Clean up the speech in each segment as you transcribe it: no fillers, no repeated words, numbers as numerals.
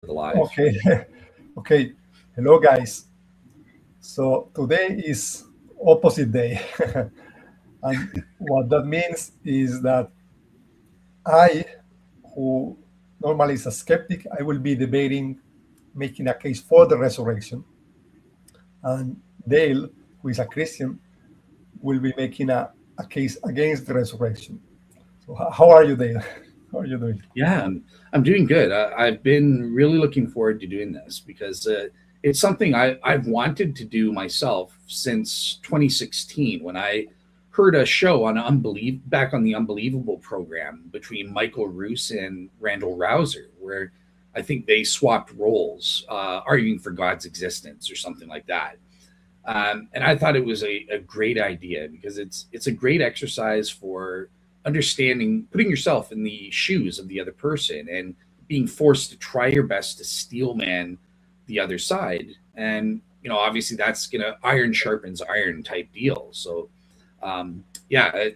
the live. Okay, okay. Hello, guys. So today is opposite day, and what that means is that I, who normally is a skeptic, I will be debating, making a case for the resurrection, and Dale, who is a Christian, will be making a case against the resurrection. So how are you, Dale? How are you doing? Yeah, I'm doing good. I've been really looking forward to doing this because it's something I've wanted to do myself since 2016 when I heard a show on back on the Unbelievable program between Michael Roos and Randall Rouser, where I think they swapped roles, arguing for God's existence or something like that. And I thought it was a great idea because it's a great exercise for understanding, putting yourself in the shoes of the other person, and being forced to try your best to steel man the other side. And obviously, that's gonna iron sharpens iron type deal. So,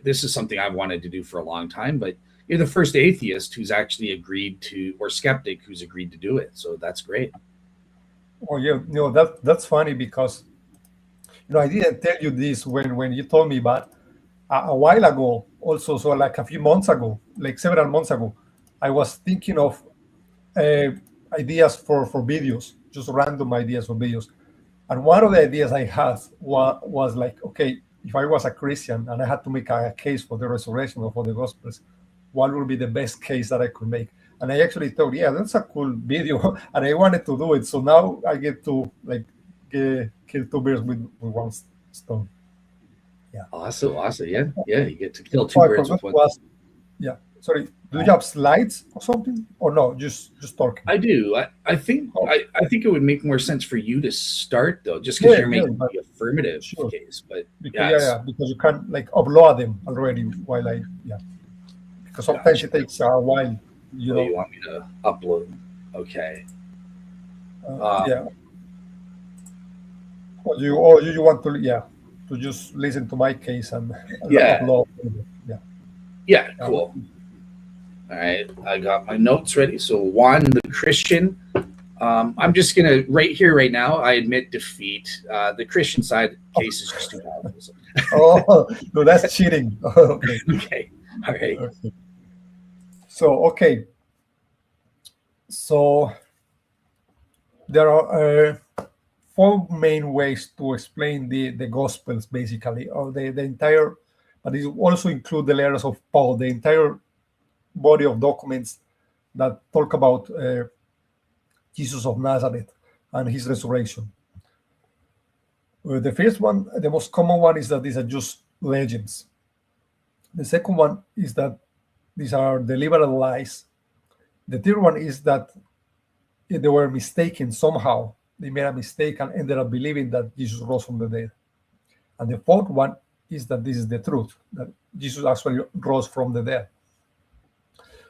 this is something I've wanted to do for a long time. But you're the first atheist who's actually agreed to, or skeptic who's agreed to do it. So that's great. Oh yeah, that's funny because I didn't tell you this when you told me, but a while ago, also, so like a few months ago, like several months ago, I was thinking of uh, ideas for videos, just random ideas for videos. And one of the ideas I had was like, okay, if I was a Christian and I had to make a case for the resurrection or for the Gospels, what would be the best case that I could make? And I actually thought, yeah, that's a cool video, and I wanted to do it. So now I get to like kill two birds with one stone. Yeah. Awesome, awesome. Yeah, yeah. You get to kill two Oh, I birds forgot with to one. ask. Yeah. Sorry. Do you have slides or something, or no? Just talking. I do. I think Oh, I think it would make more sense for you to start though, just because yeah, you're yeah, making but the affirmative sure. case. But Because yeah, yeah, yeah, because you can like upload them already while I yeah. Because sometimes gotcha. it takes a while, you Oh, know. you want me to upload? Okay. Yeah. Um, Or you want to yeah to just listen to my case and yeah, upload. Yeah. yeah, Yeah. cool. All right, I got my notes ready. So Juan the Christian. I'm just gonna right here, right now. I admit defeat. The Christian side case is just too powerful. So. Oh no, that's cheating. Okay. Okay. All right. Okay. So okay. So there are four main ways to explain the Gospels, basically, or the entire, but it also include the letters of Paul, the entire body of documents that talk about Jesus of Nazareth and his resurrection. The first one, the most common one, is that these are just legends. The second one is that these are deliberate lies. The third one is that they were mistaken somehow. They made a mistake and ended up believing that Jesus rose from the dead. And the fourth one is that this is the truth, that Jesus actually rose from the dead.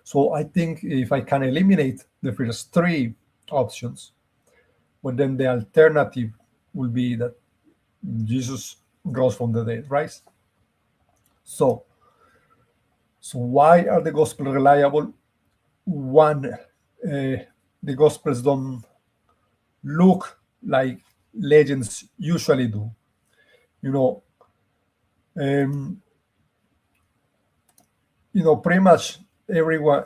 So I think if I can eliminate the first three options, well, then the alternative will be that Jesus rose from the dead, right? So, so why are the gospel reliable? One, the gospels don't look like legends usually do. You know, um, pretty much everyone.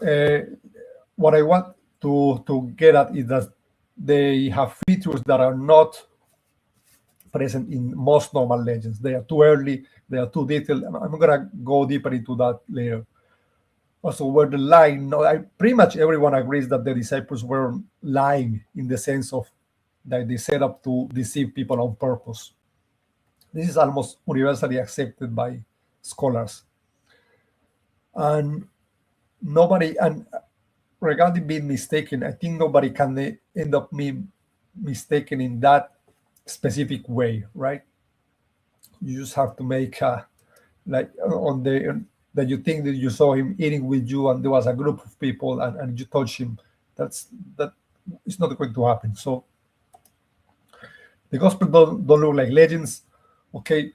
What I want to get at is that they have features that are not present in most normal legends. They are too early. They are too detailed. I'm gonna go deeper into that later. Also, where the line, no, pretty much everyone agrees that the disciples were lying in the sense of that they set up to deceive people on purpose. This is almost universally accepted by scholars. And nobody, and regarding being mistaken, I think nobody can end up being mistaken in that specific way, right? You just have to make like on the that you think that you saw him eating with you and there was a group of people and you touch him. That is not going to happen. So the gospel don't look like legends. Okay,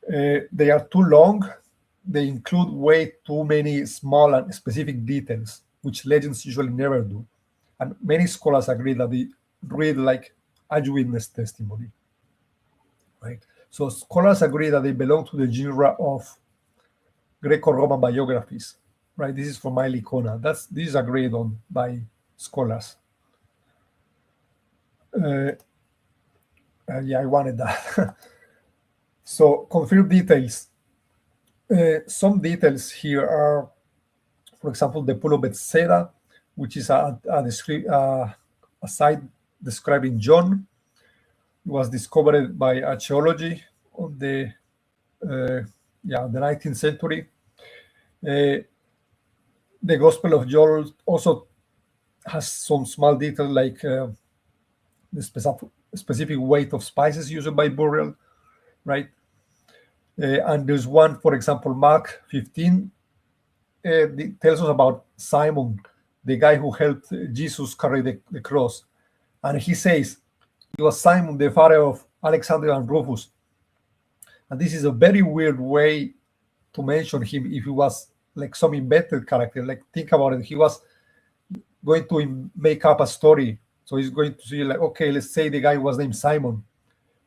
they are too long. They include way too many small and specific details, which legends usually never do. and many scholars agree that they read like eyewitness testimony, right? So scholars agree that they belong to the genre of Greco-Roman biographies, right? This is from Licona. This is agreed on by scholars. Yeah, I wanted that. So confirmed details. Some details here are, for example, the Pool of Bethsaida, which is a site describing John. It was discovered by archaeology on the 19th century. The Gospel of John also has some small detail like the specific weight of spices used by burial, right? And there's one, for example, Mark 15, tells us about Simon, the guy who helped Jesus carry the cross. And he says, he was Simon, the father of Alexander and Rufus. And this is a very weird way to mention him if he was like some invented character. Like, think about it. He was going to make up a story. So he's going to say, like, okay, let's say the guy was named Simon,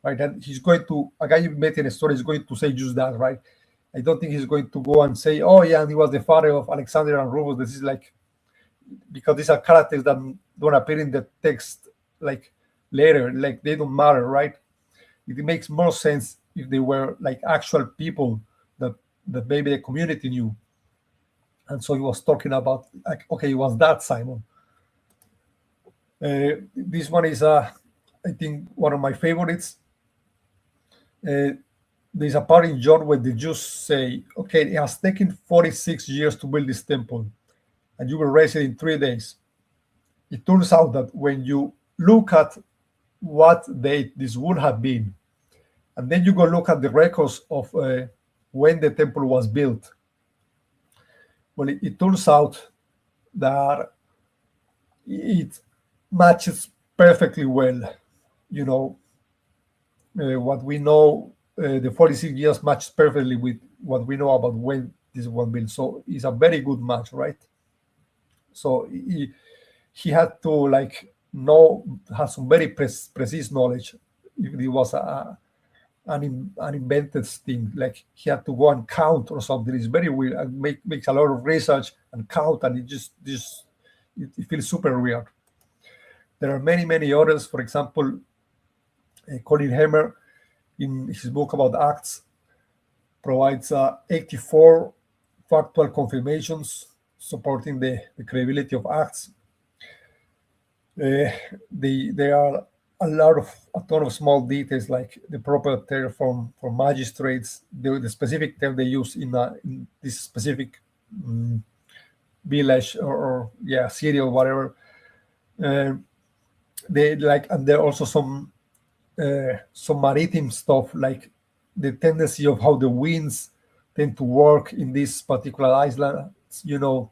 right? And he's going to, a guy you met in a story is going to say just that, right? I don't think he's going to go and say, oh, yeah, and he was the father of Alexander and Rufus. This is like, because these are characters that don't appear in the text, like, later, like, they don't matter, right? It makes more sense if they were, like, actual people that maybe the community knew. And so he was talking about, like, okay, it was that Simon. This one is, I think, one of my favorites. There's a part in John where the Jews say, okay, it has taken 46 years to build this temple, and you will raise it in 3 days. It turns out that when you look at what date this would have been, and then you go look at the records of when the temple was built, well, it turns out that it matches perfectly well. You know, what we know, the 46 years matches perfectly with what we know about when this was built. So it's a very good match, right? So he had to, like, have some very precise knowledge. If it was an invented thing, like he had to go and count or something. It's very weird and makes a lot of research and count, and it feels super weird. There are many others. For example, Colin Hemmer, in his book about Acts, provides 84 factual confirmations supporting the credibility of Acts. There are a ton of small details, like the proper term for magistrates, the specific term they use in this specific village or city or whatever. They like, and there are also some maritime stuff, like the tendency of how the winds tend to work in this particular island. You know,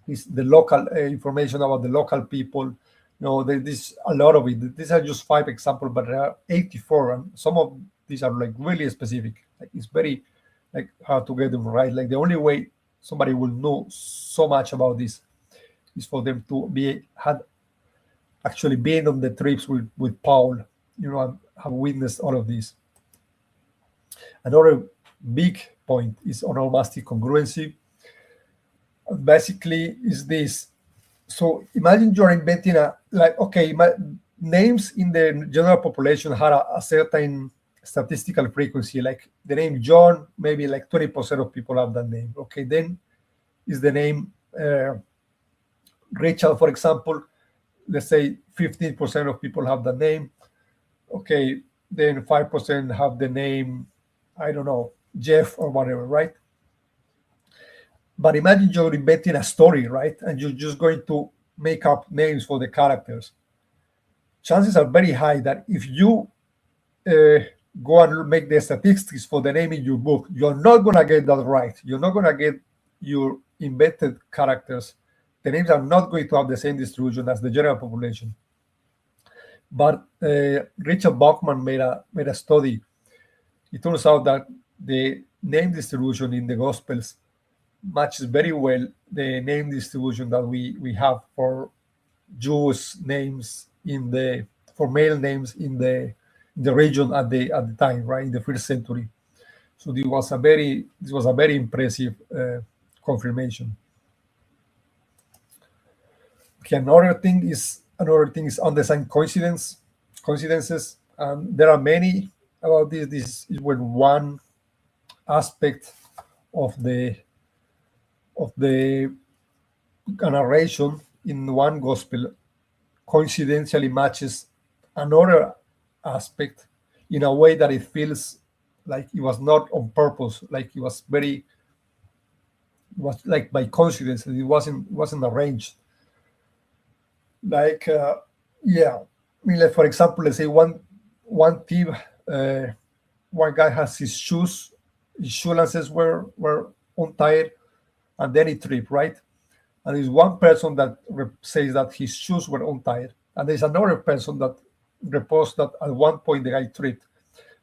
is the local information about the local people. No, there's a lot of it. These are just 5 examples, but there are 84, and some of these are like really specific. Like, it's very like hard to get them right. Like, the only way somebody will know so much about this is for them to had actually been on the trips with Paul, you know, and have witnessed all of this. Another big point is onomastic congruency. Basically, is this. So imagine you're inventing names in the general population had a certain statistical frequency, like the name John, maybe like 20% of people have that name. Okay, then is the name Richard, for example, let's say 15% of people have the name. Okay, then 5% have the name, I don't know, Jeff or whatever, right? But imagine you're inventing a story, right? And you're just going to make up names for the characters. Chances are very high that if you go and make the statistics for the name in your book, you're not going to get that right. You're not going to get your invented characters. The names are not going to have the same distribution as the general population. But Richard Bachman made a study. It turns out that the name distribution in the Gospels matches very well the name distribution that we have for Jewish names for male names in the region at the time, right, in the first century. So this was a very impressive confirmation. Okay, another thing is undesigned coincidences. There are many about this. This is when one aspect of the narration in one gospel coincidentally matches another aspect in a way that it feels like it was not on purpose, like it was like by coincidence. It wasn't arranged. Like yeah, I mean, like for example, let's say one thief, one guy has his shoelaces were untied, and then he tripped, right? And there's one person that says that his shoes were untied, and there's another person that reports that at one point the guy tripped.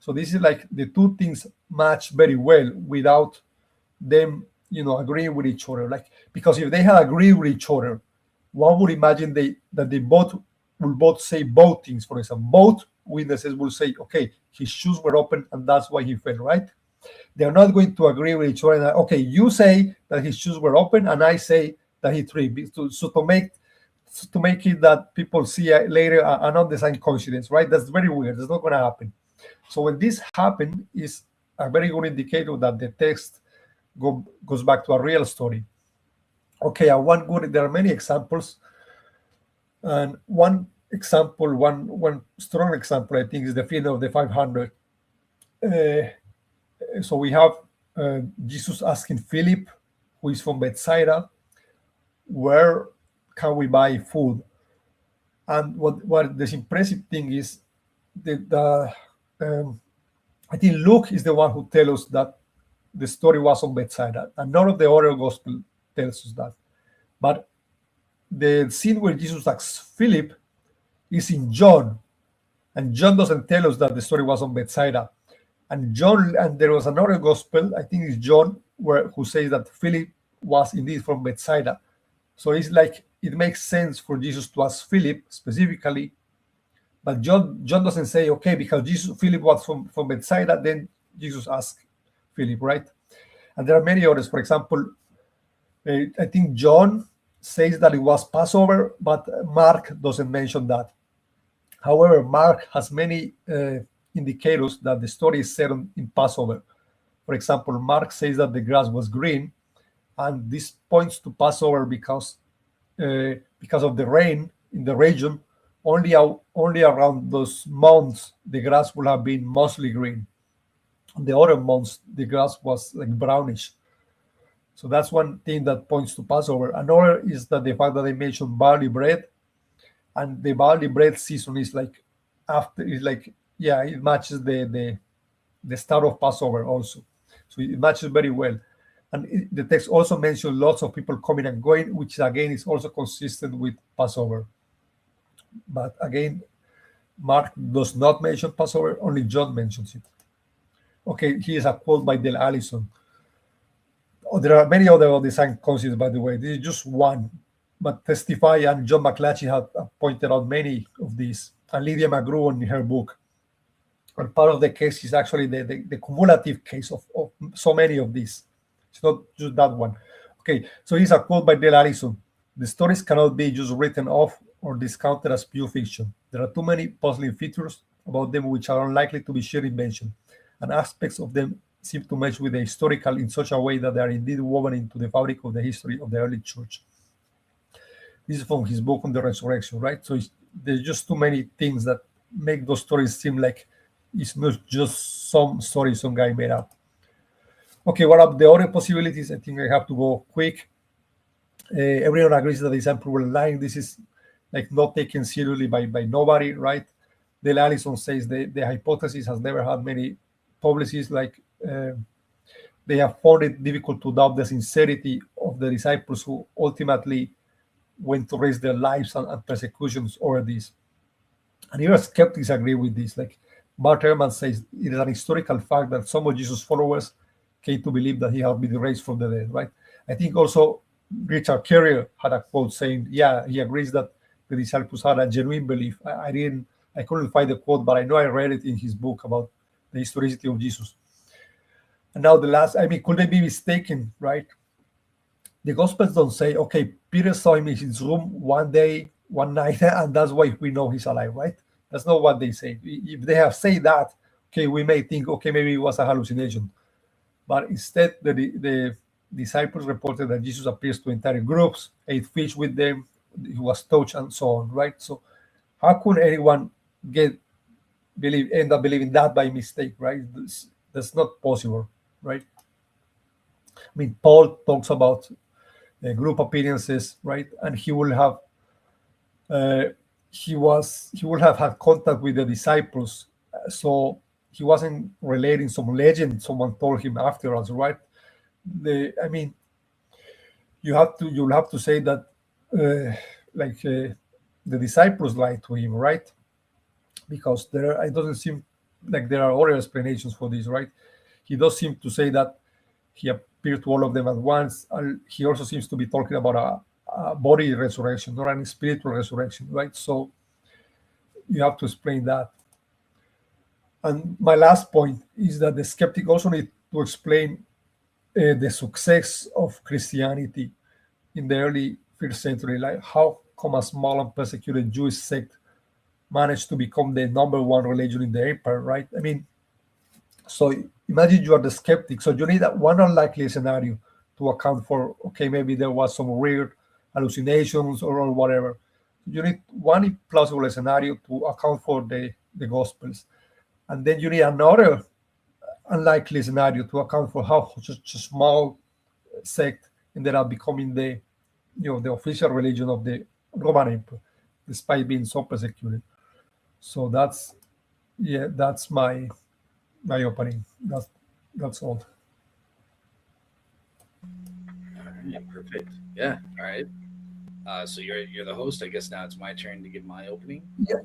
So this is like the two things match very well without them, agreeing with each other. Like, because if they had agreed with each other, one would imagine that they both will both say both things. For example, both witnesses will say, okay, his shoes were open and that's why he fell, right? They're not going to agree with each other. Okay, you say that his shoes were open and I say that he tripped. So to make it that people see later an undesigned coincidence, right? That's very weird. It's not going to happen. So when this happened, is a very good indicator that the text goes back to a real story. Okay, and there are many examples, and one strong example, I think, is the feeding of the 500. So we have Jesus asking Philip, who is from Bethsaida, where can we buy food? And what this impressive thing is that I think Luke is the one who tells us that the story was on Bethsaida, and none of the other gospel tells us that. But the scene where Jesus asks Philip is in John, and John doesn't tell us that the story was on Bethsaida. And there was another gospel, I think it's John, who says that Philip was indeed from Bethsaida. So it's like it makes sense for Jesus to ask Philip specifically, but John doesn't say, okay, because Philip was from Bethsaida, then Jesus asked Philip, right? And there are many others. For example, I think John says that it was Passover, but Mark doesn't mention that. However, Mark has many indicators that the story is set in Passover. For example, Mark says that the grass was green, and this points to Passover because of the rain in the region. Only around those months the grass would have been mostly green. The other months the grass was like brownish. So that's one thing that points to Passover. Another is that the fact that they mentioned barley bread, and the barley bread season is like it matches the start of Passover also. So it matches very well. And the text also mentions lots of people coming and going, which again is also consistent with Passover. But again, Mark does not mention Passover, only John mentions it. Okay, here's a quote by Del Allison. There are many other design concepts, by the way. This is just one. But Testify and John McClatchy have pointed out many of these, and Lydia McGrew in her book. And part of the case is actually the cumulative case of so many of these. It's not just that one. Okay, so here's a quote by Del Allison. The stories cannot be just written off or discounted as pure fiction. There are too many puzzling features about them which are unlikely to be sheer invention, and aspects of them seem to match with the historical in such a way that they are indeed woven into the fabric of the history of the early church. This is from his book on the resurrection, right? So there's just too many things that make those stories seem like it's not just some story some guy made up. Okay, what are the other possibilities? I think I have to go quick. Everyone agrees that the unproven lying. This is like not taken seriously by nobody, right? Del Allison says the hypothesis has never had many publicists. Like they have found it difficult to doubt the sincerity of the disciples who ultimately went to risk their lives and persecutions over this. And even skeptics agree with this. Like Bart Ehrman says, it is an historical fact that some of Jesus' followers came to believe that he had been raised from the dead, right? I think also Richard Carrier had a quote saying, yeah, he agrees that the disciples had a genuine belief. I couldn't find the quote, but I know I read it in his book about the historicity of Jesus. And now could they be mistaken, right? The Gospels don't say, okay, Peter saw him in his room one day, one night, and that's why we know he's alive, right? That's not what they say. If they have said that, okay, we may think, okay, maybe it was a hallucination. But instead, the disciples reported that Jesus appears to entire groups, ate fish with them, he was touched, and so on, right? So how could anyone end up believing that by mistake, right? That's not possible, right? I mean, Paul talks about group appearances, right? And he will have had contact with the disciples, so he wasn't relating some legend someone told him afterwards, right? You'll have to say that the disciples lied to him, right? Because it doesn't seem like there are other explanations for this, right? He does seem to say that he appeared to all of them at once. He also seems to be talking about a body resurrection, not a spiritual resurrection, right? So you have to explain that. And my last point is that the skeptic also need to explain the success of Christianity in the early first century. Like, how come a small and persecuted Jewish sect managed to become the number one religion in the empire, right? I mean, so imagine you are the skeptic. So you need one unlikely scenario to account for, okay, maybe there was some weird hallucinations or whatever. You need one plausible scenario to account for the Gospels. And then you need another unlikely scenario to account for how such a small sect ended up becoming the official religion of the Roman Empire, despite being so persecuted. So that's my opening. That's all. Yeah, perfect. Yeah. All right. So you're the host. I guess now it's my turn to give my opening. Yeah.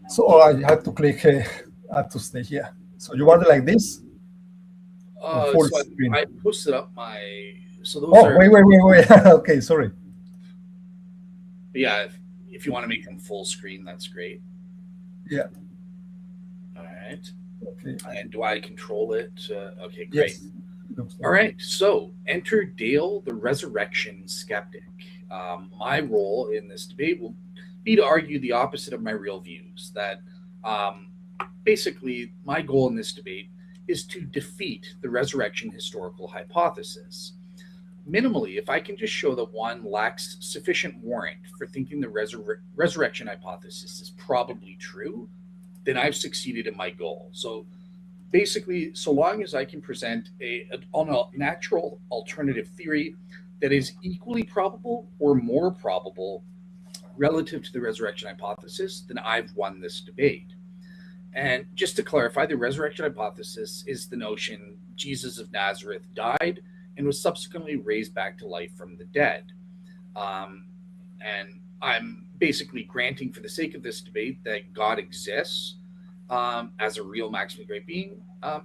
So I had to click. I had to stay here. So you want it like this? So I posted up my. So those are. Oh, wait. Okay, sorry. Yeah, if you want to make them full screen, that's great. Yeah. All right. Okay. And do I control it? Okay, great. Yes. All right. So enter Dale, the resurrection skeptic. My role in this debate will be to argue the opposite of my real views. That basically my goal in this debate is to defeat the resurrection historical hypothesis. Minimally, if I can just show that one lacks sufficient warrant for thinking the resurrection hypothesis is probably true, then I've succeeded in my goal. So basically, so long as I can present a natural alternative theory that is equally probable or more probable relative to the resurrection hypothesis, then I've won this debate. And just to clarify, the resurrection hypothesis is the notion Jesus of Nazareth died and was subsequently raised back to life from the dead. And I'm basically granting, for the sake of this debate, that God exists as a real maximally great being.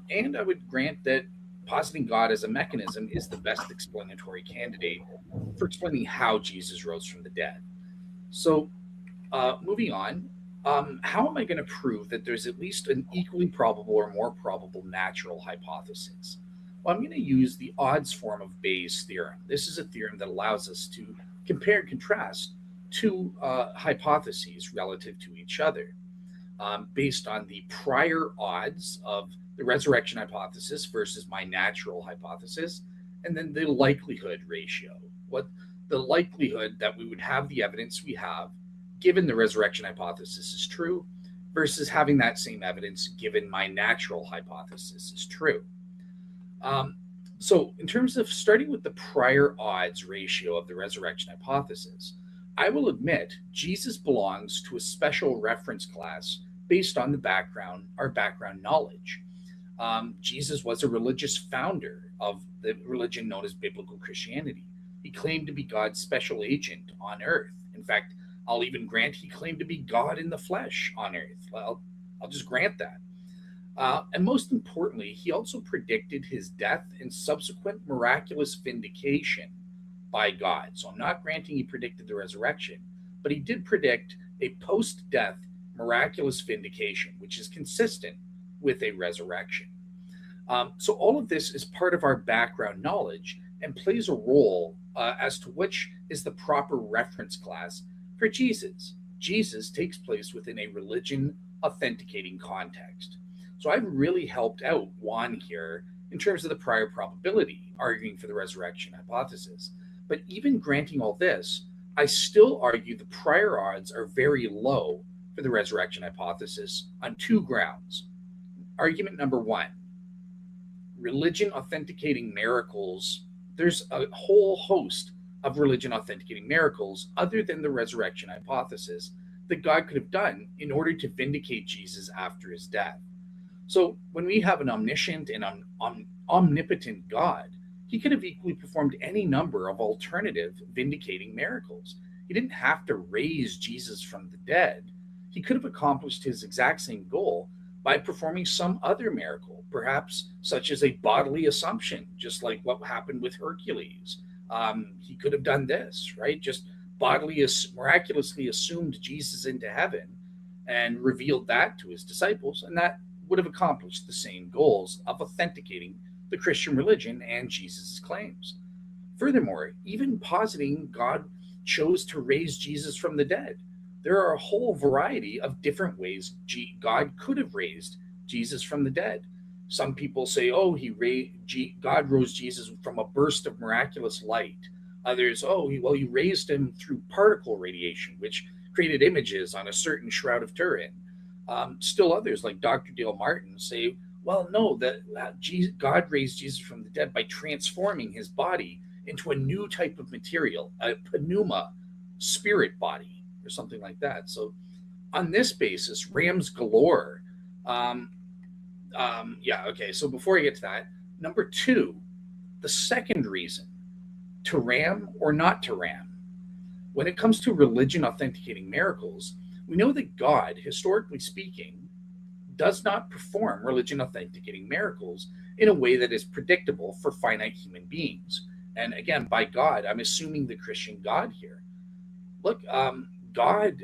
And I would grant that positing God as a mechanism is the best explanatory candidate for explaining how Jesus rose from the dead. So moving on, how am I going to prove that there's at least an equally probable or more probable natural hypothesis? Well, I'm going to use the odds form of Bayes' theorem. This is a theorem that allows us to compare and contrast two hypotheses relative to each other based on the prior odds of the resurrection hypothesis versus my natural hypothesis, and then the likelihood ratio. What the likelihood that we would have the evidence we have given the resurrection hypothesis is true versus having that same evidence given my natural hypothesis is true. So in terms of starting with the prior odds ratio of the resurrection hypothesis, I will admit Jesus belongs to a special reference class based on our background knowledge. Jesus was a religious founder of the religion known as biblical Christianity. He claimed to be God's special agent on earth. In fact, I'll even grant he claimed to be God in the flesh on earth. Well, I'll just grant that. And most importantly, he also predicted his death and subsequent miraculous vindication by God. So I'm not granting he predicted the resurrection, but he did predict a post-death miraculous vindication, which is consistent with a resurrection. So all of this is part of our background knowledge and plays a role as to which is the proper reference class for Jesus. Jesus takes place within a religion authenticating context. So I've really helped out Juan here in terms of the prior probability, arguing for the resurrection hypothesis. But even granting all this, I still argue the prior odds are very low for the resurrection hypothesis on two grounds. Argument number one, religion authenticating miracles. There's a whole host of religion authenticating miracles other than the resurrection hypothesis that God could have done in order to vindicate Jesus after his death. So when we have an omniscient and omnipotent God, he could have equally performed any number of alternative vindicating miracles. He didn't have to raise Jesus from the dead. He could have accomplished his exact same goal by performing some other miracle, perhaps such as a bodily assumption, just like what happened with Hercules. He could have done this, right? Just bodily, miraculously assumed Jesus into heaven and revealed that to his disciples, and that would have accomplished the same goals of authenticating the Christian religion and Jesus' claims. Furthermore, even positing God chose to raise Jesus from the dead, there are a whole variety of different ways God could have raised Jesus from the dead. Some people say, oh, God rose Jesus from a burst of miraculous light. Others, he raised him through particle radiation, which created images on a certain shroud of Turin. Still others, like Dr. Dale Martin, say, well, no, that God raised Jesus from the dead by transforming his body into a new type of material, a pneuma spirit body, or something like that. So on this basis, rams galore. So before I get to that, number two, the second reason, to ram or not to ram. When it comes to religion authenticating miracles, we know that God, historically speaking, does not perform religion authenticating miracles in a way that is predictable for finite human beings. And again, by God, I'm assuming the Christian God here. Look, God,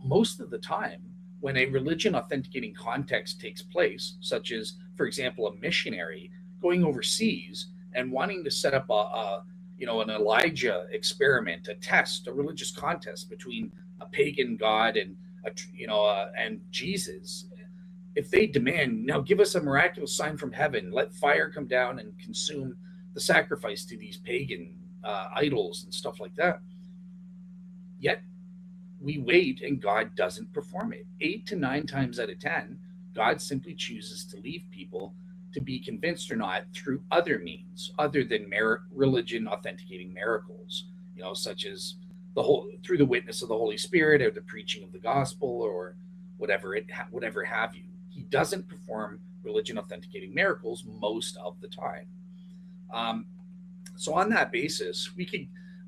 most of the time, when a religion authenticating context takes place, such as, for example, a missionary going overseas and wanting to set up an Elijah experiment, a test, a religious contest between a pagan god and and Jesus, if they demand, now give us a miraculous sign from heaven, let fire come down and consume the sacrifice to these pagan idols and stuff like that, yet we wait and God doesn't perform it. 8 to 9 times out of 10, God simply chooses to leave people to be convinced or not through other means, other than religion authenticating miracles, such as through the witness of the Holy Spirit or the preaching of the gospel or whatever have you. He doesn't perform religion authenticating miracles most of the time. So on that basis,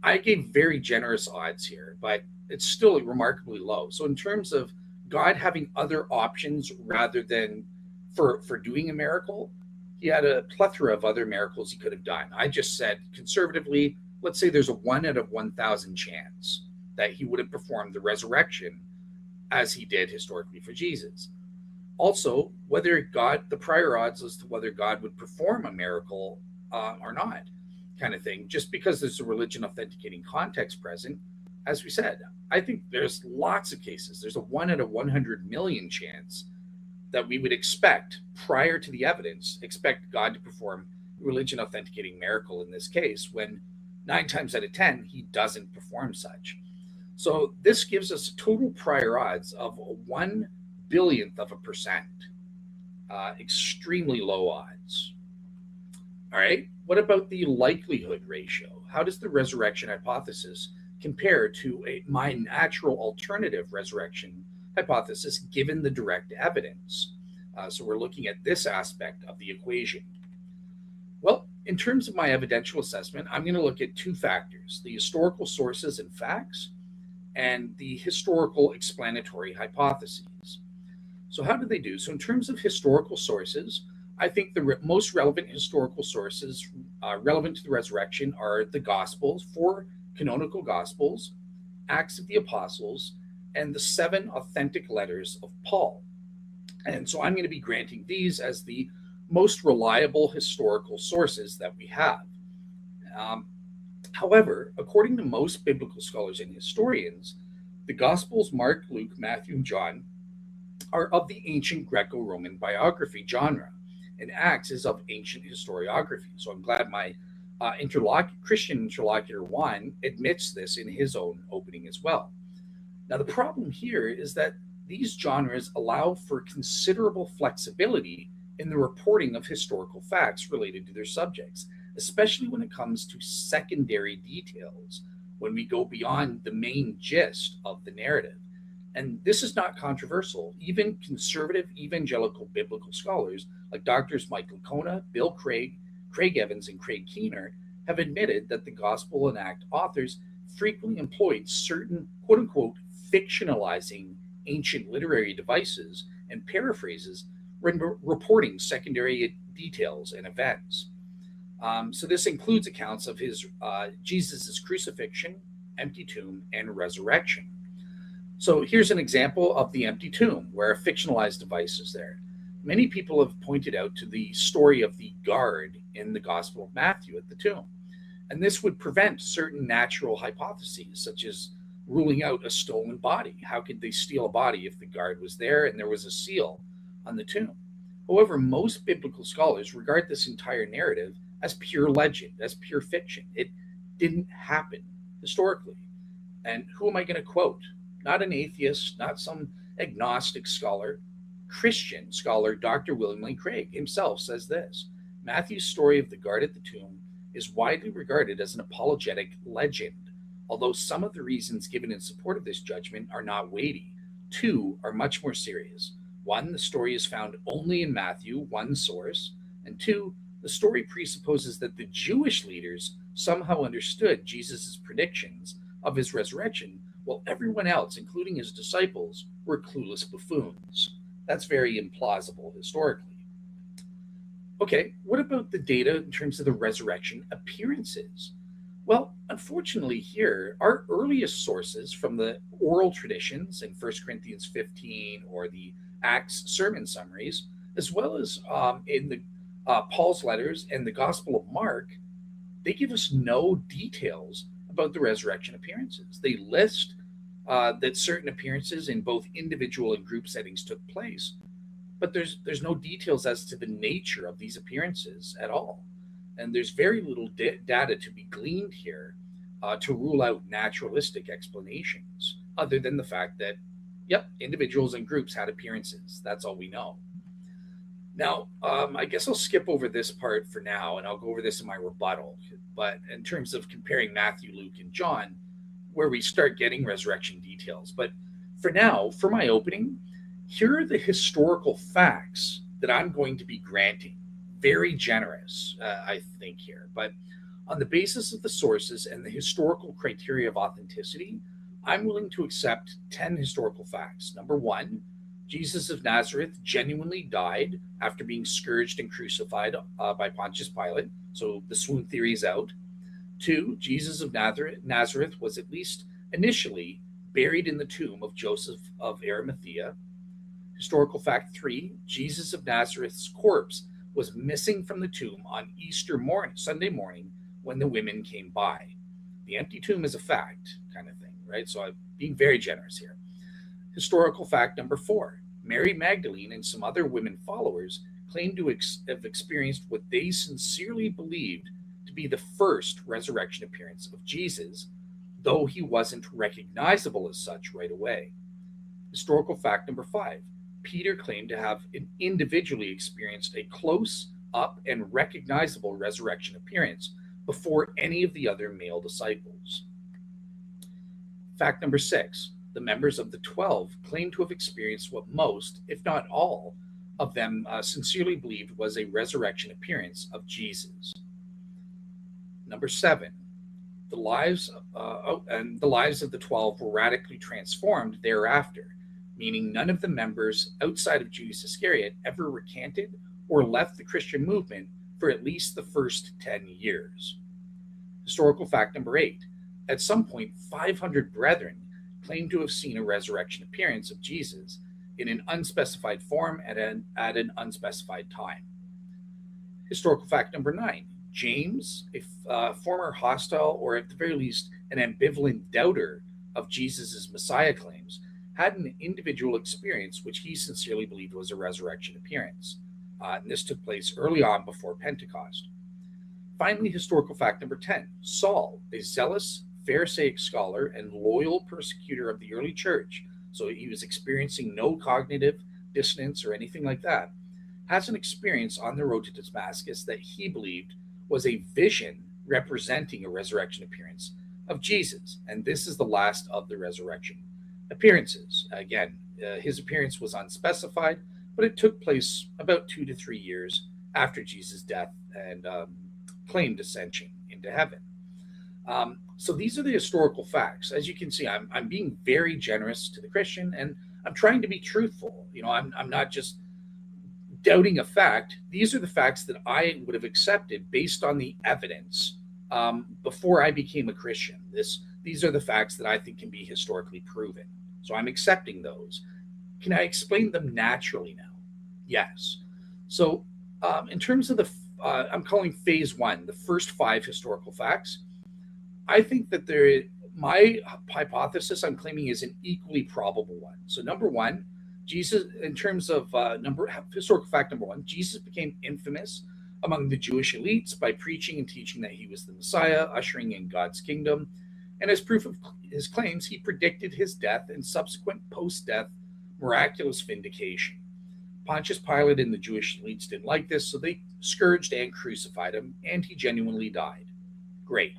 I gave very generous odds here, but it's still remarkably low. So in terms of God having other options rather than for doing a miracle, he had a plethora of other miracles he could have done. I just said conservatively, let's say there's a 1 out of 1,000 chance that he would have performed the resurrection as he did historically for Jesus. Also, the prior odds as to whether God would perform a miracle or not, kind of thing. Just because there's a religion authenticating context present, as we said, I think there's lots of cases. There's a 1 out of 100 million chance that we would expect, prior to the evidence, expect God to perform a religion authenticating miracle in this case, when 9 times out of 10, he doesn't perform such. So this gives us total prior odds of 1 billionth of a percent. Extremely low odds. All right, what about the likelihood ratio? How does the resurrection hypothesis compare to my natural alternative resurrection hypothesis given the direct evidence? So we're looking at this aspect of the equation. Well, in terms of my evidential assessment, I'm going to look at 2 factors: the historical sources and facts, and the historical explanatory hypotheses. So how do they do? So in terms of historical sources, I think the most relevant historical sources relevant to the resurrection are the Gospels, 4 canonical Gospels, Acts of the Apostles, and the 7 authentic letters of Paul. And so I'm going to be granting these as the most reliable historical sources that we have. However, according to most biblical scholars and historians, the Gospels Mark, Luke, Matthew, and John are of the ancient Greco-Roman biography genre, and Acts is of ancient historiography. So I'm glad my Christian interlocutor Juan admits this in his own opening as well. Now, the problem here is that these genres allow for considerable flexibility in the reporting of historical facts related to their subjects, especially when it comes to secondary details, when we go beyond the main gist of the narrative. And this is not controversial. Even conservative evangelical biblical scholars like Drs. Michael Licona, Bill Craig, Craig Evans, and Craig Keener have admitted that the Gospel and Act authors frequently employed certain quote-unquote fictionalizing ancient literary devices and paraphrases when reporting secondary details and events. So this includes accounts of Jesus' crucifixion, empty tomb, and resurrection. So here's an example of the empty tomb where a fictionalized device is there. Many people have pointed out to the story of the guard in the Gospel of Matthew at the tomb. And this would prevent certain natural hypotheses, such as ruling out a stolen body. How could they steal a body if the guard was there and there was a seal on the tomb? However, most biblical scholars regard this entire narrative as pure legend, as pure fiction. It didn't happen historically. And who am I going to quote? Not an atheist, not some agnostic scholar. Christian scholar Dr. William Lane Craig himself says this: Matthew's story of the guard at the tomb is widely regarded as an apologetic legend. Although some of the reasons given in support of this judgment are not weighty, two are much more serious. One, the story is found only in Matthew, one source, and two, the story presupposes that the Jewish leaders somehow understood Jesus' predictions of his resurrection, while everyone else, including his disciples, were clueless buffoons. That's very implausible historically. Okay, what about the data in terms of the resurrection appearances? Well, unfortunately here, our earliest sources from the oral traditions in 1 Corinthians 15 or the Acts sermon summaries, as well as in the Paul's letters and the Gospel of Mark, they give us no details about the resurrection appearances. They list that certain appearances in both individual and group settings took place, but there's no details as to the nature of these appearances at all. And there's very little data to be gleaned here to rule out naturalistic explanations, other than the fact that, yep, individuals and groups had appearances. That's all we know. Now, I guess I'll skip over this part for now, and I'll go over this in my rebuttal. But in terms of comparing Matthew, Luke, and John, where we start getting resurrection details. But for now, for my opening, here are the historical facts that I'm going to be granting. Very generous, I think, here. But on the basis of the sources and the historical criteria of authenticity, I'm willing to accept 10 historical facts. Number one, Jesus of Nazareth genuinely died after being scourged and crucified by Pontius Pilate. So the swoon theory is out. Two, Jesus of Nazareth was at least initially buried in the tomb of Joseph of Arimathea. Historical fact three, Jesus of Nazareth's corpse was missing from the tomb on Easter morning, Sunday morning, when the women came by. The empty tomb is a fact, kind of thing, right? So I'm being very generous here. Historical fact number four, Mary Magdalene and some other women followers claim to have experienced what they sincerely believed to be the first resurrection appearance of Jesus, though he wasn't recognizable as such right away. Historical fact number five, Peter claimed to have individually experienced a close-up and recognizable resurrection appearance before any of the other male disciples. Fact number six, the members of the 12 claim to have experienced what most, if not all, of them sincerely believed was a resurrection appearance of Jesus. Number seven, the lives of the 12 were radically transformed thereafter, meaning none of the members outside of Judas Iscariot ever recanted or left the Christian movement for at least the first 10 years. Historical fact number eight, at some point, 500 brethren claim to have seen a resurrection appearance of Jesus in an unspecified form at an unspecified time. Historical fact number 9. James, a former hostile or at the very least an ambivalent doubter of Jesus' Messiah claims, had an individual experience which he sincerely believed was a resurrection appearance. And this took place early on before Pentecost. Finally, historical fact number 10. Saul, a zealous Pharisaic scholar and loyal persecutor of the early church, so he was experiencing no cognitive dissonance or anything like that, has an experience on the road to Damascus that he believed was a vision representing a resurrection appearance of Jesus. And this is the last of the resurrection appearances. Again, his appearance was unspecified, but it took place about 2 to 3 years after Jesus' death and claimed ascension into heaven. So these are the historical facts. As you can see, I'm being very generous to the Christian, and I'm trying to be truthful. I'm not just doubting a fact. These are the facts that I would have accepted based on the evidence before I became a Christian. These are the facts that I think can be historically proven. So I'm accepting those. Can I explain them naturally now? Yes. So in terms of I'm calling phase 1, the first 5 historical facts, I think that my hypothesis I'm claiming is an equally probable one. So number 1, Jesus, in terms of historical fact number 1, Jesus became infamous among the Jewish elites by preaching and teaching that he was the Messiah, ushering in God's kingdom. And as proof of his claims, he predicted his death and subsequent post-death miraculous vindication. Pontius Pilate and the Jewish elites didn't like this, so they scourged and crucified him, and he genuinely died. Great.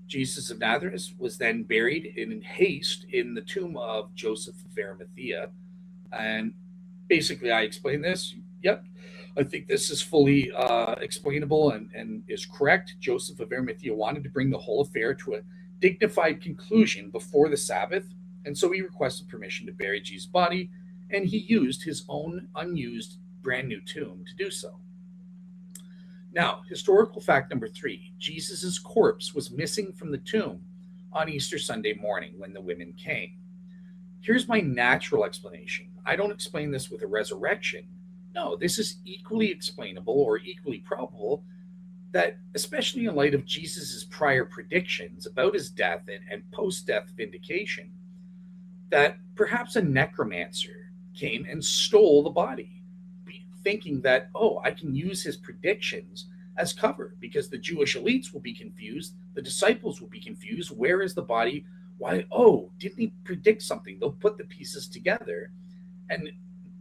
Jesus of Nazareth was then buried in haste in the tomb of Joseph of Arimathea. And basically, I explained this. Yep, I think this is fully explainable and is correct. Joseph of Arimathea wanted to bring the whole affair to a dignified conclusion before the Sabbath, and so he requested permission to bury Jesus' body, and he used his own unused brand new tomb to do so. Now, historical fact number 3, Jesus' corpse was missing from the tomb on Easter Sunday morning when the women came. Here's my natural explanation. I don't explain this with a resurrection. No, this is equally explainable or equally probable that, especially in light of Jesus' prior predictions about his death and post-death vindication, that perhaps a necromancer came and stole the body, thinking that, I can use his predictions as cover because the Jewish elites will be confused, the disciples will be confused. Where is the body? Why? Didn't he predict something? They'll put the pieces together, and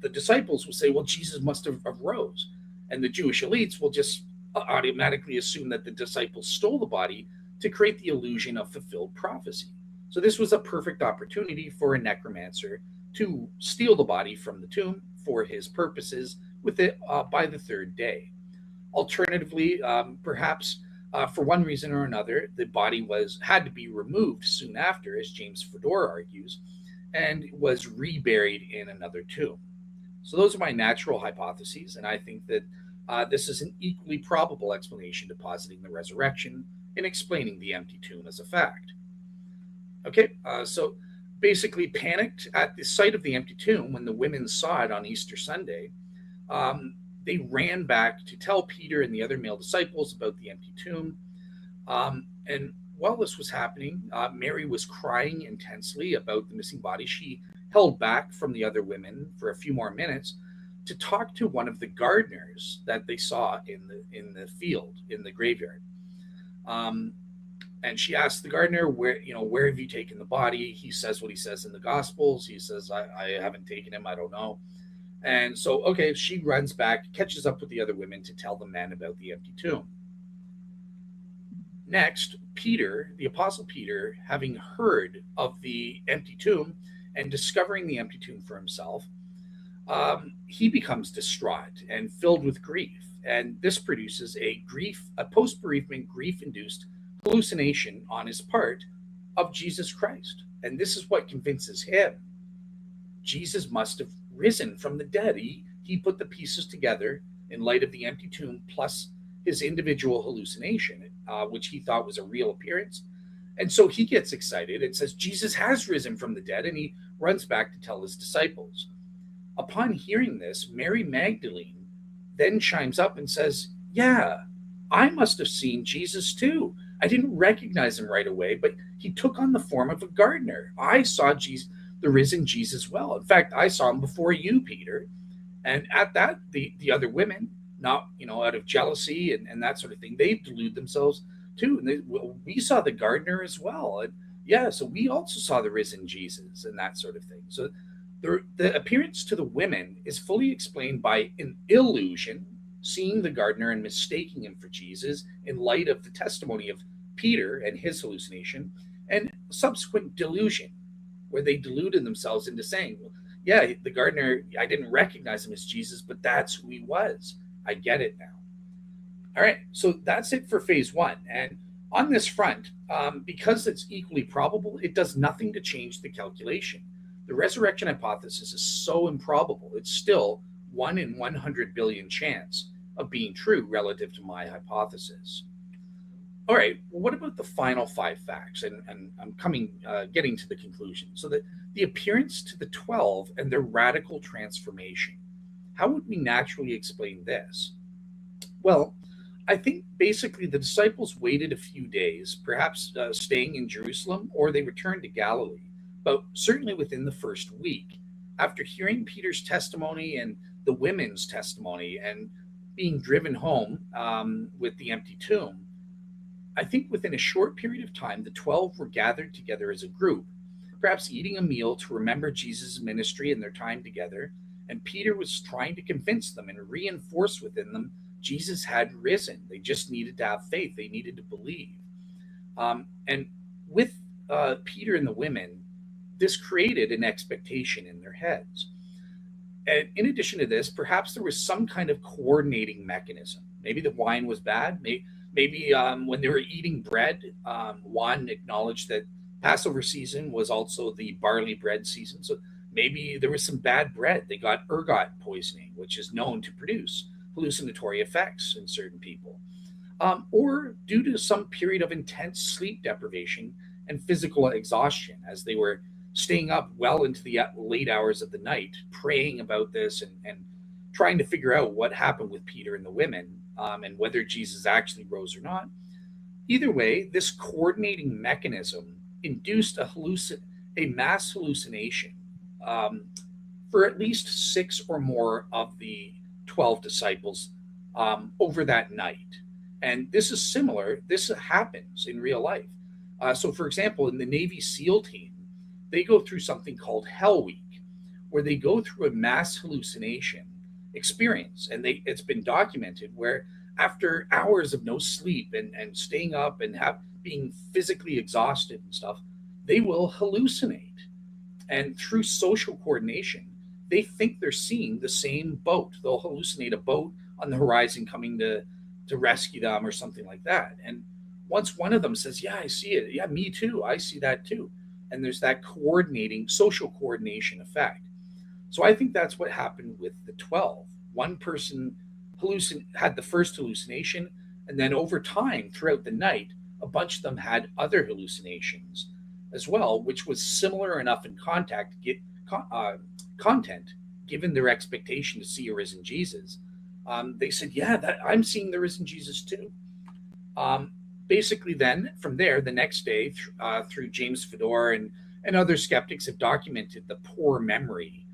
the disciples will say, well, Jesus must have rose. And the Jewish elites will just automatically assume that the disciples stole the body to create the illusion of fulfilled prophecy. So this was a perfect opportunity for a necromancer to steal the body from the tomb for his purposes with it by the 3rd day. Alternatively, perhaps for one reason or another, the body had to be removed soon after, as James Fedor argues, and was reburied in another tomb. So those are my natural hypotheses, and I think that this is an equally probable explanation to positing the resurrection and explaining the empty tomb as a fact. Okay, so basically panicked at the sight of the empty tomb when the women saw it on Easter Sunday, they ran back to tell Peter and the other male disciples about the empty tomb. And while this was happening, Mary was crying intensely about the missing body. She held back from the other women for a few more minutes to talk to one of the gardeners that they saw in the field, in the graveyard. And she asked the gardener, where have you taken the body? He says what he says in the Gospels. He says, I haven't taken him. I don't know. And so, she runs back, catches up with the other women to tell the men about the empty tomb. Next, Peter, the Apostle Peter, having heard of the empty tomb and discovering the empty tomb for himself, he becomes distraught and filled with grief. And this produces a post-bereavement grief-induced hallucination on his part of Jesus Christ. And this is what convinces him Jesus must have risen from the dead. He put the pieces together in light of the empty tomb plus his individual hallucination, which he thought was a real appearance. And so he gets excited. It says Jesus has risen from the dead, and he runs back to tell his disciples. Upon hearing this, Mary Magdalene then chimes up and says, yeah, I must have seen Jesus too. I didn't recognize him right away, but he took on the form of a gardener. I saw Jesus, the risen Jesus, well. In fact, I saw him before you, Peter. And at that, the other women, not, out of jealousy and that sort of thing, they delude themselves too. And we saw the gardener as well. And yeah, so we also saw the risen Jesus and that sort of thing. So the appearance to the women is fully explained by an illusion, seeing the gardener and mistaking him for Jesus in light of the testimony of Peter and his hallucination, and subsequent delusion, where they deluded themselves into saying, well, yeah, the gardener, I didn't recognize him as Jesus, but that's who he was. I get it now. All right, so that's it for phase one. And on this front, because it's equally probable, it does nothing to change the calculation. The resurrection hypothesis is so improbable, it's still 1 in 100 billion chance of being true relative to my hypothesis. All right, well, what about the final 5 facts? And I'm getting to the conclusion. So the appearance to the 12 and their radical transformation. How would we naturally explain this? Well, I think basically the disciples waited a few days, perhaps staying in Jerusalem, or they returned to Galilee, but certainly within the first week. After hearing Peter's testimony and the women's testimony and being driven home with the empty tomb, I think within a short period of time, the 12 were gathered together as a group, perhaps eating a meal to remember Jesus' ministry and their time together. And Peter was trying to convince them and reinforce within them Jesus had risen. They just needed to have faith. They needed to believe. And with Peter and the women, this created an expectation in their heads. And in addition to this, perhaps there was some kind of coordinating mechanism. Maybe the wine was bad. Maybe when they were eating bread, Juan acknowledged that Passover season was also the barley bread season. So maybe there was some bad bread. They got ergot poisoning, which is known to produce hallucinatory effects in certain people. Or due to some period of intense sleep deprivation and physical exhaustion, as they were staying up well into the late hours of the night, praying about this and trying to figure out what happened with Peter and the women, and whether Jesus actually rose or not. Either way, this coordinating mechanism induced a mass hallucination for at least 6 or more of the 12 disciples over that night. And this is similar. This happens in real life. So, for example, in the Navy SEAL team, they go through something called Hell Week, where they go through a mass hallucination experience. And it's been documented where after hours of no sleep and staying up and being physically exhausted and stuff, they will hallucinate. And through social coordination, they think they're seeing the same boat. They'll hallucinate a boat on the horizon coming to rescue them or something like that. And once one of them says, yeah, I see it. Yeah, me too. I see that too. And there's that social coordination effect. So I think that's what happened with the 12. One person had the first hallucination, and then over time, throughout the night, a bunch of them had other hallucinations as well, which was similar enough in content, given their expectation to see a risen Jesus. They said, yeah, I'm seeing the risen Jesus too. Basically then, from there, the next day, through James Fedor and other skeptics have documented the poor memory,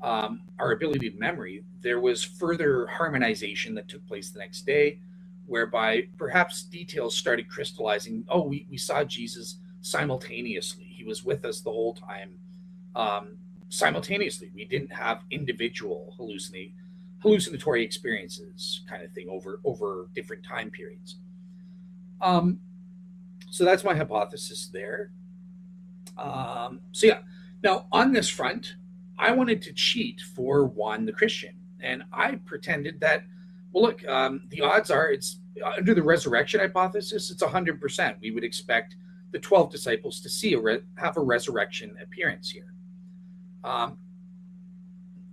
our ability to memory. There was further harmonization that took place the next day, whereby perhaps details started crystallizing. Oh, we saw Jesus simultaneously. He was with us the whole time. Simultaneously, we didn't have individual hallucinatory experiences kind of thing over different time periods. So that's my hypothesis there. So yeah, now on this front, I wanted to cheat for Juan the Christian, and I pretended that, well, look, the odds are it's under the resurrection hypothesis, it's 100%. We would expect the 12 disciples to have a resurrection appearance here.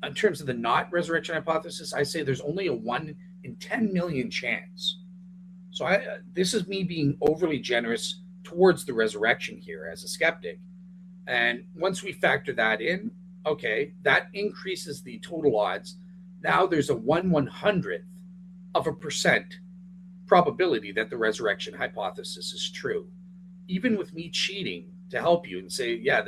In terms of the not resurrection hypothesis, I say there's only a 1 in 10 million chance. So this is me being overly generous towards the resurrection here as a skeptic. And once we factor that in, okay, that increases the total odds. Now there's a 1/100th of a percent probability that the resurrection hypothesis is true. Even with me cheating to help you and say, yeah,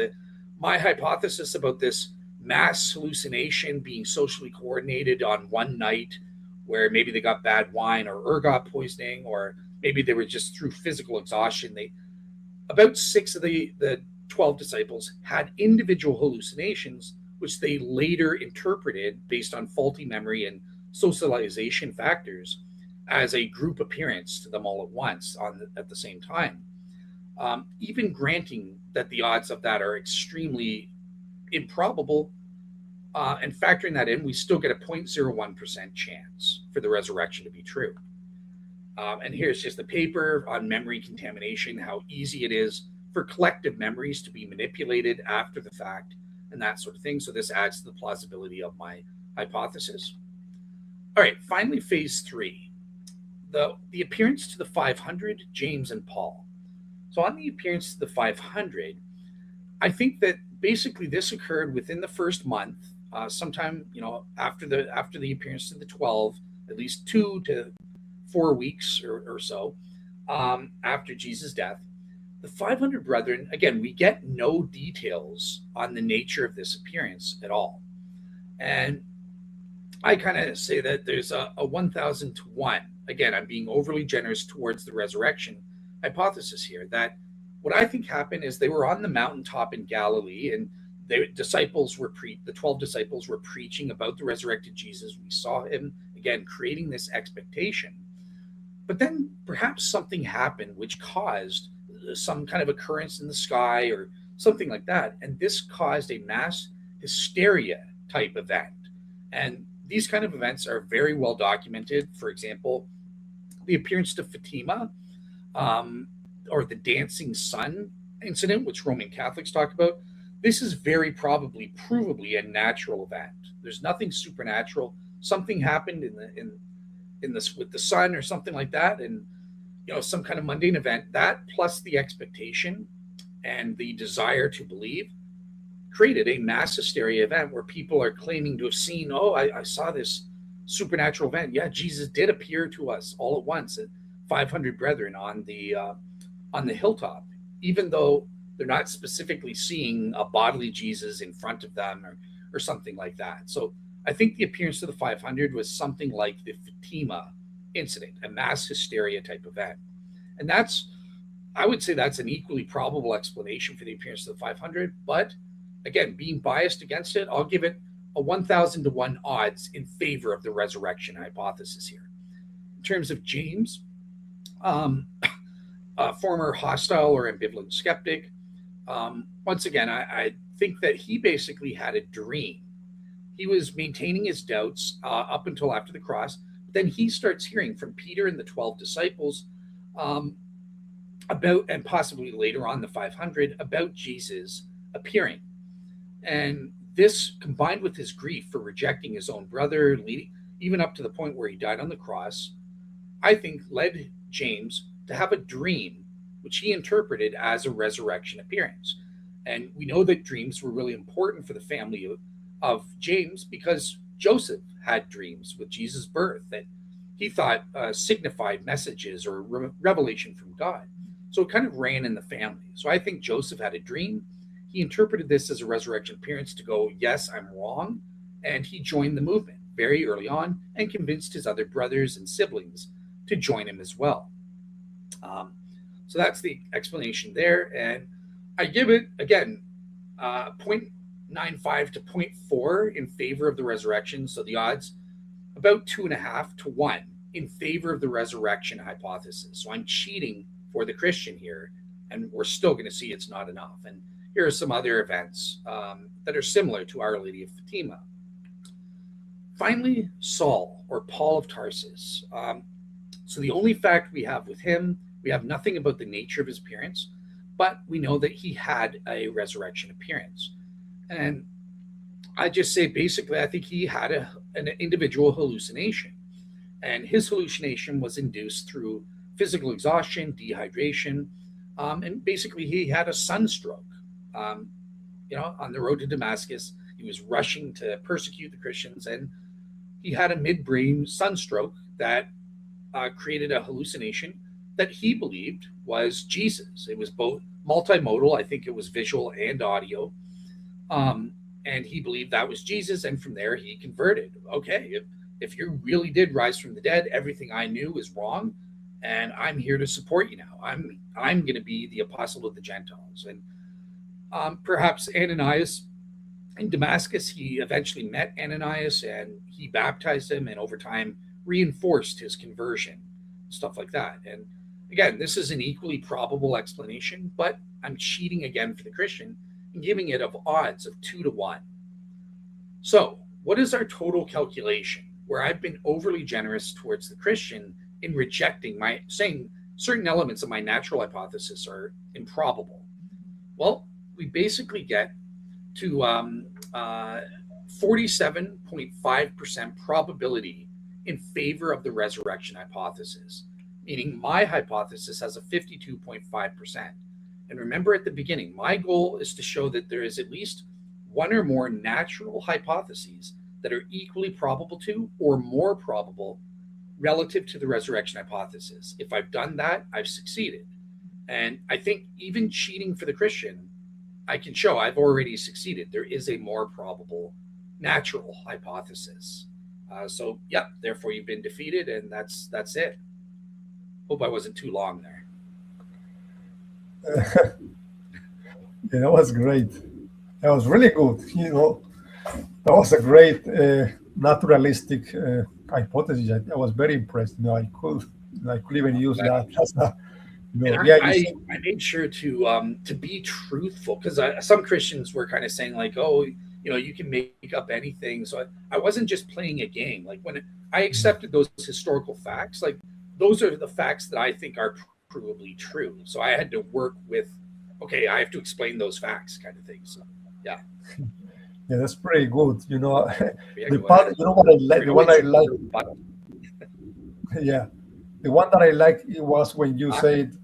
my hypothesis about this mass hallucination being socially coordinated on one night where maybe they got bad wine or ergot poisoning, or maybe they were just through physical exhaustion. About 6 of the 12 disciples had individual hallucinations, which they later interpreted based on faulty memory and socialization factors as a group appearance to them all at once at the same time. Even granting that the odds of that are extremely improbable, and factoring that in, we still get a 0.01% chance for the resurrection to be true. And here's just a paper on memory contamination, how easy it is for collective memories to be manipulated after the fact and that sort of thing. So this adds to the plausibility of my hypothesis. All right, finally, phase 3, the appearance to the 500, James and Paul. So on the appearance to the 500, I think that basically this occurred within the first month, sometime after the appearance to the 12, at least 2 to 4 weeks or so after Jesus' death. The 500 brethren, again, we get no details on the nature of this appearance at all. And I kind of say that there's a 1,000 to 1. Again, I'm being overly generous towards the resurrection hypothesis here, that what I think happened is they were on the mountaintop in Galilee, and the 12 disciples were preaching about the resurrected Jesus. We saw him, again, creating this expectation. But then perhaps something happened which caused some kind of occurrence in the sky or something like that. And this caused a mass hysteria type event. And these kind of events are very well documented. For example, the appearance to Fatima, or the dancing sun incident, which Roman Catholics talk about. This is very probably, provably a natural event. There's nothing supernatural. Something happened in this with the sun or something like that, and some kind of mundane event. That plus the expectation and the desire to believe created a mass hysteria event where people are claiming to have seen, I saw this supernatural event. Yeah, Jesus did appear to us all at once, at 500 brethren on the hilltop, even though they're not specifically seeing a bodily Jesus in front of them or something like that. So I think the appearance to the 500 was something like the Fatima incident, a mass hysteria type event. And I would say that's an equally probable explanation for the appearance to the 500. But again, being biased against it, I'll give it a 1,000 to 1 odds in favor of the resurrection hypothesis here. In terms of James, a former hostile or ambivalent skeptic, once again, I think that he basically had a dream. He was maintaining his doubts up until after the cross. Then he starts hearing from Peter and the 12 disciples about, and possibly later on the 500, about Jesus appearing. And this, combined with his grief for rejecting his own brother, even up to the point where he died on the cross, I think led James to have a dream, which he interpreted as a resurrection appearance. And we know that dreams were really important for the family of James because Joseph had dreams with Jesus' birth that he thought signified messages or revelation from God. So it kind of ran in the family. So I think Joseph had a dream. He interpreted this as a resurrection appearance to go, yes, I'm wrong. And he joined the movement very early on and convinced his other brothers and siblings to join him as well. So that's the explanation there. And I give it, again, 0.95 to 0.4 in favor of the resurrection. So the odds about 2.5 to 1 in favor of the resurrection hypothesis. So I'm cheating for the Christian here, and we're still going to see it's not enough. And here are some other events that are similar to Our Lady of Fatima. Finally, Saul, or Paul of Tarsus. So the only fact we have with him, we have nothing about the nature of his appearance, but we know that he had a resurrection appearance. And I just say, basically, I think he had an individual hallucination. And his hallucination was induced through physical exhaustion, dehydration, And basically, he had a sunstroke. On the road to Damascus, he was rushing to persecute the Christians, and he had a midbrain sunstroke that created a hallucination that he believed was Jesus. It was both multimodal. I think it was visual and audio. And he believed that was Jesus. And from there, he converted. Okay, if you really did rise from the dead, everything I knew is wrong. And I'm here to support you now. I'm going to be the apostle of the Gentiles. And perhaps Ananias in Damascus, he eventually met Ananias and he baptized him, and over time reinforced his conversion, stuff like that. And again, this is an equally probable explanation, but I'm cheating again for the Christian and giving it of odds of 2 to 1. So what is our total calculation where I've been overly generous towards the Christian in rejecting saying certain elements of my natural hypothesis are improbable? Well, we basically get to 47.5% probability in favor of the resurrection hypothesis, meaning my hypothesis has a 52.5%. And remember at the beginning, my goal is to show that there is at least one or more natural hypotheses that are equally probable to or more probable relative to the resurrection hypothesis. If I've done that, I've succeeded. And I think even cheating for the Christian, I can show I've already succeeded. There is a more probable natural hypothesis. Therefore you've been defeated, and that's it. Hope I wasn't too long there. Yeah, that was great. That was really good. That was a great naturalistic hypothesis. I was very impressed. I could even use that as a. I made sure to be truthful, because some Christians were kind of saying like, oh, you can make up anything. So I wasn't just playing a game. Like when I accepted those historical facts, like those are the facts that I think are provably true. So I had to work with, okay, I have to explain those facts, kind of thing. So yeah. Yeah, that's pretty good. The part, what I like, the one I like. Yeah, the one that I like, it was when you said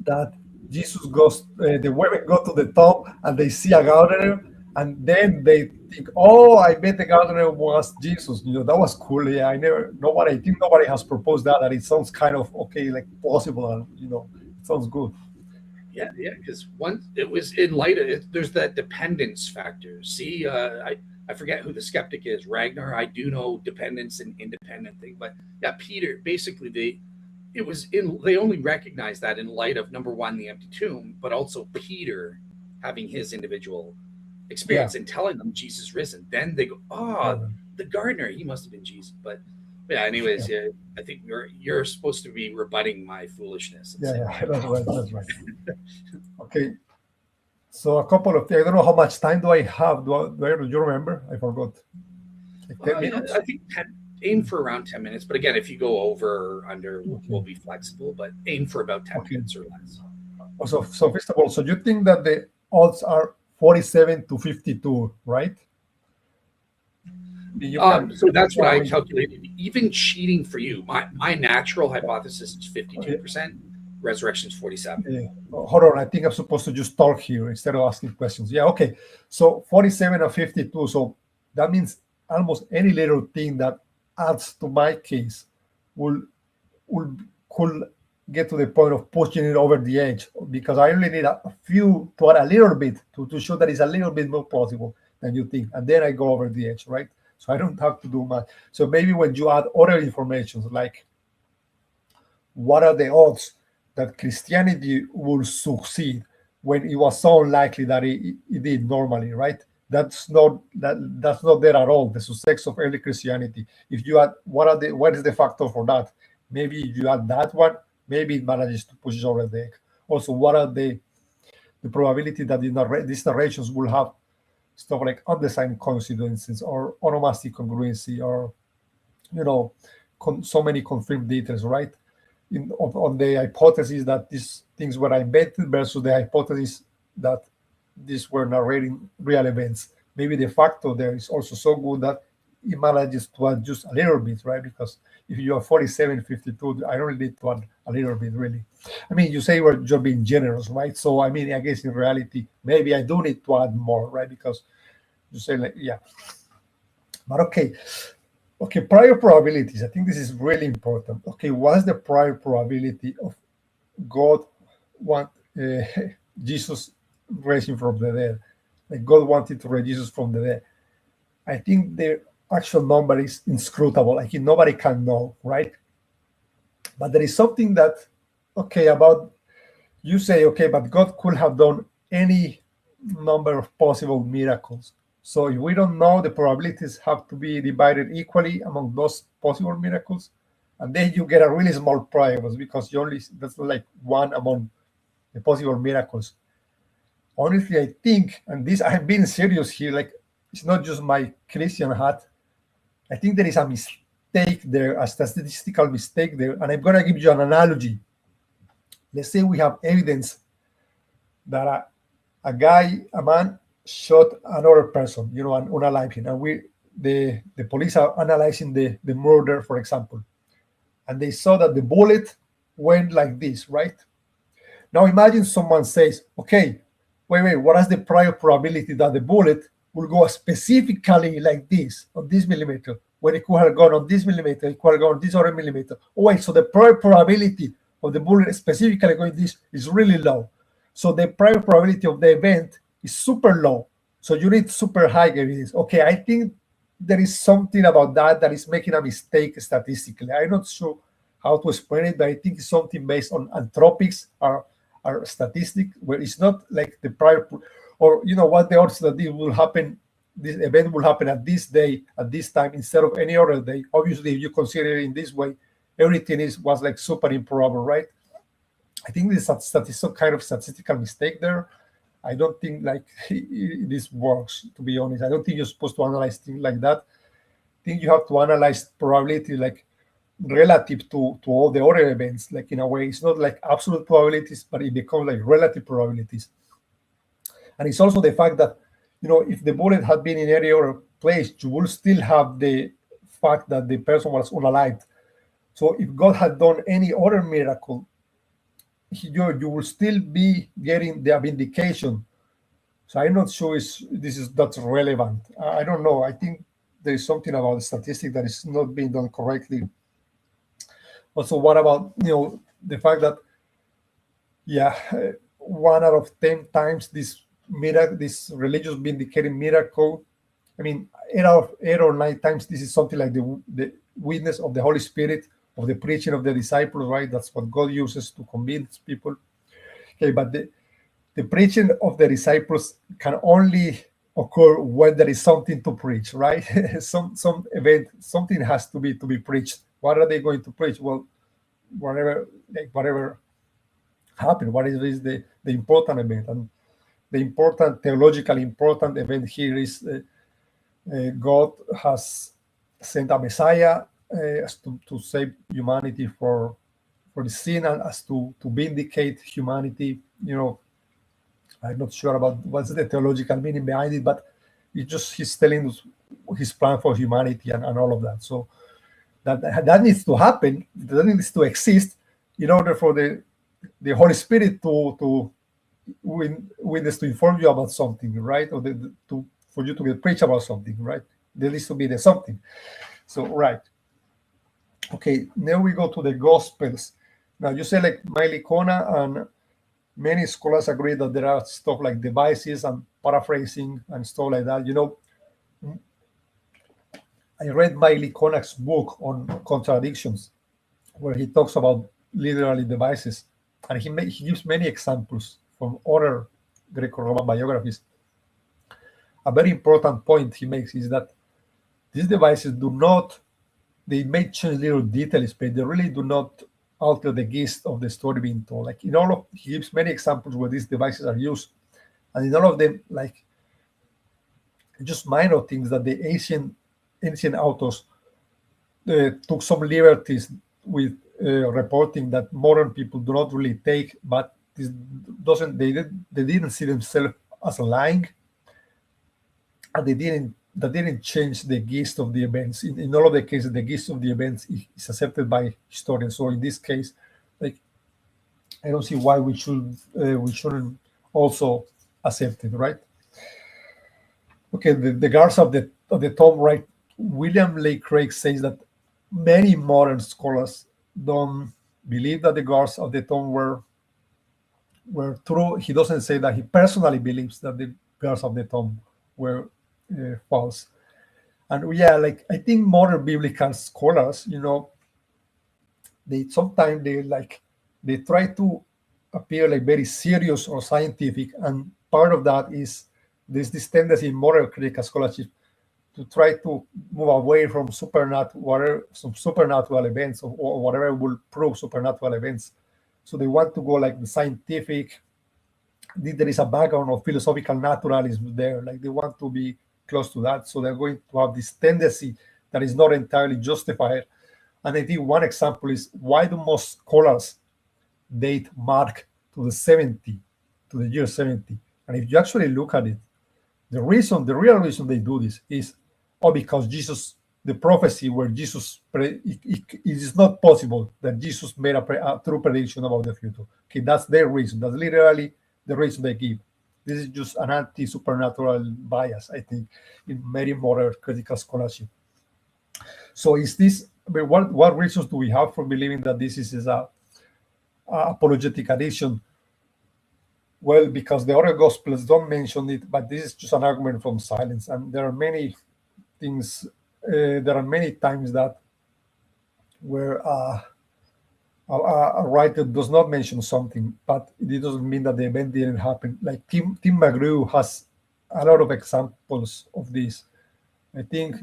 that Jesus goes, the women go to the top and they see a gardener, and then they think, oh, I bet the gardener was Jesus. That was cool. Yeah, I think nobody has proposed that, and it sounds kind of okay, like possible, and it sounds good. Yeah, because once it was in light of it, there's that dependence factor. See, I forget who the skeptic is, Ragnar. I do know dependence and independent thing, but yeah, Peter, basically they only recognized that in light of, number one, the empty tomb, but also Peter having his individual experience and telling them Jesus risen. Then they go, the gardener, he must have been Jesus. But yeah, anyways, I think you're supposed to be rebutting my foolishness. That's right. Okay. So a couple of things. I don't know how much time do I have. Do you remember? I forgot. Like 10 minutes? I think aim for around 10 minutes. But again, if you go over or under, we'll be flexible. But aim for about 10 minutes or less. So first of all, so you think that the odds are 47 to 52, right? So that's what I calculated. Even cheating for you, my natural hypothesis is 52%. Resurrection is 47. Hold on, I think I'm supposed to just talk here instead of asking questions. Yeah, okay. So 47 and 52. So that means almost any little thing that adds to my case could get to the point of pushing it over the edge, because I only need a few to add a little bit to show that it's a little bit more plausible than you think, and then I go over the edge, right? So I don't have to do much. So maybe when you add other information, like what are the odds that Christianity will succeed when it was so unlikely that it did normally, right? That's not there at all. The success of early Christianity. If you add what is the factor for that? Maybe if you add that one, maybe it manages to push it over the edge. Also, what are the probability that these narrations will have stuff like undefined coincidences or onomastic congruency, or so many confirmed details, right? On the hypothesis that these things were invented versus the hypothesis that these were narrating real events. Maybe the factor there is also so good that it manages to add just a little bit, right? Because if you are 47, 52, I don't need to add a little bit, really. I mean, you say you're being generous, right? So, I mean, I guess in reality, maybe I do need to add more, right? Because you say, like, yeah. But okay, prior probabilities. I think this is really important. Okay, what's the prior probability of God want Jesus raising from the dead? Like God wanted to raise Jesus from the dead. I think the actual number is inscrutable. Like nobody can know, right? But there is something that, okay, about you say, okay, but God could have done any number of possible miracles. So if we don't know, the probabilities have to be divided equally among those possible miracles, and then you get a really small prize because you only that's like one among the possible miracles. Honestly, I think, and this I'm being serious here, like it's not just my Christian hat. I think there is a mistake there, a statistical mistake there, and I'm gonna give you an analogy. Let's say we have evidence that a man shot another person, and unalive him, and the police are analyzing the murder, for example, and they saw that the bullet went like this, right? Now imagine someone says, okay, wait, what is the prior probability that the bullet will go specifically like this, on this millimeter, when it could have gone on this millimeter, it could have gone on this other millimeter. Oh wait, so the prior probability of the bullet specifically going this is really low. So the prior probability of the event is super low. So you need super high evidence. Okay, I think there is something about that is making a mistake statistically. I'm not sure how to explain it, but I think it's something based on anthropics or statistic, where it's not like the prior, or what the odds that this event will happen at this day, at this time, instead of any other day. Obviously, if you consider it in this way, everything was like super improbable, right? I think this is some kind of statistical mistake there. I don't think like this works, to be honest. I don't think you're supposed to analyze things like that. I think you have to analyze probability like relative to all the other events. Like in a way, it's not like absolute probabilities, but it becomes like relative probabilities. And it's also the fact that, if the bullet had been in any other place, you will still have the fact that the person was unalived. So if God had done any other miracle, you will still be getting the vindication. So I'm not sure that's relevant. I don't know. I think there is something about the statistic that is not being done correctly. Also, what about the fact that 1 out of 10 times this religious vindicating miracle, I mean 8 or 9 times this is something like the witness of the Holy Spirit, of the preaching of the disciples, right? That's what God uses to convince people. Okay, but the preaching of the disciples can only occur when there is something to preach, right? some event, something has to be preached. What are they going to preach? Well, whatever happened. What is the important event? And the theologically important event here is God has sent a Messiah as to save humanity for the sin, and as to vindicate humanity. I'm not sure about what's the theological meaning behind it, but he's telling us his plan for humanity and all of that. So that needs to happen. That needs to exist in order for the Holy Spirit to witness, to inform you about something, right? Or for you to be preach about something, right? There needs to be the something. So, right. Okay, now we go to the Gospels. Now, you say like Mailikona, and many scholars agree that there are stuff like devices and paraphrasing and stuff like that. I read Mailikona's book on contradictions, where he talks about literally devices, and he gives many examples from other Greco-Roman biographies. A very important point he makes is that these devices they may change little details, but they really do not alter the gist of the story being told. Like he gives many examples where these devices are used, and in all of them, like just minor things that the ancient authors took some liberties with reporting that modern people do not really take, but this they didn't see themselves as lying, and they didn't that didn't change the gist of the events. In all of the cases, the gist of the events is accepted by historians. So in this case, like, I don't see why we shouldn't also accept it, right? Okay, the guards of the tomb, right? William Lake Craig says that many modern scholars don't believe that the guards of the tomb were true. He doesn't say that he personally believes that the guards of the tomb were false. And yeah, like, I think modern biblical scholars, they sometimes they try to appear like very serious or scientific, and part of that is this tendency in modern critical scholarship to try to move away from some supernatural events, or whatever will prove supernatural events. So they want to go like the scientific. There is a background of philosophical naturalism there. Like, they want to be close to that. So they're going to have this tendency that is not entirely justified. And I think one example is why do most scholars date Mark to the year 70. And if you actually look at it, the real reason they do this is, because the prophecy where it is not possible that Jesus made a true prediction about the future. Okay, that's their reason. That's literally the reason they give. This is just an anti-supernatural bias, I think, in many modern critical scholarship. So what reasons do we have for believing that this is a apologetic addition? Well, because the other gospels don't mention it, but this is just an argument from silence. And there are many things, there are many times that where a writer does not mention something, but it doesn't mean that the event didn't happen. Like Tim McGrew has a lot of examples of this. I think,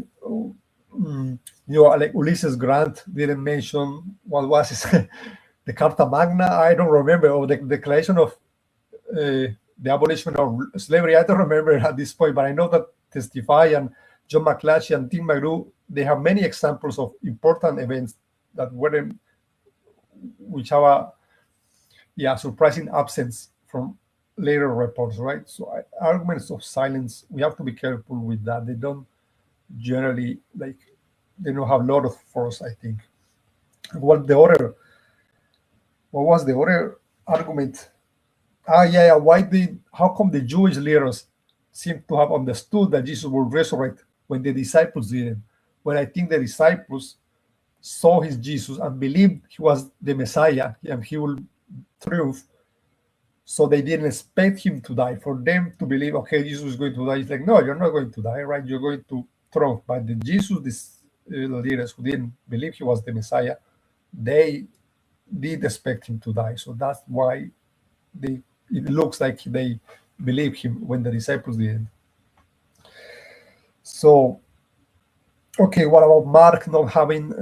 like Ulysses Grant didn't mention, what was it? The Carta Magna, I don't remember, or the Declaration of the abolition of slavery. I don't remember at this point, but I know that Testify and John McClatchy and Tim McGrew, they have many examples of important events that which have a surprising absence from later reports, right? So arguments of silence, we have to be careful with that. They don't generally, they don't have a lot of force, I think. What was the other argument? How come the Jewish leaders seem to have understood that Jesus will resurrect when the disciples didn't? Well, I think the disciples saw his Jesus and believed he was the Messiah and he will triumph. So they didn't expect him to die. For them to believe, okay, Jesus is going to die, it's like, no, you're not going to die, right? You're going to triumph. But the leaders who didn't believe he was the Messiah, they did expect him to die. So that's why it looks like they believed him when the disciples didn't. So, okay, what about Mark not having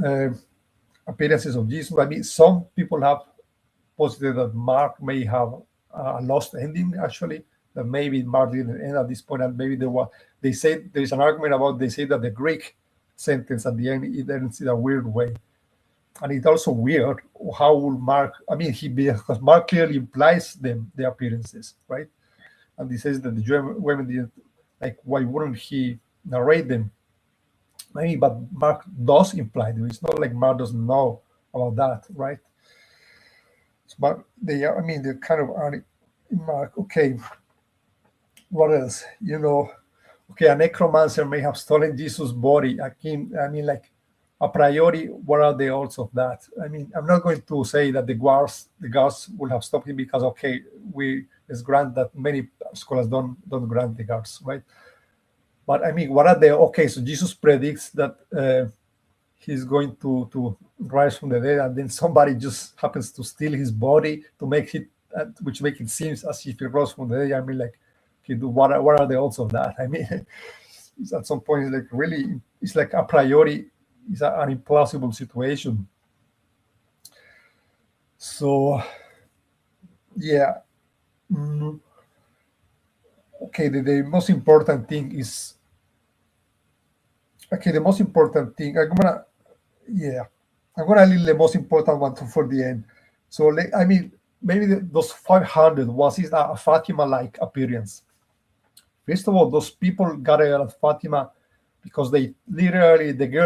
appearances of Jesus? I mean, some people have posited that Mark may have a lost ending, actually, that maybe Mark didn't end at this point, and maybe they say there is an argument about, they say that the Greek sentence at the end, it ends in a weird way. And it's also weird how will Mark, because Mark clearly implies the appearances, right? And he says that the German women didn't, like, why wouldn't he narrate them? Maybe, but Mark does imply them. It's not like Mark doesn't know about that, right? But they're kind of are in Mark. Okay, what else? Okay, a necromancer may have stolen Jesus' body. Like, a priori, what are the odds of that? I'm not going to say that the guards will have stopped him, because, okay, let's grant that many scholars don't grant the guards, right? But what are so Jesus predicts that he's going to rise from the dead, and then somebody just happens to steal his body to make it, which make it seem as if he rose from the dead. Okay, what are the odds of that? It's at some point, like, really, it's like a priori, it's an implausible situation. So, yeah. Okay, the most important thing is, I'm gonna leave the most important one for the end. So, maybe those 500, was it a Fatima-like appearance? First of all, those people gathered at Fatima, because the girl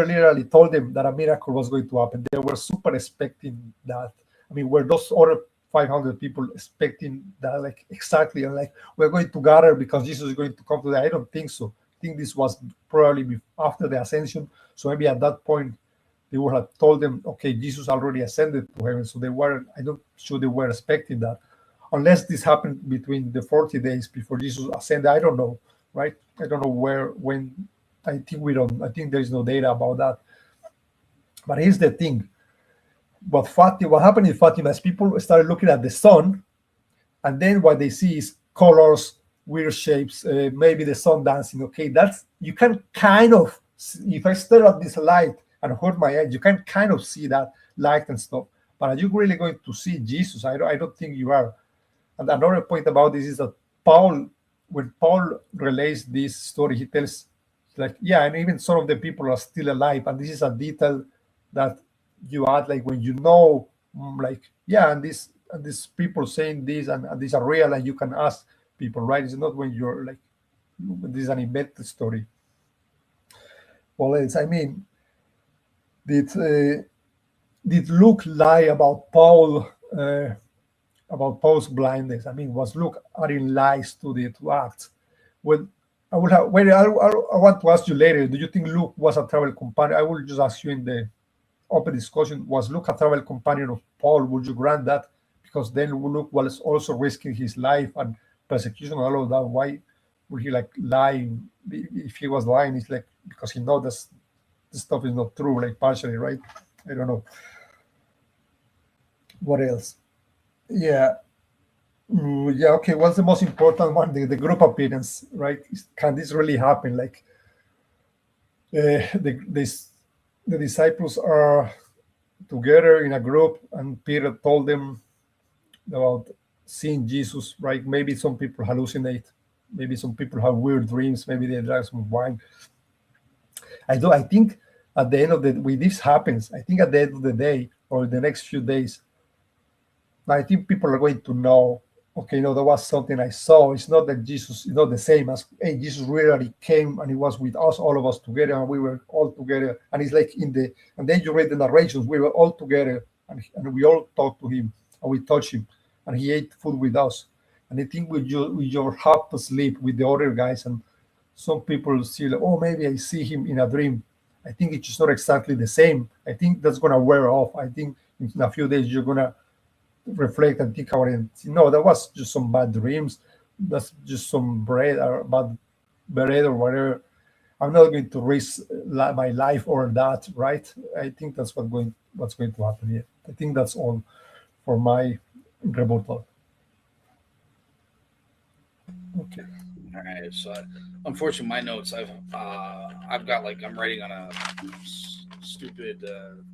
literally told them that a miracle was going to happen. They were super expecting that. I mean, were those other 500 people expecting that, like, exactly, and like, we're going to gather because Jesus is going to come today? I don't think so. I think this was probably after the ascension. So maybe at that point they would have told them, okay, Jesus already ascended to heaven. So they weren't, I'm not sure they were expecting that, unless this happened between the 40 days before Jesus ascended. I don't know, right? I don't know when. I think there is no data about that. But here's the thing. What happened in Fatima is people started looking at the sun, and then what they see is colors, weird shapes, maybe the sun dancing. Okay, that's, you can kind of, if I stare at this light and hold my head, you can kind of see that light and stuff. But are you really going to see Jesus? I don't think you are. And another point about this is that when Paul relays this story, he tells, like, yeah, and even some of the people are still alive. And this is a detail that you add, like, when you know, like, yeah, and these people saying this, and these are real, and you can ask people, right? It's not when you're like, this is an invented story. Well, else, I mean, did Luke lie about Paul? About Paul's blindness? I mean, was Luke adding lies to the two acts? Well, I want to ask you later. Do you think Luke was a travel companion? I will just ask you in the open discussion. Was Luke a travel companion of Paul? Would you grant that? Because then Luke was also risking his life and persecution and all of that. Why would he like lie? If he was lying, it's like because he knows this stuff is not true, like partially, right? I don't know. What else? Yeah. Yeah, okay. What's the most important one? The group appearance, right? Can this really happen? Like, the disciples are together in a group, and Peter told them about seeing Jesus, right? Maybe some people hallucinate. Maybe some people have weird dreams. Maybe they drink some wine. I think at the end of the when this happens, I think at the end of the day or the next few days, I think people are going to know, okay, there was something I saw. It's not that Jesus is not the same as, hey, Jesus really came and he was with us, all of us together, and we were all together. And it's like and then you read the narrations, we were all together, and we all talked to him, and we touched him, and he ate food with us. And I think with your half asleep with the other guys, and some people see, like, oh, maybe I see him in a dream. I think it's just not exactly the same. I think that's going to wear off. I think in a few days you're going to reflect and think about it. No, that was just some bad dreams. That's just some bad bread or whatever. I'm not going to risk my life or that, right? I think that's what's going to happen here. I think that's all for my rebuttal. Okay. All right. So, unfortunately, my notes I've got, like, I'm writing on a stupid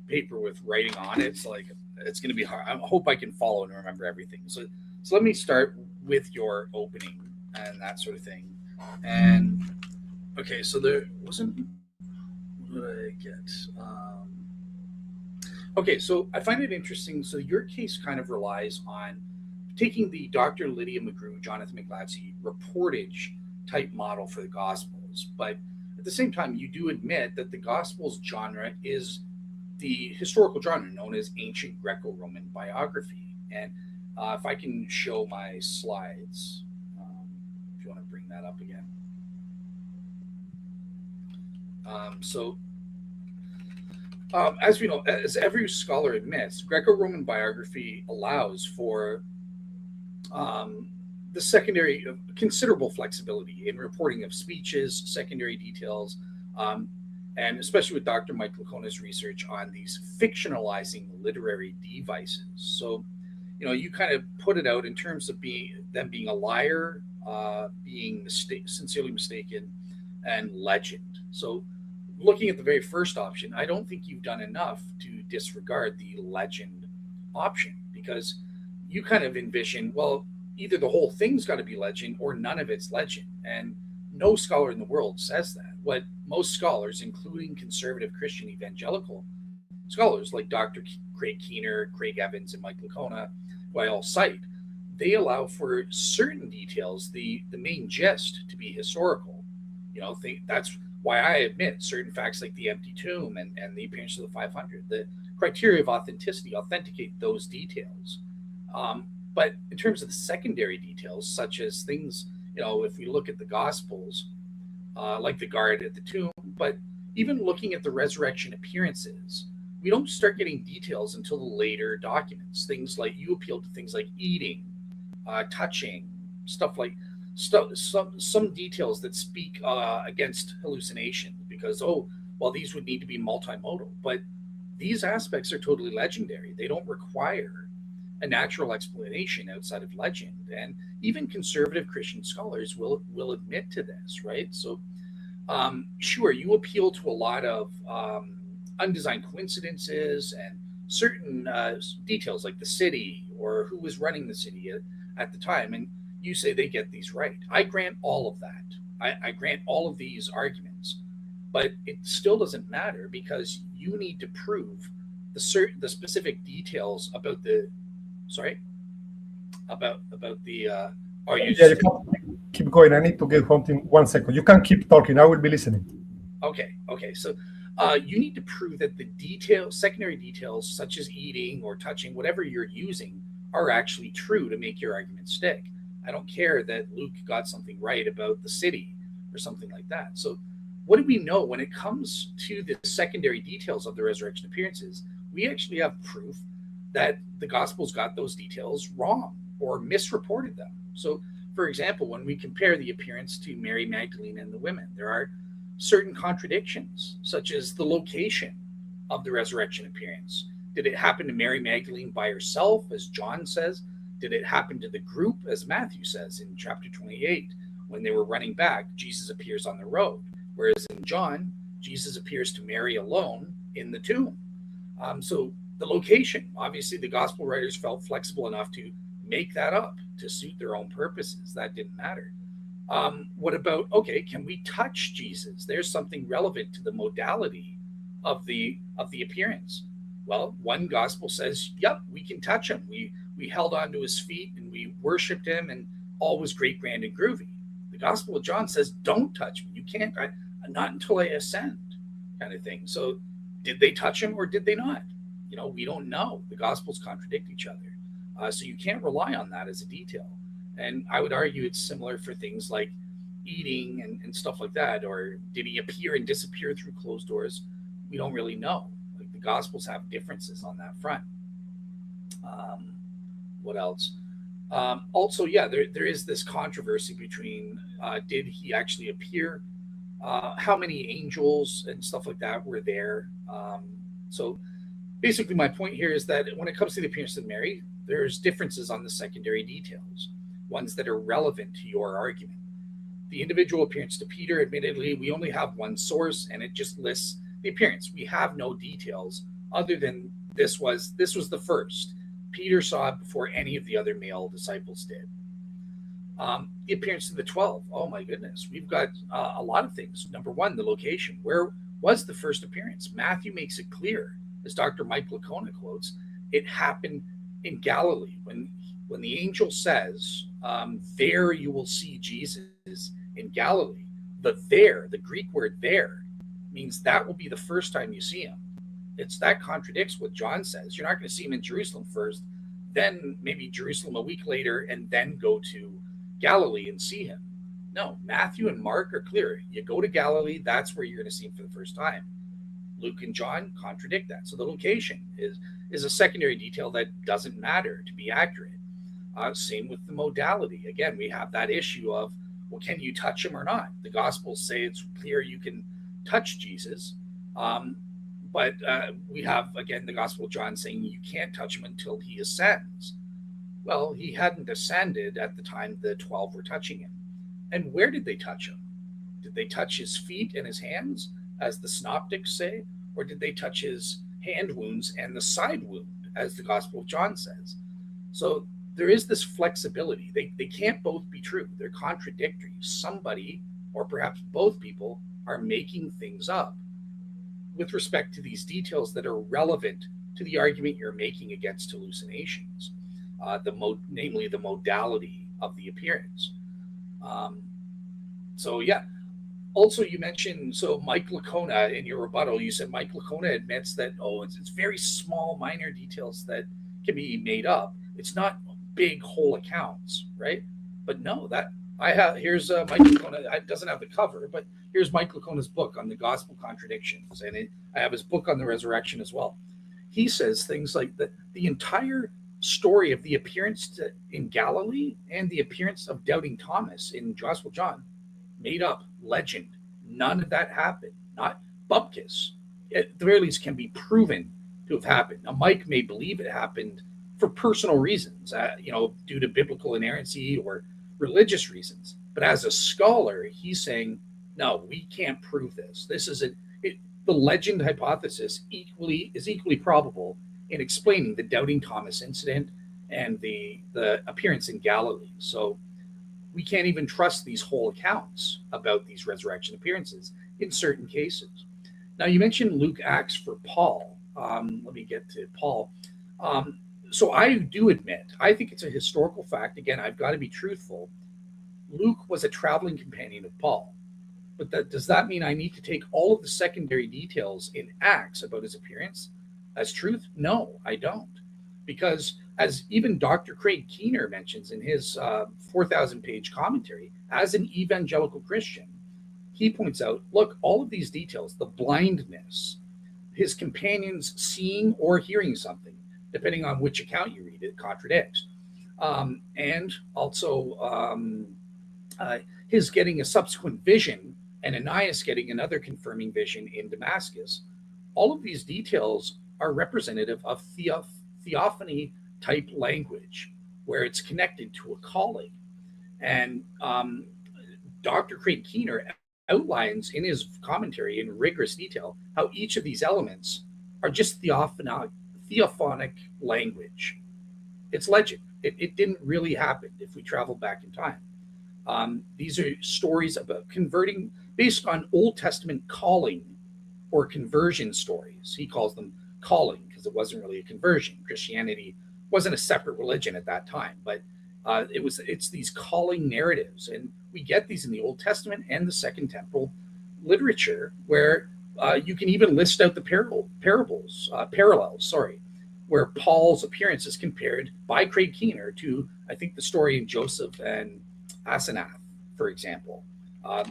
paper with writing on it. So, like, it's going to be hard. I hope I can follow and remember everything. So let me start with your opening and that sort of thing. And okay, so there wasn't. What did I get? Okay, so I find it interesting. So your case kind of relies on taking the Dr. Lydia McGrew, Jonathan McLadsey reportage type model for the Gospels, but at the same time, you do admit that the Gospels genre is the historical genre known as ancient Greco-Roman biography. And if I can show my slides, if you want to bring that up again. As we know, as every scholar admits, Greco-Roman biography allows for the secondary considerable flexibility in reporting of speeches, secondary details, and especially with Dr. Mike Lacona's research on these fictionalizing literary devices. So, you kind of put it out in terms of them being a liar, being sincerely mistaken, and legend. So, looking at the very first option, I don't think you've done enough to disregard the legend option, because you kind of envision, well, either the whole thing's got to be legend or none of it's legend. And no scholar in the world says that. What most scholars, including conservative Christian evangelical scholars like Dr. Craig Keener, Craig Evans, and Mike Lacona, who I all cite, they allow for certain details, the main gist, to be historical. That's why I admit certain facts like the empty tomb and the appearance of the 500, the criteria of authenticity authenticate those details. But in terms of the secondary details, such as things, if we look at the Gospels, like the guard at the tomb, but even looking at the resurrection appearances, we don't start getting details until the later documents. Things like, you appeal to things like eating, touching, some details that speak against hallucination, because these would need to be multimodal. But these aspects are totally legendary. They don't require a natural explanation outside of legend, and even conservative Christian scholars will admit to this, right? So sure, you appeal to a lot of undesigned coincidences and certain details like the city or who was running the city at the time, and you say they get these right. I grant all of that. I grant all of these arguments, but it still doesn't matter, because you need to prove the specific details about the you can keep going. I need to get something. 1 second. You can keep talking. I will be listening. Okay. So you need to prove that the secondary details, such as eating or touching, whatever you're using, are actually true to make your argument stick. I don't care that Luke got something right about the city or something like that. So what do we know when it comes to the secondary details of the resurrection appearances? We actually have proof that the Gospels got those details wrong or misreported them. So, for example, when we compare the appearance to Mary Magdalene and the women, there are certain contradictions, such as the location of the resurrection appearance. Did it happen to Mary Magdalene by herself, as John says? Did it happen to the group, as Matthew says in chapter 28? When they were running back, Jesus appears on the road. Whereas in John, Jesus appears to Mary alone in the tomb. So the location, obviously the gospel writers felt flexible enough to make that up to suit their own purposes. That didn't matter. What about, can we touch Jesus? There's something relevant to the modality of the appearance. Well, one gospel says, yep, we can touch him. We held onto his feet and we worshiped him, and all was great, grand, and groovy. The Gospel of John says, don't touch me. You can't, not until I ascend, kind of thing. So did they touch him or did they not? We don't know. The Gospels contradict each other. So you can't rely on that as a detail. And I would argue it's similar for things like eating and stuff like that. Or did he appear and disappear through closed doors? We don't really know. Like, the Gospels have differences on that front. What else? Also, there is this controversy between did he actually appear, how many angels and stuff like that were there. So basically my point here is that when it comes to the appearance of Mary, there's differences on the secondary details, ones that are relevant to your argument. The individual appearance to Peter, admittedly, we only have one source, and it just lists the appearance. We have no details other than this was the first. Peter saw it before any of the other male disciples did. The appearance of the 12. Oh my goodness. We've got a lot of things. Number one, the location. Where was the first appearance? Matthew makes it clear, as Dr. Mike Lacona quotes, it happened in Galilee. When the angel says, there you will see Jesus in Galilee, the Greek word there, means that will be the first time you see him. That contradicts what John says. You're not going to see him in Jerusalem first, then maybe Jerusalem a week later, and then go to Galilee and see him. No, Matthew and Mark are clear. You go to Galilee, that's where you're going to see him for the first time. Luke and John contradict that. So the location is a secondary detail that doesn't matter to be accurate. Same with the modality. Again, we have that issue of, well, can you touch him or not? The Gospels say it's clear you can touch Jesus. But we have, again, the Gospel of John saying you can't touch him until he ascends. Well, he hadn't ascended at the time the 12 were touching him. And where did they touch him? Did they touch his feet and his hands, as the synoptics say? Or did they touch his hand wounds and the side wound, as the Gospel of John says? So there is this flexibility. They can't both be true. They're contradictory. Somebody, or perhaps both people, are making things up with respect to these details that are relevant to the argument you're making against hallucinations, namely the modality of the appearance. Also, you mentioned, so Mike Lacona in your rebuttal, you said Mike Lacona admits that, oh, it's very small, minor details that can be made up. It's not big whole accounts, right? But no, that I have, here's Mike Lacona. It doesn't have the cover, but here's Mike Lacona's book on the gospel contradictions. And I have his book on the resurrection as well. He says things like that the entire story of the appearance in Galilee and the appearance of doubting Thomas in Gospel John, made up legend. None of that happened. Not bupkis. At the very least, can be proven to have happened. Now, Mike may believe it happened for personal reasons, due to biblical inerrancy or religious reasons. But as a scholar, he's saying, no, we can't prove this. This is the legend hypothesis is equally probable in explaining the doubting Thomas incident and the appearance in Galilee. So we can't even trust these whole accounts about these resurrection appearances in certain cases. Now, you mentioned Luke acts for Paul. Let me get to Paul. So I do admit, I think it's a historical fact. Again, I've got to be truthful. Luke was a traveling companion of Paul. But does that mean I need to take all of the secondary details in Acts about his appearance as truth? No, I don't. Because as even Dr. Craig Keener mentions in his 4,000-page commentary, as an evangelical Christian, he points out, look, all of these details, the blindness, his companions seeing or hearing something, depending on which account you read, it contradicts. And also his getting a subsequent vision and Ananias getting another confirming vision in Damascus. All of these details are representative of theophany type language where it's connected to a calling. And Dr. Craig Keener outlines in his commentary in rigorous detail how each of these elements are just theophonic language. It's legend. It didn't really happen if we travel back in time. These are stories about converting based on Old Testament calling or conversion stories. He calls them calling because it wasn't really a conversion. Christianity wasn't a separate religion at that time, but it's these calling narratives, and we get these in the Old Testament and the Second Temple literature, where you can even list out the parallels, where Paul's appearance is compared by Craig Keener to, I think, the story in Joseph and Asenath, for example.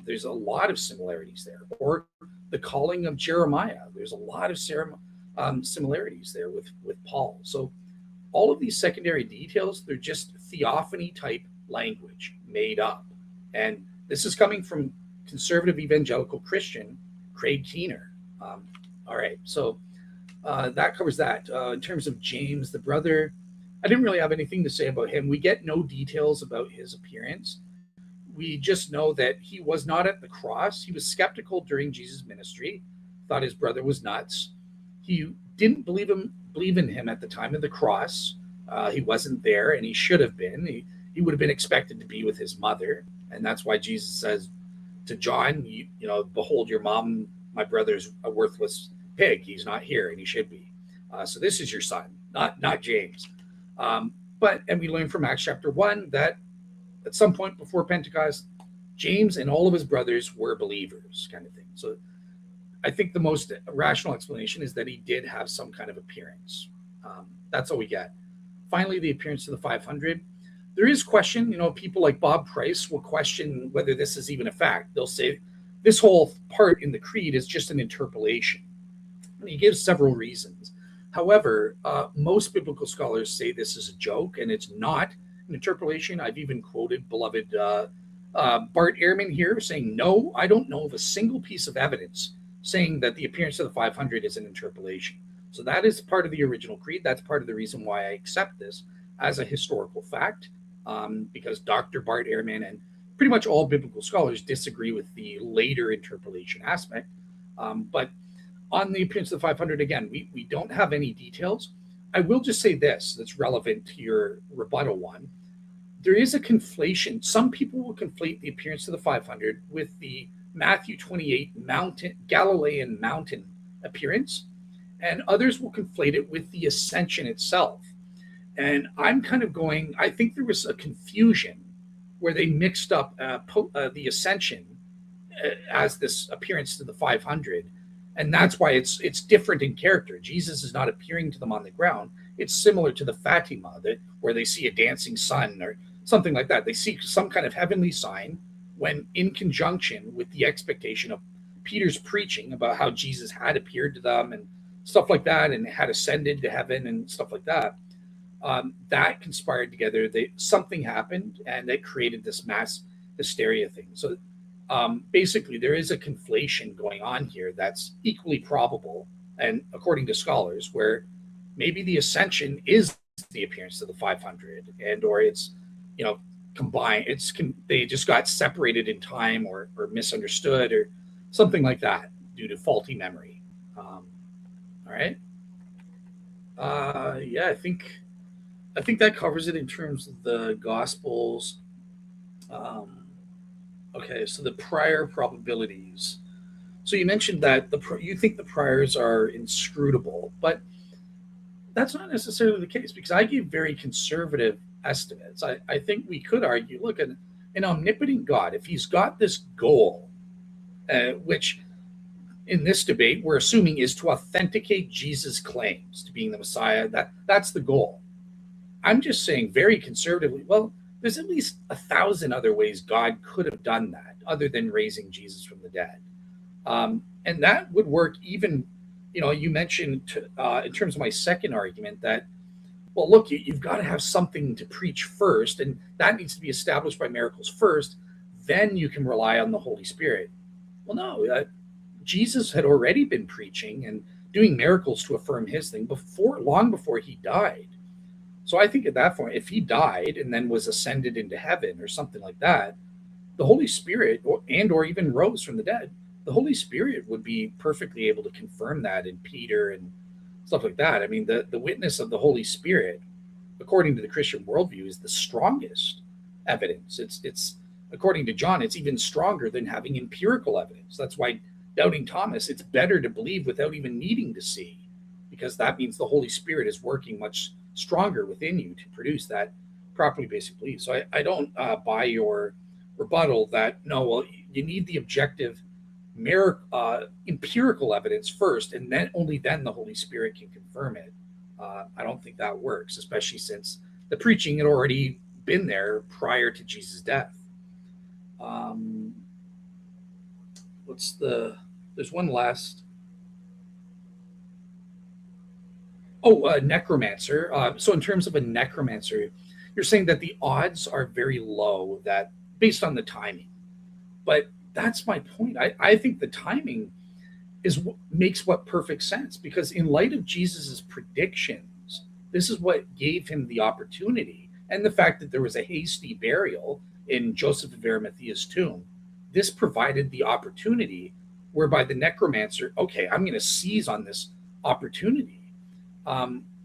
There's a lot of similarities there. Or the calling of Jeremiah. There's a lot of similarities there with Paul. So all of these secondary details, they're just theophany type language made up. And this is coming from conservative evangelical Christian Craig Keener. All right, so that covers that. In terms of James, the brother, I didn't really have anything to say about him. We get no details about his appearance. We just know that he was not at the cross. He was skeptical during Jesus' ministry, thought his brother was nuts. He didn't believe in him at the time of the cross. He wasn't there, and he should have been. He would have been expected to be with his mother, and that's why Jesus says to John, you know, behold your mom, my brother's a worthless pig. He's not here, and he should be. So this is your son, not James. And we learn from Acts chapter 1 that at some point before Pentecost, James and all of his brothers were believers, kind of thing. So I think the most rational explanation is that he did have some kind of appearance. That's all we get. Finally, the appearance of the 500. There is question, people like Bob Price will question whether this is even a fact. They'll say this whole part in the creed is just an interpolation. And he gives several reasons. However, most biblical scholars say this is a joke and it's not an interpolation. I've even quoted beloved Bart Ehrman here saying, no, I don't know of a single piece of evidence saying that the appearance of the 500 is an interpolation. So that is part of the original creed. That's part of the reason why I accept this as a historical fact, because Dr. Bart Ehrman and pretty much all biblical scholars disagree with the later interpolation aspect. But on the appearance of the 500, again, we don't have any details. I will just say this that's relevant to your rebuttal one. There is a conflation. Some people will conflate the appearance of the 500 with the Matthew 28 Galilean mountain appearance, and others will conflate it with the ascension itself. And I'm kind of going, I think there was a confusion where they mixed up the ascension as this appearance to the 500. And that's why it's different in character. Jesus is not appearing to them on the ground. It's similar to the Fatima, where they see a dancing sun or something like that. They see some kind of heavenly sign when in conjunction with the expectation of Peter's preaching about how Jesus had appeared to them and stuff like that, and had ascended to heaven and stuff like that. That conspired together. Something happened, and that created this mass hysteria thing. So basically, there is a conflation going on here that's equally probable, and according to scholars, where maybe the ascension is the appearance of the 500, and or it's combined. They just got separated in time, or misunderstood, or something like that due to faulty memory. All right. Yeah, I think that covers it in terms of the Gospels. Okay, so the prior probabilities. So you mentioned that you think the priors are inscrutable, but that's not necessarily the case, because I give very conservative estimates. I think we could argue, look, an omnipotent God, if he's got this goal, which in this debate we're assuming is to authenticate Jesus' claims to being the Messiah, that's the goal. I'm just saying very conservatively, well, there's at least 1,000 other ways God could have done that other than raising Jesus from the dead. And that would work even, you mentioned in terms of my second argument that, well, look, you've got to have something to preach first, and that needs to be established by miracles first. Then you can rely on the Holy Spirit. Well, no, Jesus had already been preaching and doing miracles to affirm his thing long before he died. So I think at that point, if he died and then was ascended into heaven or something like that, the Holy Spirit, or even rose from the dead, the Holy Spirit would be perfectly able to confirm that in Peter and stuff like that. I mean, the witness of the Holy Spirit, according to the Christian worldview, is the strongest evidence. It's according to John, it's even stronger than having empirical evidence. That's why doubting Thomas, it's better to believe without even needing to see, because that means the Holy Spirit is working much stronger within you to produce that properly basic belief. So I don't buy your rebuttal that, no, well, you need the objective empirical evidence first, and then only then the Holy Spirit can confirm it. I don't think that works, especially since the preaching had already been there prior to Jesus' death. There's one last. Necromancer. So in terms of a necromancer, you're saying that the odds are very low, that based on the timing. But that's my point. I think the timing makes what perfect sense, because in light of Jesus's predictions, this is what gave him the opportunity. And the fact that there was a hasty burial in Joseph of Arimathea's tomb, this provided the opportunity whereby the necromancer, okay, I'm going to seize on this opportunity.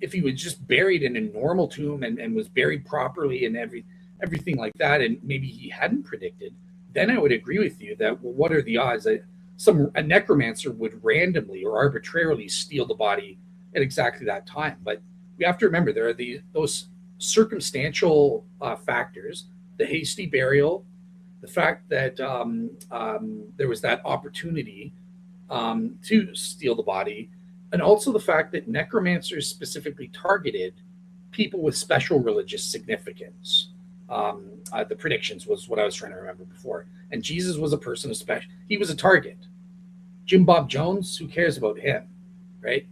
If he was just buried in a normal tomb and was buried properly and everything like that, and maybe he hadn't predicted, then I would agree with you that, well, what are the odds that a necromancer would randomly or arbitrarily steal the body at exactly that time? But we have to remember there are those circumstantial factors, the hasty burial, the fact that there was that opportunity to steal the body, and also the fact that necromancers specifically targeted people with special religious significance. The predictions was what I was trying to remember before. And Jesus was a person of special, he was a target. Jim Bob Jones, who cares about him, right?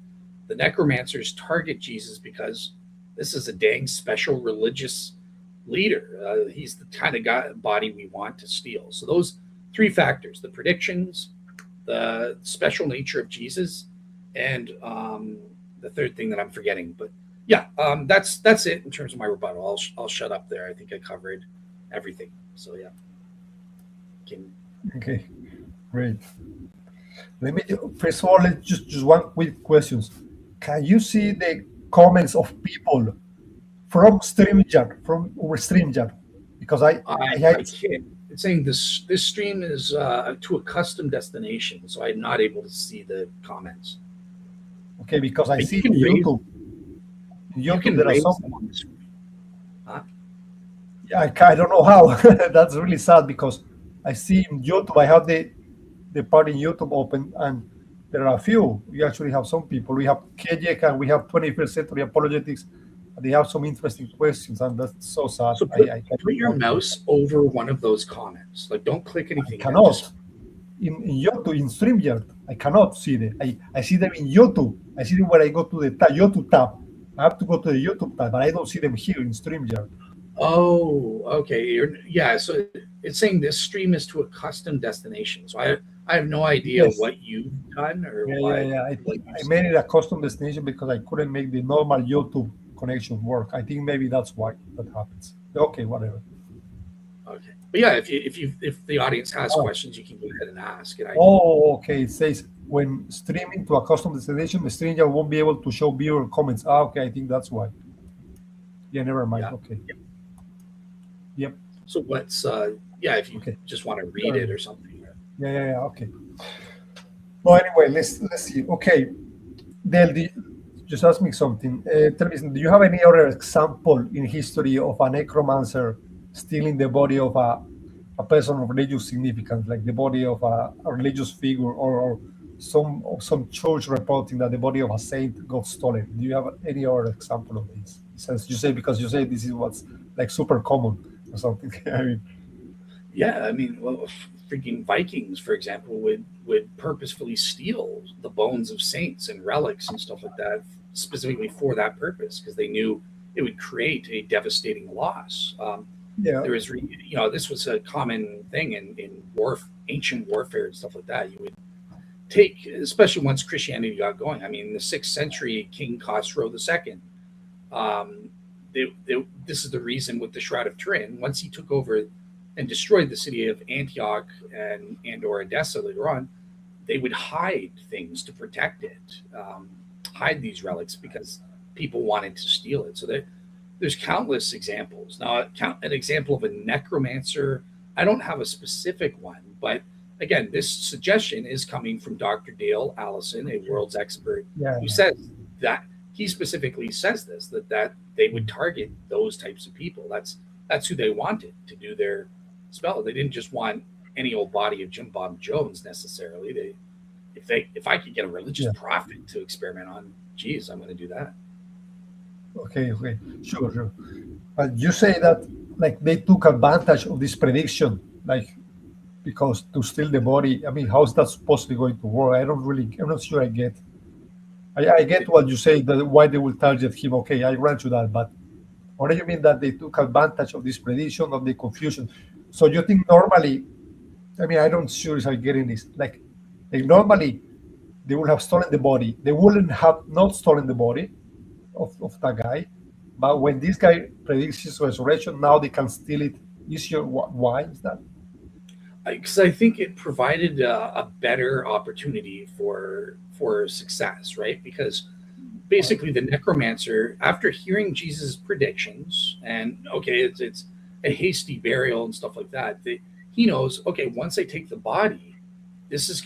The necromancers target Jesus because this is a dang special religious leader. He's the kind of body we want to steal. So those three factors, the predictions, the special nature of Jesus, and the third thing that I'm forgetting. But yeah, that's it in terms of my rebuttal. I'll shut up there. I think I covered everything. So yeah. Okay, great. Let me first of all, let's just one quick questions. Can you see the comments of people from StreamYard? Because I can't. It's saying this stream is to a custom destination, so I'm not able to see the comments. Okay, because I see YouTube. You can there are raise some. them on the screen. Huh? Yeah, I don't know how. That's really sad, because I see in YouTube I have the the part in YouTube open, and there are a few. We actually have some people. We have Kejek and we have 21st Century Apologetics. They have some interesting questions, and that's so sad. So put your mouse over one of those comments. Like, don't click anything. I cannot. In YouTube, in StreamYard, I cannot see them. I see them in YouTube. I see them when I go to the YouTube tab. I have to go to the YouTube tab, but I don't see them here in StreamYard. Oh, okay. So it's saying this stream is to a custom destination. So I have no idea what you've done or why. Yeah. I made it a custom destination because I couldn't make the normal YouTube connection work. I think maybe that's why that happens. Okay, whatever. Okay, but yeah, if the audience has questions, you can go ahead and ask. Okay. It says when streaming to a custom destination, the stranger won't be able to show viewer comments. Okay, I think that's why. Yeah, never mind. Yeah. Okay. Yep. So what's if you just want to read it or something. Yeah. Okay. No, anyway, let's see. Okay, Del, just ask me something. Tell me, do you have any other example in history of a necromancer stealing the body of a person of religious significance, like the body of a religious figure, or some church reporting that the body of a saint got stolen? Do you have any other example of this? Because you say this is what's like super common or something. Well, freaking Vikings, for example, would purposefully steal the bones of saints and relics and stuff like that, specifically for that purpose, because they knew it would create a devastating loss. There was, this was a common thing in ancient warfare and stuff like that. You would take, especially once Christianity got going. I mean, the 6th century King Khosrow II. This is the reason with the Shroud of Turin. Once he took over and destroyed the city of Antioch and/or Edessa later on, they would hide things to protect it, hide these relics because people wanted to steal it. So there's countless examples. Now, an example of a necromancer, I don't have a specific one, but again, this suggestion is coming from Dr. Dale Allison, a world's expert, who says that he specifically says this, that they would target those types of people. That's who they wanted to do their spell. They didn't just want any old body of Jim Bob Jones necessarily. If I could get a religious prophet to experiment on, geez, I'm going to do that. Okay, sure. But you say that like they took advantage of this prediction, like because to steal the body. I mean, how's that supposedly going to work? I'm not sure I get. I get what you say, that why they will target him. Okay, I grant you that, but what do you mean that they took advantage of this prediction, of the confusion? So you think normally, I mean, I'm not sure if I'm getting this. Like normally, they would have stolen the body. They wouldn't have not stolen the body of that guy. But when this guy predicts his resurrection, now they can steal it easier. Why is that? Because I think it provided a better opportunity for success, right? Because basically the necromancer, after hearing Jesus' predictions, and okay, it's a hasty burial and stuff like that, he knows, okay, once I take the body, this is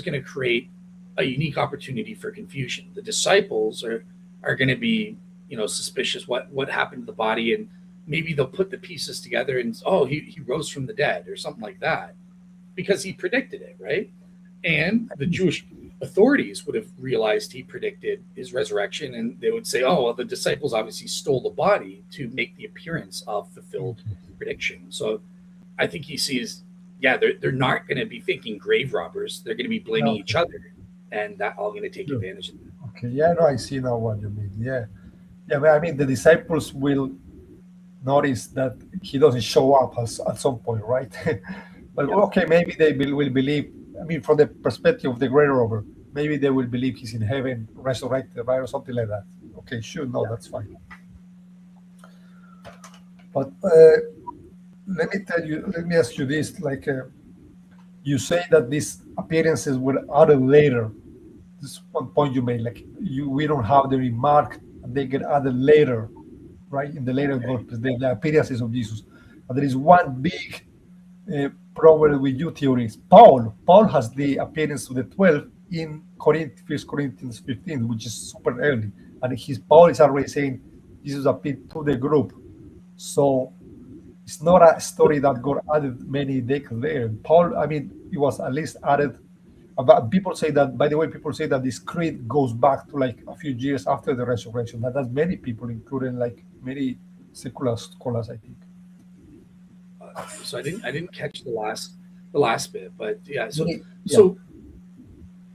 gonna create a unique opportunity for confusion. The disciples are gonna be, suspicious what happened to the body, and maybe they'll put the pieces together and he rose from the dead or something like that, because he predicted it, right? And the Jewish authorities would have realized he predicted his resurrection, and they would say, oh, well, the disciples obviously stole the body to make the appearance of fulfilled prediction. So I think he sees, they're not going to be thinking grave robbers. They're going to be blaming each other, and that all going to take advantage of that. Okay, I see now what you mean. But I mean, the disciples will notice that he doesn't show up at some point, right? But okay, maybe they will believe. I mean, from the perspective of the great robber, maybe they will believe he's in heaven, resurrected, right, or something like that. Okay, sure, that's fine. But let me ask you this: like, you say that these appearances were added later. This is one point you made. Like, we don't have the remark, and they get added later, right? In the later Gospels, the appearances of Jesus. But there is one big problem with you theories. Paul has the appearance of the 12 in 1 Corinthians 15, which is super early, and Paul is already saying Jesus appeared to the group. So it's not a story that got added many decades later. Paul, I mean, it was at least added But people say that, by the way, people say that this creed goes back to like a few years after the resurrection. That's many people, including like many secular scholars, I think. So I didn't catch the last bit, but yeah. So Yeah. so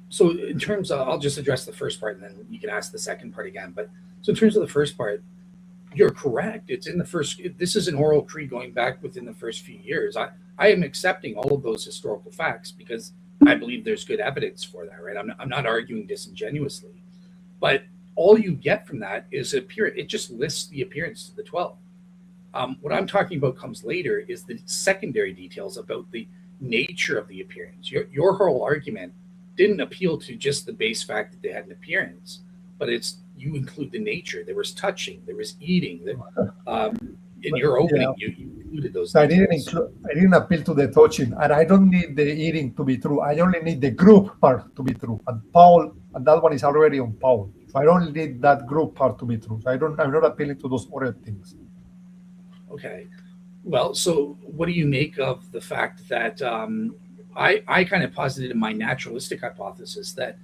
so in terms of, I'll just address the first part, and then you can ask the second part again. But so in terms of the first part, you're correct. It's in the first. This is an oral creed going back within the first few years. I am accepting all of those historical facts because I believe there's good evidence for that. Right. I'm not arguing disingenuously, but all you get from that is appearance. It just lists the appearance of the 12. What I'm talking about comes later is the secondary details about the nature of the appearance. Your whole argument didn't appeal to just the base fact that they had an appearance, but it's you include the nature. There was touching, there was eating. In But, your yeah. opening, you included those So details. I didn't appeal to the touching, and I don't need the eating to be true. I only need the group part to be true. And that one is already on Paul. So I don't need that group part to be true. So I'm not appealing to those other things. Okay. Well, so what do you make of the fact that I kind of posited in my naturalistic hypothesis that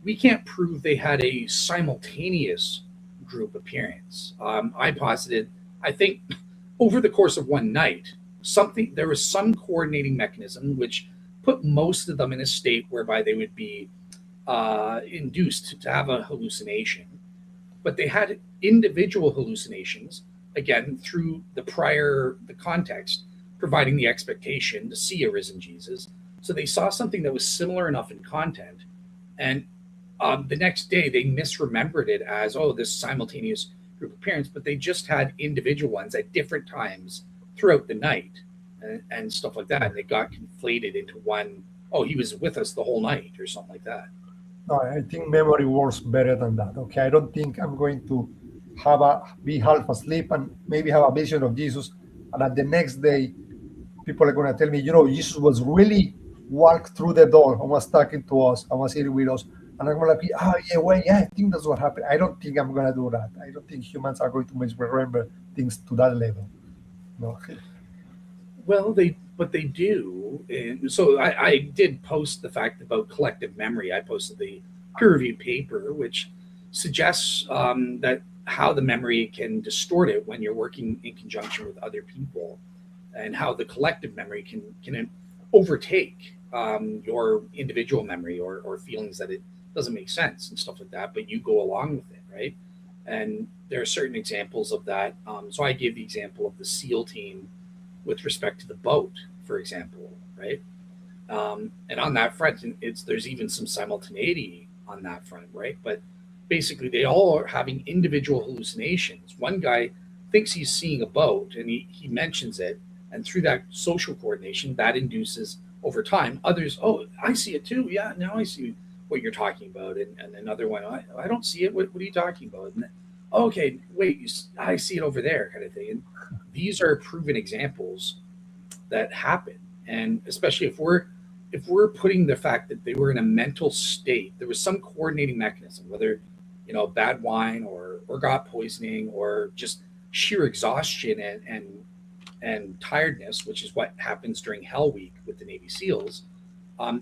we can't prove they had a simultaneous group appearance. I posited, I think, over the course of one night, there was some coordinating mechanism which put most of them in a state whereby they would be induced to have a hallucination, but they had individual hallucinations again through the context providing the expectation to see a risen Jesus. So they saw something that was similar enough in content, and the next day they misremembered it as, oh, this simultaneous group appearance, but they just had individual ones at different times throughout the night, and stuff like that, and they got conflated into one. Oh, he was with us the whole night or something like that. No, I think memory works better than that. Okay, I don't think I'm going to be half asleep and maybe have a vision of Jesus, and at the next day, people are going to tell me, Jesus was really walked through the door and was talking to us and was eating with us, and I'm going to be, oh yeah, well, yeah, I think that's what happened. I don't think I'm going to do that. I don't think humans are going to misremember things to that level. No. Well, they do, and so I did post the fact about collective memory. I posted the peer-reviewed paper, which suggests that how the memory can distort it when you're working in conjunction with other people, and how the collective memory can overtake your individual memory or feelings that it doesn't make sense and stuff like that, but you go along with it, right? And there are certain examples of that. So I gave the example of the SEAL team with respect to the boat, for example, right? And on that front, there's even some simultaneity on that front, right? But basically, they all are having individual hallucinations. One guy thinks he's seeing a boat, and he mentions it, and through that social coordination, that induces over time others. Oh, I see it too. Yeah, now I see what you're talking about. And another one, I don't see it. What are you talking about? And then, okay, wait, I see it over there, kind of thing. And these are proven examples that happen, and especially if we're putting the fact that they were in a mental state, there was some coordinating mechanism, whether bad wine or got poisoning or just sheer exhaustion and tiredness, which is what happens during Hell Week with the Navy SEALs.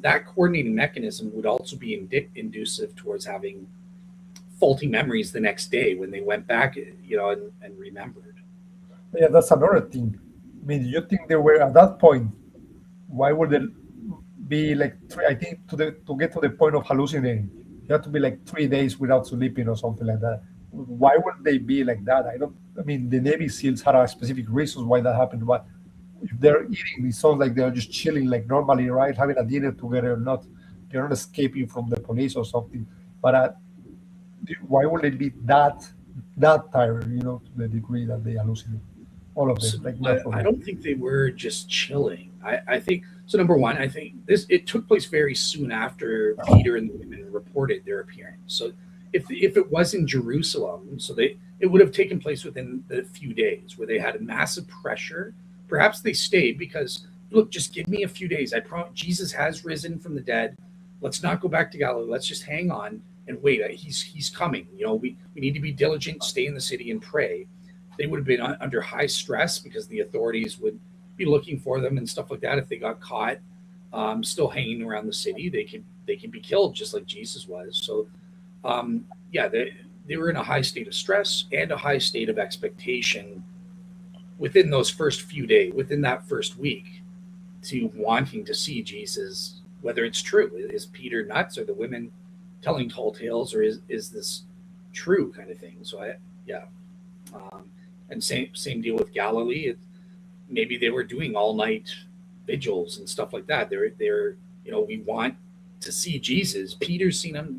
That coordinating mechanism would also be inducive towards having faulty memories the next day when they went back, and remembered. Yeah, that's another thing. I mean, do you think they were at that point? Why would they be like three? I think to get to the point of hallucinating, you have to be like 3 days without sleeping or something like that. Why would they be like that? I don't. I mean, the Navy SEALs had a specific reasons why that happened, but if they're eating, it sounds like they're just chilling like normally, right? Having a dinner together, not they're not escaping from the police or something. But why would it be that tired? To the degree that they hallucinate, all of So them, like I naturally. don't think they were just chilling. I think so. Number one, I think it took place very soon after Peter and the women reported their appearance. So if it was in Jerusalem, so it would have taken place within the few days where they had a massive pressure. Perhaps they stayed because, look, just give me a few days. I promise Jesus has risen from the dead. Let's not go back to Galilee. Let's just hang on and wait. He's coming. We need to be diligent, stay in the city and pray. They would have been under high stress because the authorities would be looking for them and stuff like that. If they got caught still hanging around the city, they could they can be killed just like Jesus was. So yeah, they were in a high state of stress and a high state of expectation within those first few days, within that first week, to wanting to see Jesus, whether it's true. Is Peter nuts? Are the women telling tall tales, or is this true kind of thing? So yeah. And same deal with Galilee. Maybe they were doing all night vigils and stuff like that. They're we want to see Jesus. Peter's seen him.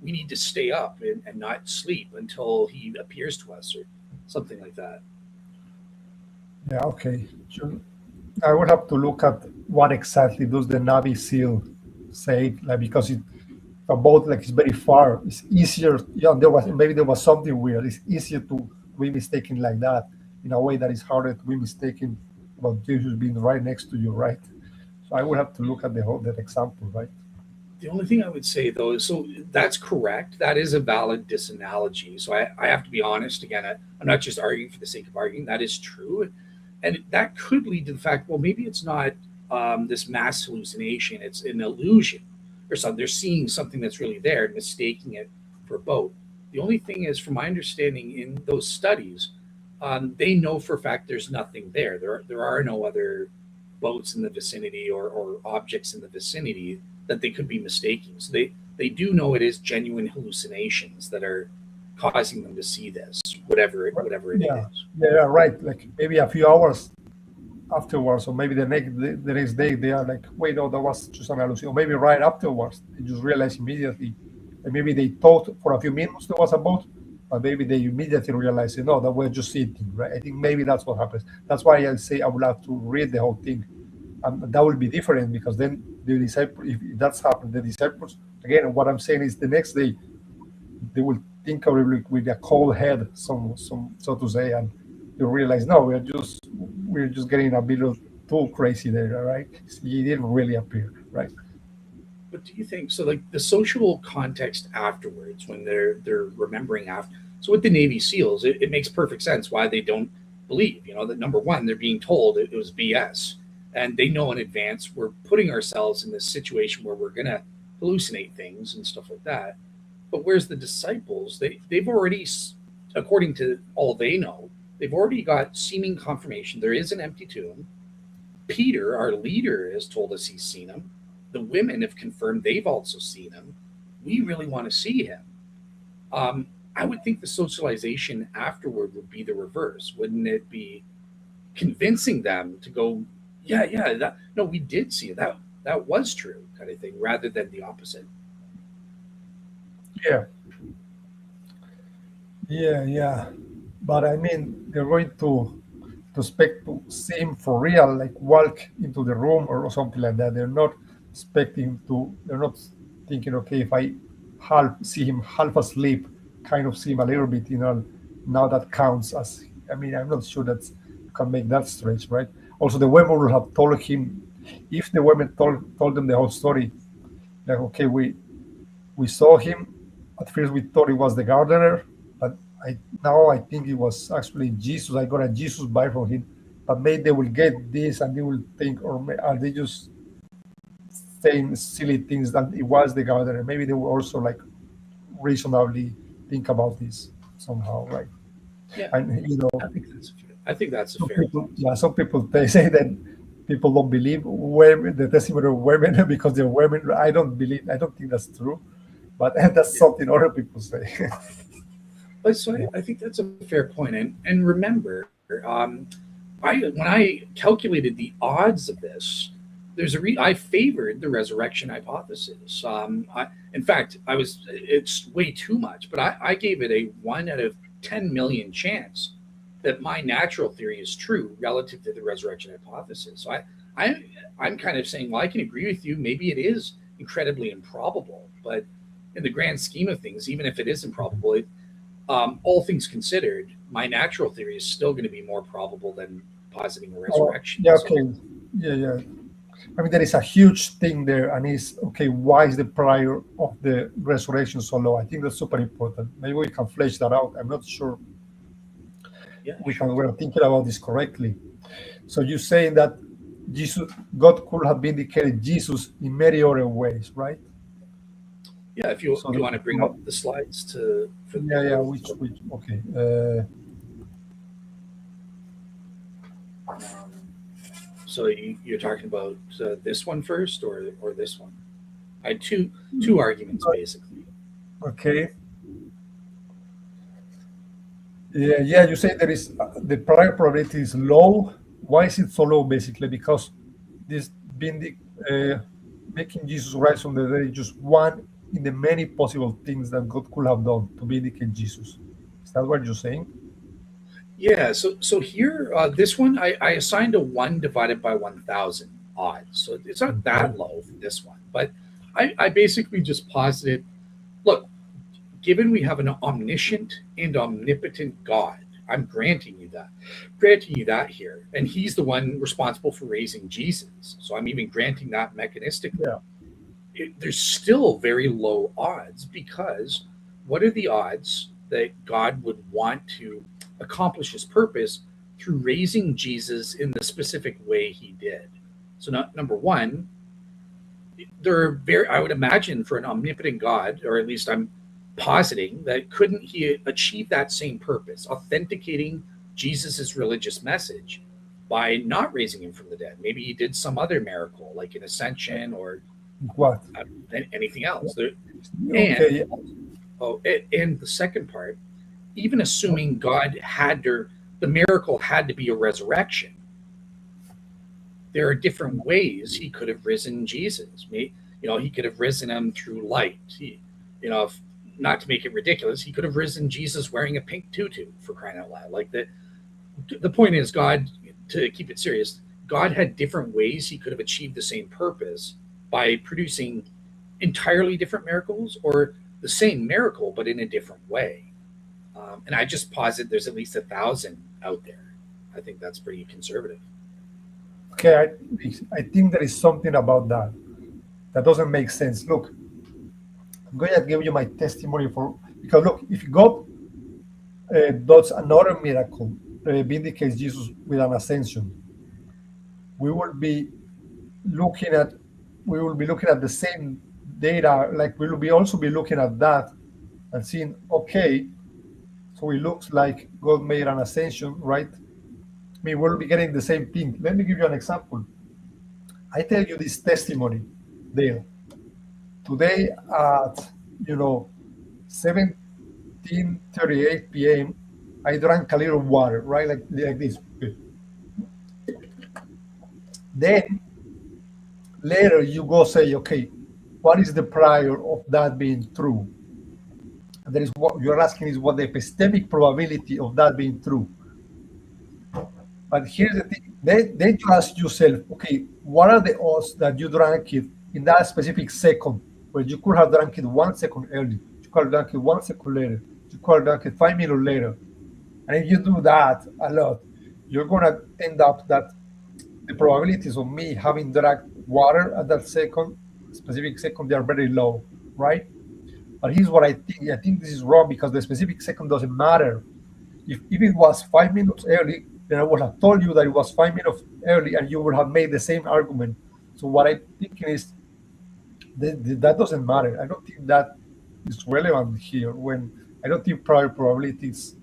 We need to stay up and not sleep until he appears to us, or something like that. Yeah, okay. I would have to look at what exactly does the Navy SEAL say, like, because a boat like it's very far. It's easier. Yeah, there was something weird. It's easier to be mistaken like that in a way that is harder to be mistaken about Jesus being right next to you, right? So I would have to look at that example, right? The only thing I would say though is, so that's correct. That is a valid disanalogy. So I have to be honest again. I'm not just arguing for the sake of arguing. That is true, and that could lead to the fact, well, maybe it's not this mass hallucination. It's an illusion or something. They're seeing something that's really there and mistaking it for a boat. The only thing is, from my understanding, in those studies, they know for a fact there's nothing there. There are no other boats in the vicinity or objects in the vicinity that they could be mistaking. So they do know it is genuine hallucinations that are causing them to see this, whatever it Yeah, is. yeah, right. Like maybe a few hours afterwards, or maybe the next day, they are like, wait, no, that was just an hallucination. Or maybe right afterwards, they just realize immediately. And maybe they thought for a few minutes there was a boat, but maybe they immediately realize, no, that we're just eating, right? I think maybe that's what happens. That's why I say I would have to read the whole thing. And that will be different, because then the disciples, if that's happened, the disciples, again, what I'm saying is the next day, they will think of it with a cold head, so to say, and they realize, no, we're just getting a bit too crazy there, right? He didn't really appear, right? But do you think so? Like the social context afterwards, when they're remembering after. So with the Navy SEALs, it makes perfect sense why they don't believe. That number one, they're being told it was BS, and they know in advance we're putting ourselves in this situation where we're gonna hallucinate things and stuff like that. But where's the disciples? They've already, according to all they know, they've already got seeming confirmation there is an empty tomb. Peter, our leader, has told us he's seen him. The women have confirmed they've also seen him. We really want to see him. I would think the socialization afterward would be the reverse. Wouldn't it be convincing them to go, yeah, no, we did see it. That was true, kind of thing, rather than the opposite. Yeah, yeah. But I mean, they're going to expect to see him for real, like walk into the room or something like that. They're not expecting to. They're not thinking, okay, if I see him half asleep, kind of see him a little bit, now that counts as. I mean, I'm not sure that you can make that stretch, right? Also, the women would have told him, if the women told them the whole story, like, okay, we saw him. At first, we thought it was the gardener, but now I think it was actually Jesus. I got a Jesus vibe from him. But maybe they will get this and they will think, or are they just saying silly things that it was the gardener? Maybe they will also like reasonably think about this somehow, right? Yeah, And I think that's a some fair people, point. yeah, some people they say that people don't believe women, the testimony of women because they're women. I don't believe. I don't think that's true, but that's Yeah. something other people say. But so Yeah. I think that's a fair point. And remember, when I calculated the odds of this, I favored the resurrection hypothesis. In fact, it's way too much, but I gave it a 1 out of 10 million chance that my natural theory is true relative to the resurrection hypothesis. So I'm kind of saying, well, I can agree with you. Maybe it is incredibly improbable, but in the grand scheme of things, even if it is improbable, all things considered, my natural theory is still going to be more probable than positing a Oh, resurrection. yeah. So Okay. Yeah. I mean, there is a huge thing there, and it's okay. Why is the prior of the resurrection so low? I think that's super important. Maybe we can flesh that out. I'm not sure yeah, we sure. can. We're thinking about this correctly. So you're saying that God could have vindicated Jesus in many other ways, right? Yeah, if you So want to bring up the slides for yeah, which okay. So you're talking about this one first, or this one? I had two arguments basically. Okay. Yeah. You say there is the prior probability is low. Why is it so low? Basically, because this being making Jesus rise from the dead is just one in the many possible things that God could have done to vindicate Jesus. Is that what you're saying? Yeah. So here, this one I assigned a 1 divided by 1,000 odds. So it's not Okay. that low for this one, but I basically just posited. Look, given we have an omniscient and omnipotent God, I'm granting you that here, and He's the one responsible for raising Jesus. So I'm even granting that mechanistically. Yeah. There's still very low odds, because what are the odds that God would want to accomplish His purpose through raising Jesus in the specific way He did? So, number one, there are I would imagine, for an omnipotent God, or at least I'm positing that, couldn't He achieve that same purpose, authenticating Jesus's religious message, by not raising Him from the dead? Maybe He did some other miracle, like an ascension, or What? anything else. And Okay. and the second part, even assuming God had to, the miracle had to be a resurrection, there are different ways He could have risen Jesus. He could have risen Him through light. If, not to make it ridiculous, He could have risen Jesus wearing a pink tutu, for crying out loud. Like, the point is, God, to keep it serious, God had different ways He could have achieved the same purpose by producing entirely different miracles, or the same miracle but in a different way. And I just posit there's at least 1,000 out there. I think that's pretty conservative. Okay. I think there is something about that that doesn't make sense. Look, I'm going to give you my testimony because look, if God does another miracle, vindicates Jesus with an ascension, we will be looking at the same data. Like, we will be also be looking at that and seeing, okay, so it looks like God made an ascension, right? I mean, we'll be getting the same thing. Let me give you an example. I tell you this testimony, Dale. Today at 17:38 p.m., I drank a little water, right, like this. Then later you go say, okay, what is the prior of that being true? And that is what you're asking, is what the epistemic probability of that being true. But here's the thing. Then you ask yourself, okay, what are the odds that you drank it in that specific second, where you could have drank it 1 second early, you could have drank it 1 second later, you could have drank it 5 minutes later. And if you do that a lot, you're going to end up that the probabilities of me having drank water at that specific second, they are very low, right? But here's what I think. I think this is wrong, because the specific second doesn't matter. If it was 5 minutes early, then I would have told you that it was 5 minutes early, and you would have made the same argument. So what I think is that doesn't matter. I don't think that is relevant here. When I don't think prior probabilities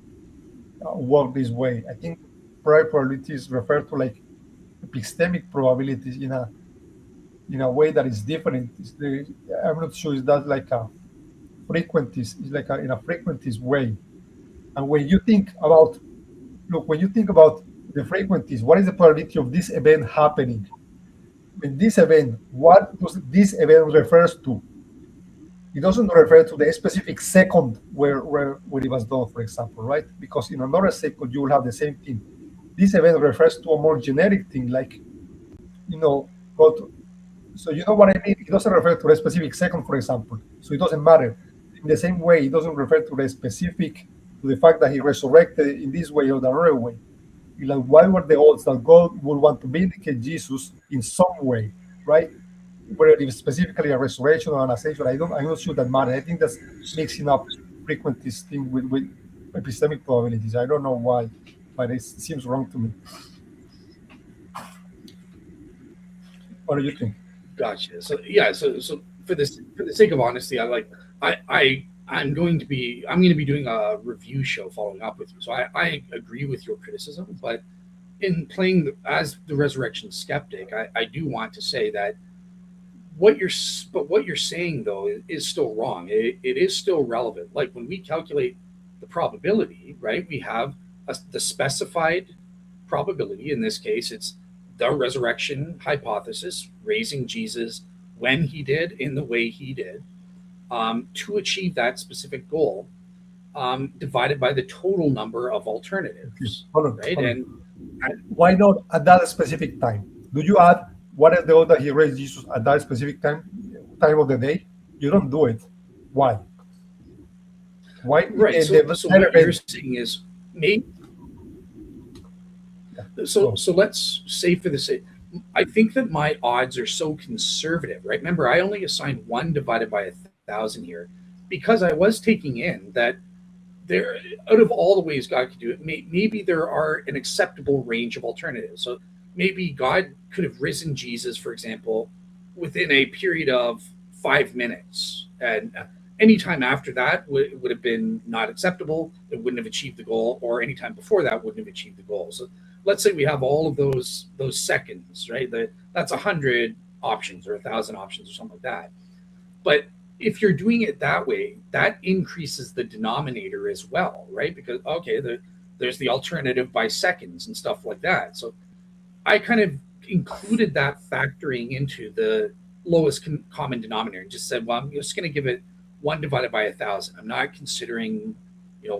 work this way. I think prior probabilities refer to like epistemic probabilities in a way that is different. I'm not sure is that like a frequencies. It's like in a frequencies way. And when you think about the frequencies, what is the probability of this event happening? In this event, what does this event refers to? It doesn't refer to the specific second where it was done, for example, right? Because in another second you will have the same thing. This event refers to a more generic thing, like but so you know what I mean? It doesn't refer to a specific second, for example. So it doesn't matter. In the same way, it doesn't refer to the fact that He resurrected in this way or the other way. Like, why were the odds that God would want to vindicate Jesus in some way, right? Whether it is specifically a resurrection or an ascension, I'm not sure that matters. I think that's mixing up frequencies thing with epistemic probabilities. I don't know why, but it seems wrong to me. What do you think? Gotcha. So yeah. So for the sake of honesty, I like I'm going to be doing a review show following up with you. So I agree with your criticism, but in playing as the resurrection skeptic, I do want to say that what you're saying though is still wrong. It is still relevant. Like when we calculate the probability, right? We have the specified probability. In this case, it's the resurrection hypothesis, raising Jesus when he did in the way he did, to achieve that specific goal, divided by the total number of alternatives, Hold on, right? hold on. And Why not at that specific time? Do you add what is the order he raised Jesus at that specific time of the day? You don't do it. Why? Why? right. So what you're saying is maybe. So let's say for the sake, I think that my odds are so conservative, right? Remember, I only assigned 1 divided by 1,000 here because I was taking in that there, out of all the ways God could do it, maybe there are an acceptable range of alternatives. So maybe God could have risen Jesus, for example, within a period of 5 minutes, and any time after that would have been not acceptable. It wouldn't have achieved the goal, or any time before that wouldn't have achieved the goal. So let's say we have all of those seconds, right? That's 100 options or 1,000 options or something like that. But if you're doing it that way, that increases the denominator as well, right? Because okay, there's the alternative by seconds and stuff like that. So I kind of included that factoring into the lowest common denominator and just said, well, I'm just going to give it 1 divided by 1,000. I'm not considering,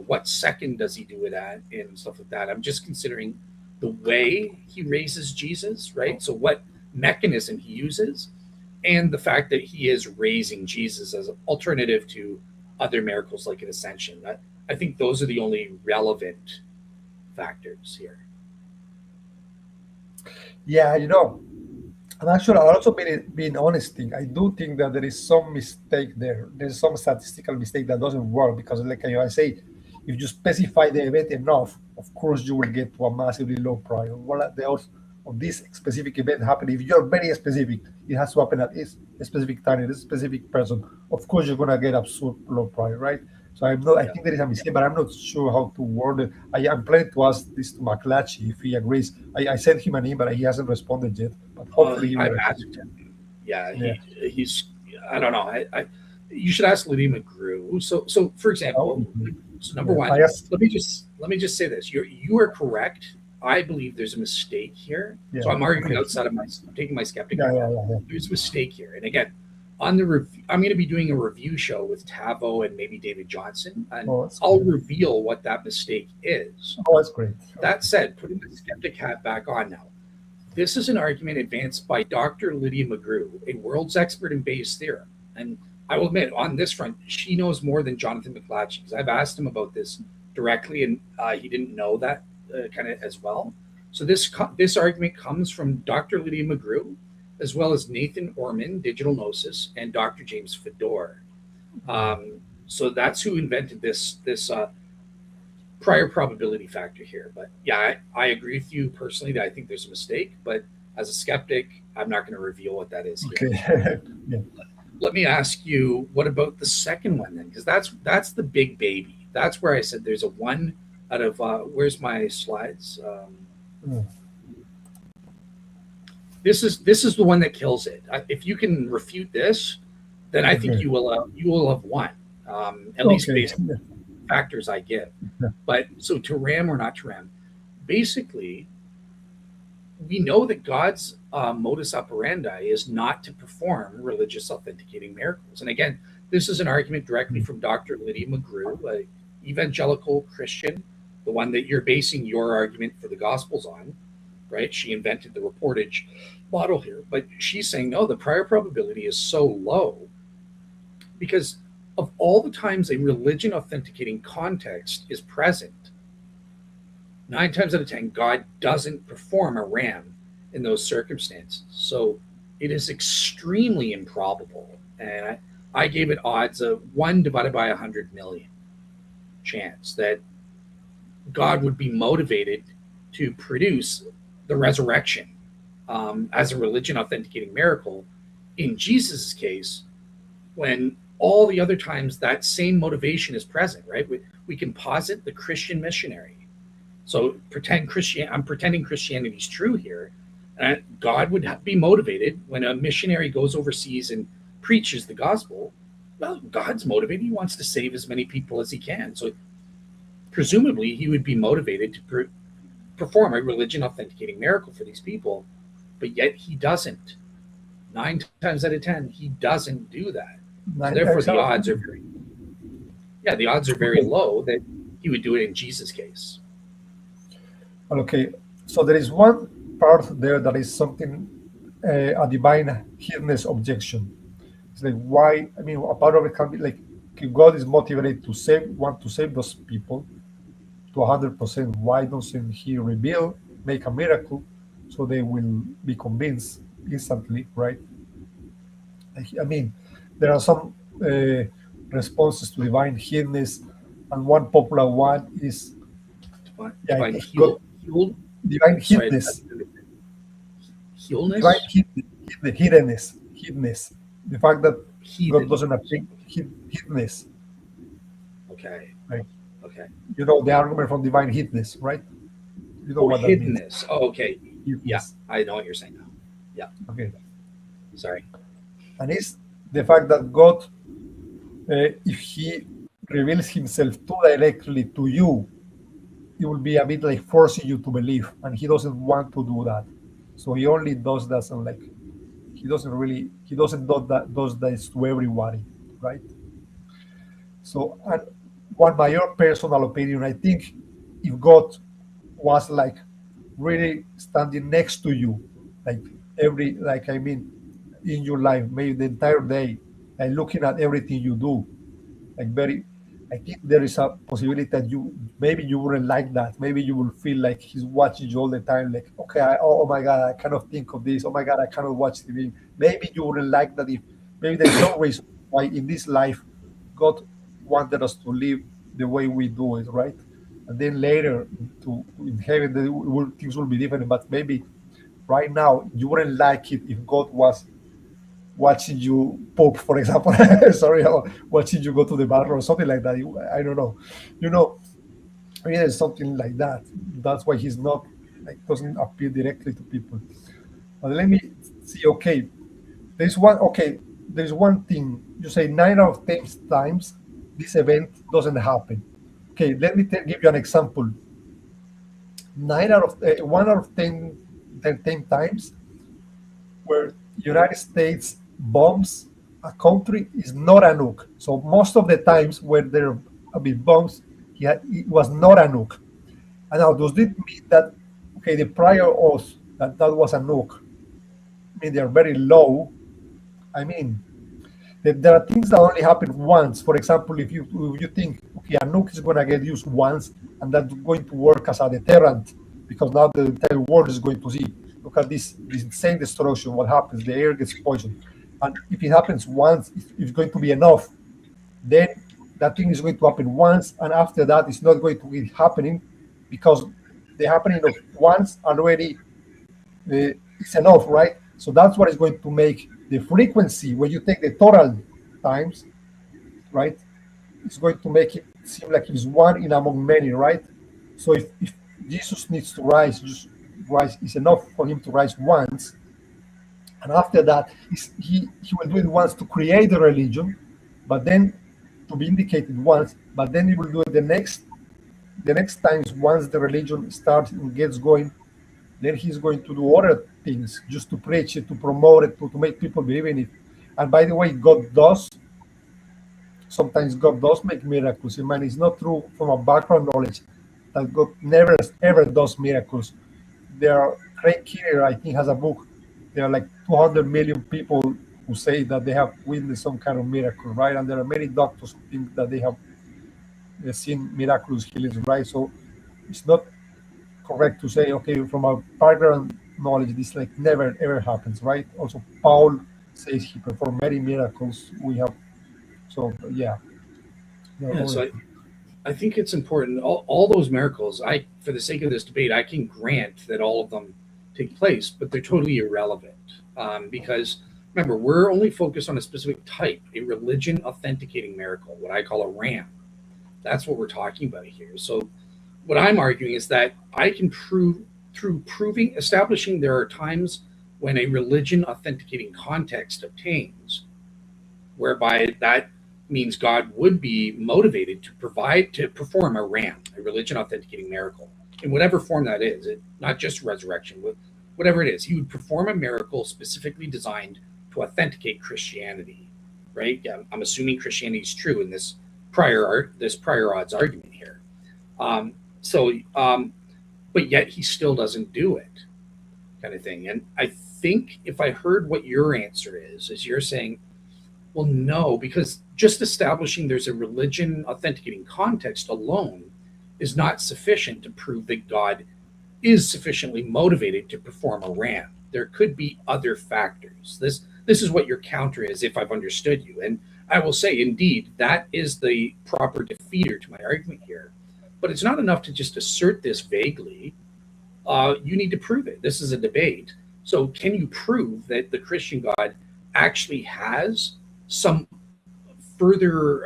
what second does he do it at and stuff like that. I'm just considering the way he raises Jesus, right? So what mechanism he uses, and the fact that he is raising Jesus as an alternative to other miracles like an ascension. I think those are the only relevant factors here. Yeah, and actually, I also being honest, I do think that there is some mistake there. There's some statistical mistake that doesn't work because, like I say, if you specify the event enough, of course you will get to a massively low price. Well, the odds of this specific event happening, if you're very specific, it has to happen at this specific time, at this specific person. Of course, you're gonna get absurd low price, right? So I'm not. I Yeah. think there is a mistake, but I'm not sure how to word it. I'm planning to ask this to McClatchy if he agrees. I sent him an email, he hasn't responded yet, but hopefully he will. I've asked him. Yeah, Yeah. he's. I don't know. You should ask Lydia McGrew. So for example, so number Yeah. one, I asked. let me just say this. You are correct. I believe there's a mistake here. Yeah. So I'm arguing Okay. outside of I'm taking my skeptic. Yeah. There's a mistake here. And again, on the I'm going to be doing a review show with Tavo and maybe David Johnson, and Oh, that's I'll great. reveal what that mistake is. Oh, that's great. That said, putting the skeptic hat back on now. This is an argument advanced by Dr. Lydia McGrew, a world's expert in Bayes' theorem. And I will admit, on this front, she knows more than Jonathan McClatchy, because I've asked him about this directly, and he didn't know that kind of as well. So this argument comes from Dr. Lydia McGrew, as well as Nathan Orman, Digital Gnosis, and Dr. James Fedor. So that's who invented this prior probability factor here. But yeah, I agree with you personally that I think there's a mistake, but as a skeptic, I'm not going to reveal what that is here. Okay. Yeah. Let me ask you, what about the second one then? Because that's the big baby. That's where I said there's a 1 out of where's my slides? This is the one that kills it. If you can refute this, then I think Okay. you will have won. At least Okay. based on the factors I give. Yeah. But so to ram or not to ram, basically, we know that God's modus operandi is not to perform religious authenticating miracles. And again, this is an argument directly from Dr. Lydia McGrew, an evangelical Christian, the one that you're basing your argument for the Gospels on, right? She invented the reportage model here, but she's saying, no, the prior probability is so low because of all the times a religion authenticating context is present, 9 times out of 10, God doesn't perform a ram in those circumstances. So it is extremely improbable. And I gave it odds of 1 divided by 100 million chance that God would be motivated to produce the resurrection as a religion authenticating miracle in Jesus' case, when all the other times that same motivation is present, right? We can posit the Christian missionary. So I'm pretending Christianity is true here. And God would be motivated when a missionary goes overseas and preaches the gospel. Well, God's motivated. He wants to save as many people as he can. So presumably he would be motivated to perform a religion authenticating miracle for these people, but yet he doesn't. 9 times out of 10, he doesn't do that. So therefore, the odds are very low that he would do it in Jesus' case. Okay, so there is one part there that is something, a divine hiddenness objection. It's like, why? I mean, a part of it can be like, if God is motivated to want to save those people to 100%, why doesn't he make a miracle, so they will be convinced instantly, right? I mean, there are some responses to divine hiddenness, and one popular one is Divine hiddenness. Hiddenness. The fact that God doesn't appear. Hiddenness. Okay. Right. Okay. You know the argument from divine hiddenness, right? You know what that means. Oh, okay. Hiddenness. Yeah, I know what you're saying now. Yeah. Okay. Sorry. And it's the fact that God, if he reveals himself too directly to you, it will be a bit like forcing you to believe, and he doesn't want to do that. So he only does that, and like he doesn't does that to everybody, right? So, and one my own personal opinion, I think if God was like really standing next to you, like I mean, in your life, maybe the entire day, and looking at everything you do, like I think there is a possibility that maybe you wouldn't like that. Maybe you will feel like he's watching you all the time. Like, okay, oh my God, I cannot think of this. Oh my God, I cannot watch TV. Maybe you wouldn't like that if maybe there's no reason why in this life God wanted us to live the way we do it, right? And then later in heaven, things will be different. But maybe right now you wouldn't like it if God was watching you poop, for example. Sorry, or watching you go to the bathroom or something like that. I don't know. I mean, there's something like that. That's why he's not like doesn't appeal directly to people. But let me see. Okay, there's one thing. You say 9 out of 10 times this event doesn't happen. Okay, let me give you an example. 1 out of 10 times where United States bombs a country is not a nuke. So most of the times where there have been bombs, it was not a nuke. And now, does it mean that, okay, the prior oath that was a nuke, I mean, they're very low? I mean, there are things that only happen once. For example, if you think, okay, a nuke is going to get used once, and that's going to work as a deterrent, because now the entire world is going to see, look at this insane destruction, what happens, the air gets poisoned. And if it happens once, it's going to be enough. Then that thing is going to happen once, and after that, it's not going to be happening, because the happening of once already is enough, right? So that's what is going to make the frequency, when you take the total times, right? It's going to make it seem like it's one in among many, right? So if Jesus needs to rise, it's enough for him to rise once, and after that, he will do it once to create the religion, but then to be indicated once, but then he will do it the next times once the religion starts and gets going. Then he's going to do other things just to preach it, to promote it, to make people believe in it. And by the way, sometimes God does make miracles. I mean, it's not true from a background knowledge that God never ever does miracles. Craig Keener, I think, has a book. There are like 200 million people who say that they have witnessed some kind of miracle, right? And there are many doctors who think that they have seen miraculous healings, right? So it's not correct to say, okay, from a background knowledge, this like never ever happens, right? Also, Paul says he performed many miracles. So I think it's important. All those miracles, for the sake of this debate, I can grant that all of them take place, but they're totally irrelevant, because remember, we're only focused on a specific type, a religion authenticating miracle, what I call a ram. That's what we're talking about here. So what I'm arguing is that I can prove through establishing there are times when a religion authenticating context obtains, whereby that means God would be motivated to perform a ram, a religion authenticating miracle, in whatever form that is, not just resurrection, whatever it is. He would perform a miracle specifically designed to authenticate Christianity, right? I'm assuming Christianity is true in this prior odds argument here. But yet he still doesn't do it, kind of thing. And I think if I heard what your answer is you're saying, well, no, because just establishing there's a religion authenticating context alone is not sufficient to prove that God is sufficiently motivated to perform a ram. There could be other factors. This is what your counter is, if I've understood you. And I will say, indeed, that is the proper defeater to my argument here. But it's not enough to just assert this vaguely. You need to prove it. This is a debate. So can you prove that the Christian God actually has some further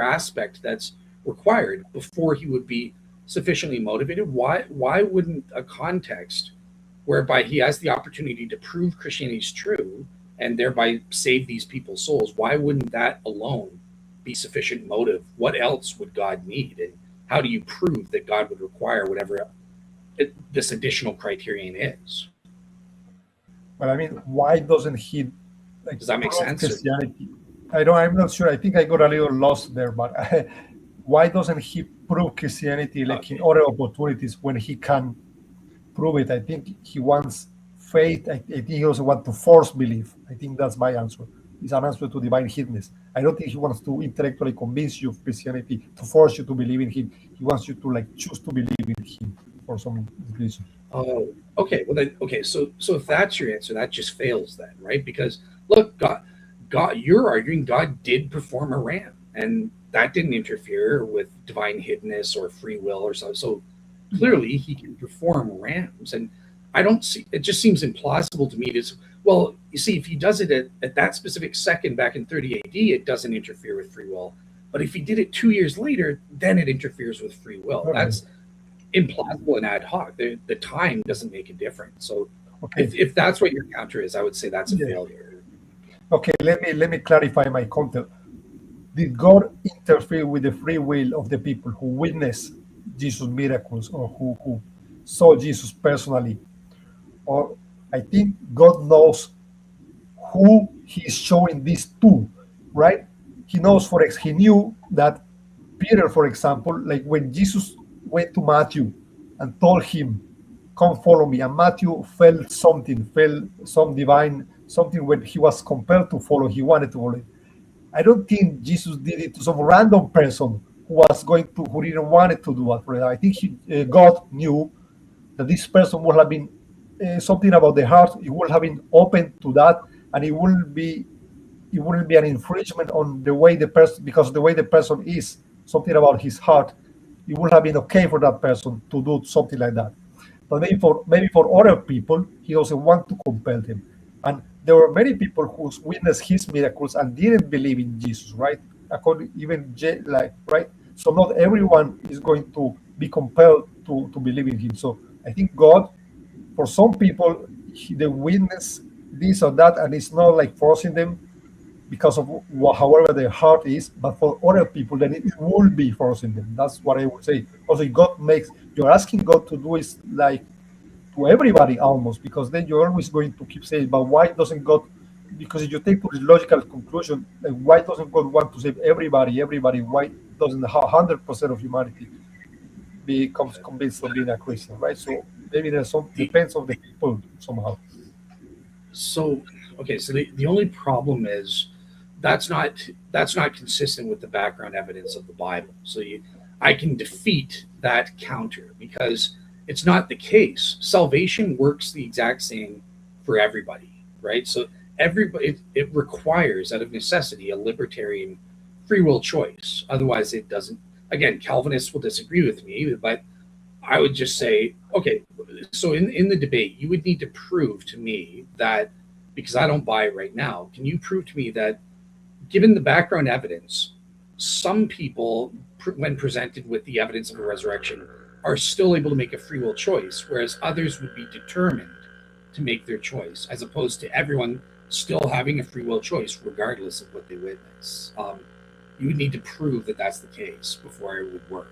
aspect that's required before he would be sufficiently motivated? Why wouldn't a context whereby he has the opportunity to prove Christianity is true and thereby save these people's souls, why wouldn't that alone be sufficient motive? What else would God need? And how do you prove that God would require whatever this additional criterion is? Well, I mean, why doesn't he Does that make sense? Christianity? I'm not sure. I think I got a little lost there, but why doesn't he prove Christianity in other opportunities when he can prove it? I think he wants faith. I think he also wants to force belief. I think that's my answer. It's an answer to divine hidness. I don't think he wants to intellectually convince you of Christianity, to force you to believe in him. He wants you to choose to believe in him for some reason. Oh, okay. Well, then, okay. So if that's your answer, that just fails then, right? Because look, God, you're arguing God did perform a ram, and that didn't interfere with divine hiddenness or free will or so. So clearly, he can perform rams, and I don't see. It just seems implausible to me to. Well, you see, if he does it at that specific second back in 30 AD, it doesn't interfere with free will. But if he did it 2 years later, then it interferes with free will. Okay. That's implausible and ad hoc. The time doesn't make a difference. So okay. If that's what your counter is, I would say that's a failure. Okay, let me clarify my counter. Did God interfere with the free will of the people who witnessed Jesus' miracles or who saw Jesus personally? Or I think God knows who he's showing this to, right? He knows, he knew that Peter, for example, when Jesus went to Matthew and told him, come follow me, and Matthew felt some divine, something when he was compelled to follow, he wanted to follow. I don't think Jesus did it to some random person who didn't want it to do it. I think God knew that this person would have been something about the heart. He would have been open to that, and it wouldn't be an infringement on the way the person, because the way the person is, something about his heart, it would have been okay for that person to do something like that. But maybe for other people, he doesn't want to compel them. And there were many people who witnessed his miracles and didn't believe in Jesus, right? Right? So not everyone is going to be compelled to believe in him. So I think God, for some people, they witness this or that, and it's not forcing them because of however their heart is, but for other people, then it will be forcing them. That's what I would say. Also, you're asking God to do is to everybody almost, because then you're always going to keep saying, but why doesn't God? Because if you take to this logical conclusion, why doesn't God want to save everybody? Why doesn't 100% of humanity becomes convinced of being a Christian, right? So maybe there's some depends on the people somehow. So okay, so the only problem is that's not consistent with the background evidence of the Bible. So I can defeat that counter because it's not the case. Salvation works the exact same for everybody, right? So everybody, it requires out of necessity a libertarian free will choice. Otherwise, it doesn't. Again, Calvinists will disagree with me, but I would just say, okay, so in the debate, you would need to prove to me that because I don't buy it right now. Can you prove to me that, given the background evidence, some people, when presented with the evidence of a resurrection, are still able to make a free will choice, whereas others would be determined to make their choice, as opposed to everyone still having a free will choice regardless of what they witness? You would need to prove that that's the case before it would work.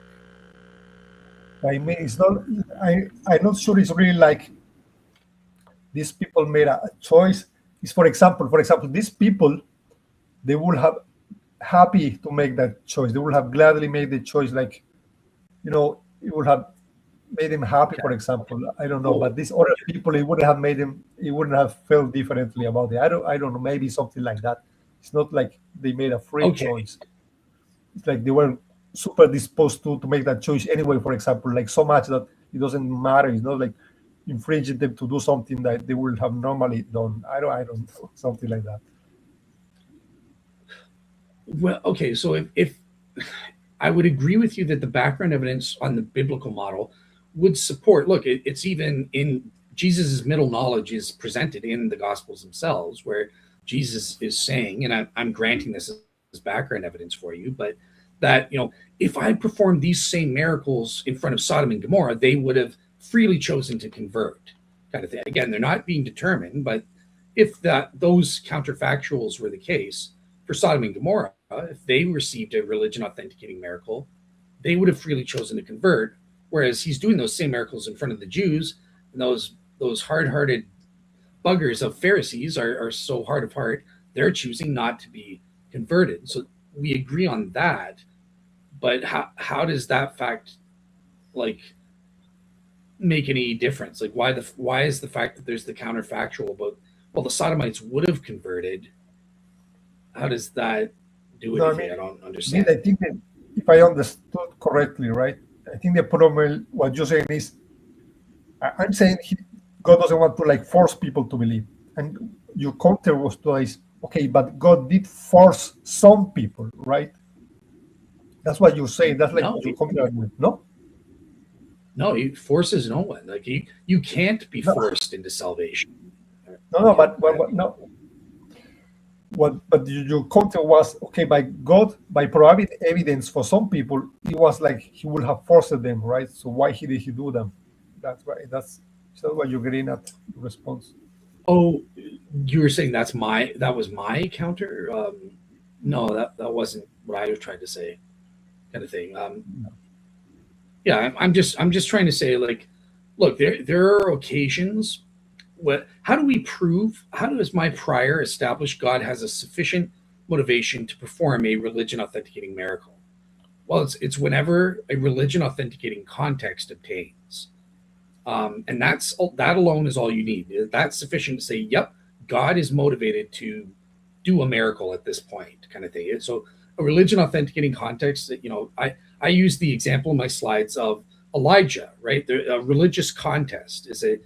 I mean, it's not. I'm not sure it's really like these people made a choice. Is for example, these people, they would have happy to make that choice. They would have gladly made the choice. Like, it would have made them happy. For example, I don't know, but these other people, it wouldn't have made them. It wouldn't have felt differently about it. I don't know. Maybe something like that. It's not like they made a free choice. It's like they were super disposed to make that choice anyway. For example, like so much that it doesn't matter. It's not like infringing them to do something that they would have normally done. I don't know, something like that. Well, okay, so if I would agree with you that the background evidence on the biblical model would support, look, it's even in Jesus's middle knowledge is presented in the Gospels themselves, where Jesus is saying, and I'm granting this as background evidence for you, but that, if I performed these same miracles in front of Sodom and Gomorrah, they would have freely chosen to convert, kind of thing. Again, they're not being determined, but if those counterfactuals were the case for Sodom and Gomorrah, if they received a religion authenticating miracle, they would have freely chosen to convert. Whereas he's doing those same miracles in front of the Jews, and those hard-hearted buggers of Pharisees are so hard of heart, they're choosing not to be converted. So we agree on that, but how does that fact make any difference? Like, why is the fact that there's the counterfactual about, well, the Sodomites would have converted, how does that do anything? I don't understand. I think that if I understood correctly, right, I think the problem, what you're saying is, I'm saying God doesn't want to force people to believe. And your counter was to is, okay, but God did force some people, right? That's what you're saying. That's like your counter argument, no? No, he forces no one. Like you can't be forced into salvation. No, but your counter was, okay, by God, by providing evidence for some people, it was like he would have forced them, right? So why did he do them? That's right. That's what you're getting at, the response. Oh, you were saying that was my counter? No, that wasn't what I was trying to say, kind of thing. Yeah, I'm just trying to say, like, look, there are occasions. How does my prior establish God has a sufficient motivation to perform a religion authenticating miracle? Well, it's whenever a religion authenticating context obtains. And that alone is all you need. That's sufficient to say, yep, God is motivated to do a miracle at this point, kind of thing. So a religion authenticating context, I use the example in my slides of Elijah, right? A religious contest is a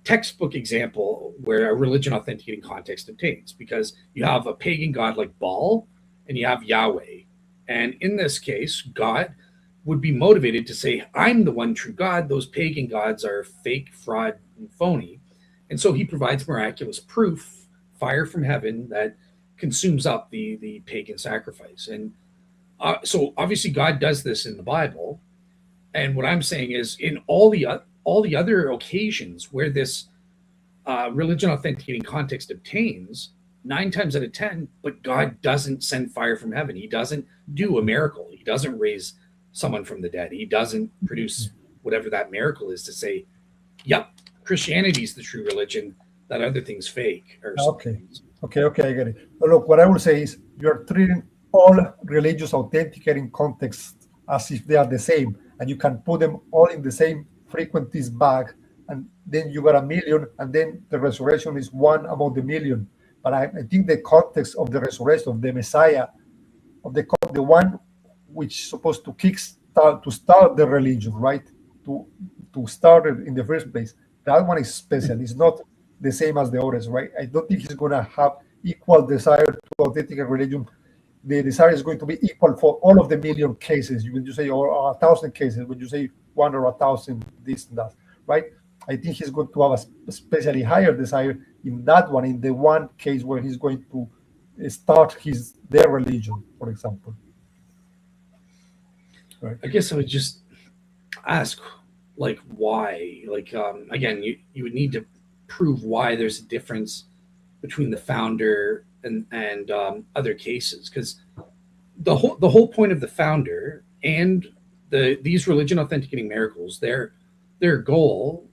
textbook example where a religion authenticating context obtains, because you have a pagan god like Baal and you have Yahweh. And in this case, God would be motivated to say, I'm the one true God. Those pagan gods are fake, fraud, and phony. And so he provides miraculous proof, fire from heaven, that consumes up the pagan sacrifice. And so obviously God does this in the Bible. And what I'm saying is, in all the other occasions where this religion authenticating context obtains, 9 times out of 10, but God doesn't send fire from heaven. He doesn't do a miracle. He doesn't raise someone from the dead. He doesn't produce whatever that miracle is to say, yep, Christianity is the true religion, that other thing's fake. Or okay, I get it. But look, what I will say is, you're treating all religious authenticating contexts as if they are the same, and you can put them all in the same frequencies bag, and then you got a million, and then the resurrection is one among the million. But I think the context of the resurrection of the Messiah, of the one which is supposed to start the religion, right? To start it in the first place. That one is special. It's not the same as the others, right? I don't think he's going to have equal desire to authenticate religion. The desire is going to be equal for all of the million cases. When you say, or 1,000 cases, when you say 1 or 1,000, this and that, right? I think he's going to have a especially higher desire in that one, in the one case where he's going to start their religion, for example. Right. I guess I would just ask, like, why? Like, again, you would need to prove why there's a difference between the founder and other cases, because the whole point of the founder and these religion authenticating miracles, their goal,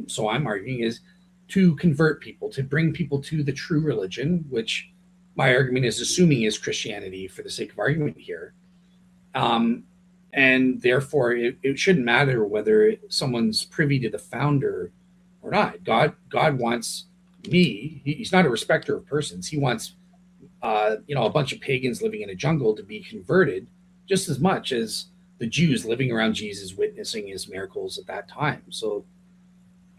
so I'm arguing, is to convert people, to bring people to the true religion, which my argument is assuming is Christianity for the sake of argument here. And therefore, it shouldn't matter whether someone's privy to the founder or not. God wants me. He's not a respecter of persons. He wants, a bunch of pagans living in a jungle to be converted just as much as the Jews living around Jesus witnessing his miracles at that time. So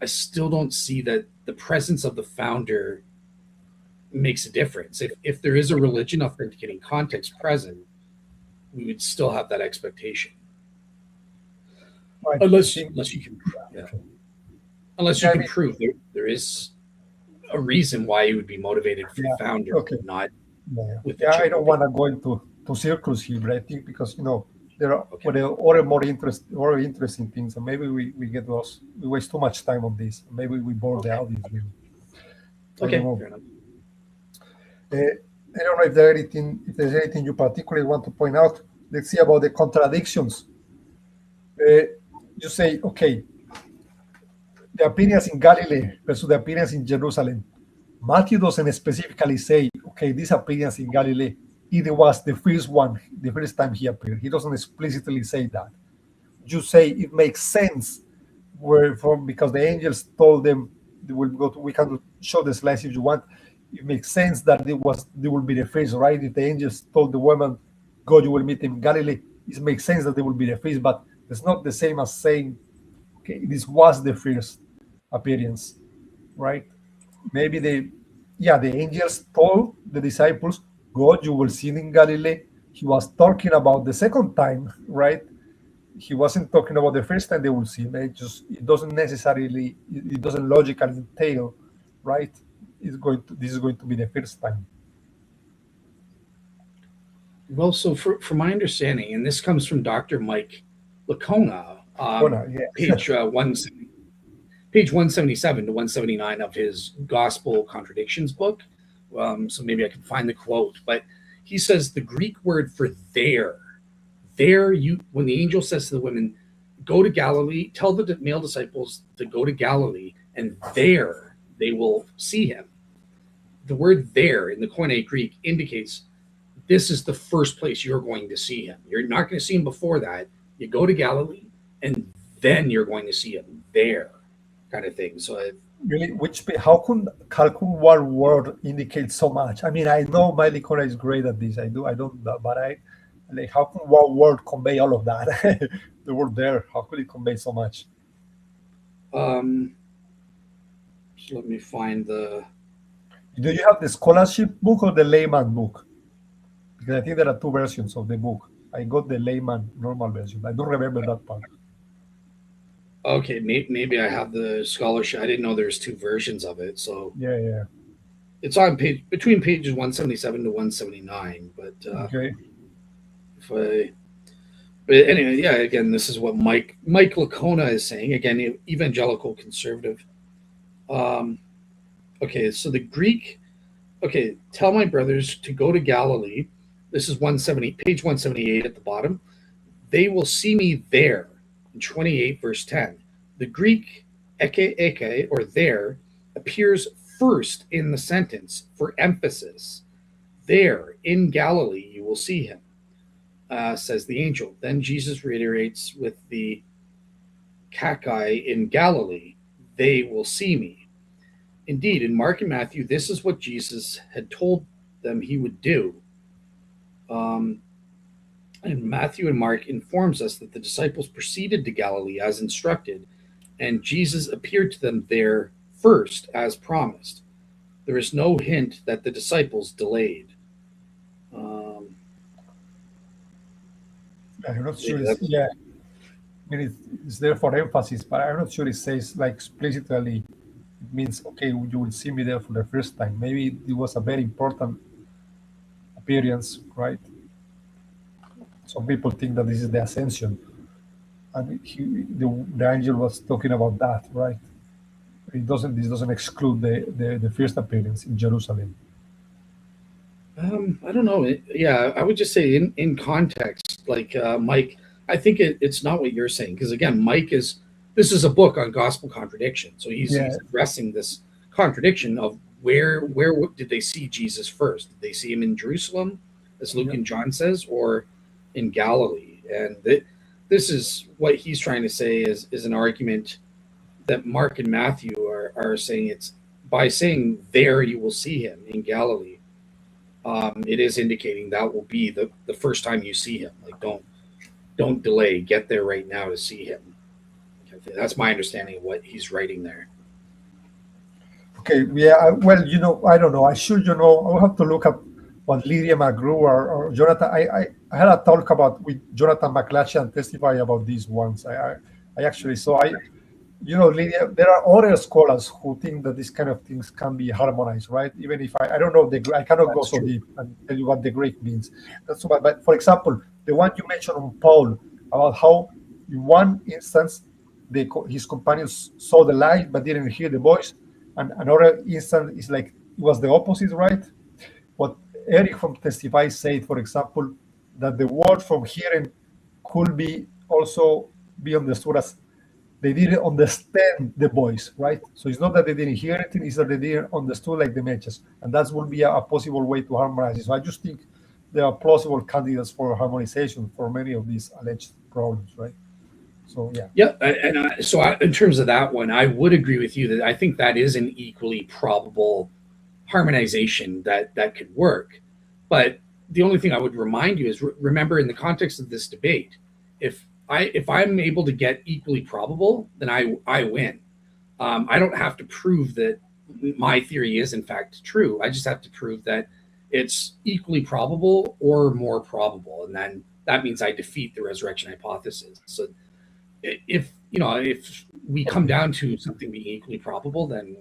I still don't see that the presence of the founder makes a difference. If there is a religion authenticating context present, we would still have that expectation. Right. Unless you can, unless you can prove there is a reason why you would be motivated for the founder, not with the I don't want to go into circles here, but I think because there are other more interesting things, and maybe we get lost. We waste too much time on this. Maybe we bore the audience with it. Okay, fair enough. I don't know if there's anything you particularly want to point out. Let's see about the contradictions. You say, okay, the appearance in Galilee versus the appearance in Jerusalem. Matthew doesn't specifically say, okay, this appearance in Galilee, it was the first one, the first time he appeared. He doesn't explicitly say that. You say it makes sense because the angels told them we can show the slides if you want. It makes sense that they will be the first, right? If the angels told the woman, God, you will meet him in Galilee, it makes sense that they will be the first, but it's not the same as saying, okay, this was the first appearance, right? Maybe the angels told the disciples, God, you will see him in Galilee. He was talking about the second time, right? He wasn't talking about the first time they will see him. It doesn't logically entail, right? This is going to be the first time. Well, so for my understanding, and this comes from Dr. Mike Licona, page 177 to 179 of his Gospel Contradictions book. So maybe I can find the quote, but he says the Greek word for there, when the angel says to the women, go to Galilee, tell the male disciples to go to Galilee, and there they will see him. The word there in the Koine Greek indicates this is the first place you're going to see him. You're not going to see him before that. You go to Galilee, and then you're going to see him there, kind of thing. So really, how can one word indicate so much? I mean, I know my Licona is great at this. I don't, but how can one word convey all of that? The word there, how could it convey so much? So let me find the. Do you have the scholarship book or the layman book? Because I think there are two versions of the book. I got the layman normal version. I don't remember that part. Okay, maybe I have the scholarship. I didn't know there's two versions of it. So yeah, it's on between pages 177 to 179. But okay. But anyway, yeah. Again, this is what Mike Licona is saying. Again, evangelical conservative. Okay, so the Greek. Okay, tell my brothers to go to Galilee. This is page 178 at the bottom. They will see me there. 28 verse 10. The Greek eke or there appears first in the sentence for emphasis. There in Galilee you will see him, says the angel. Then Jesus reiterates with the kakai in Galilee, they will see me. Indeed, in Mark and Matthew, this is what Jesus had told them he would do. And Matthew and Mark informs us that the disciples proceeded to Galilee as instructed, and Jesus appeared to them there first as promised. There is no hint that the disciples delayed. I'm not sure. I mean, it's there for emphasis, but I'm not sure it says like explicitly it means, okay, you will see me there for the first time. Maybe it was a very important appearance, right? Some people think that this is the ascension, and the angel was talking about that, right? This doesn't exclude the first appearance in Jerusalem. I don't know. Yeah, I would just say in context, like Mike, I think it's not what you're saying because again, Mike is this is a book on gospel contradiction, so Yeah, he's addressing this contradiction of where did they see Jesus first? Did they see him in Jerusalem, as Luke yeah, and John says, or in Galilee? And this is what he's trying to say is an argument that Mark and Matthew are saying it's by saying there you will see him in Galilee. It is indicating that will be the first time you see him. Like don't delay, get there right now to see him. That's my understanding of what he's writing there. okay, yeah. Well, I don't know. I should, I will have to look up what Lydia McGrew or Jonathan. I had a talk about with Jonathan McClatchy and testify about these ones. I actually saw. Lydia, there are other scholars who think that these kind of things can be harmonized, right? Even if I don't know I cannot go That's so true. deep and tell you what the Greek means. That's so bad. But for example, the one you mentioned on Paul about how in one instance his companions saw the light but didn't hear the voice, and another instance is like it was the opposite, right? What Eric from Testify said, for example, that the word from hearing could be also be understood as they didn't understand the voice, right? So it's not that they didn't hear anything, it's that they didn't understand like the messages. And that would be a possible way to harmonize it. So I just think there are plausible candidates for harmonization for many of these alleged problems, right? So yeah. Yeah, in terms of that one, I would agree with you that I think that is an equally probable harmonization that could work. But the only thing I would remind you is remember in the context of this debate, if I'm able to get equally probable, then I win. I don't have to prove that my theory is in fact true. I just have to prove that it's equally probable or more probable, and then that means I defeat the resurrection hypothesis. So if we come Okay. down to something being equally probable, then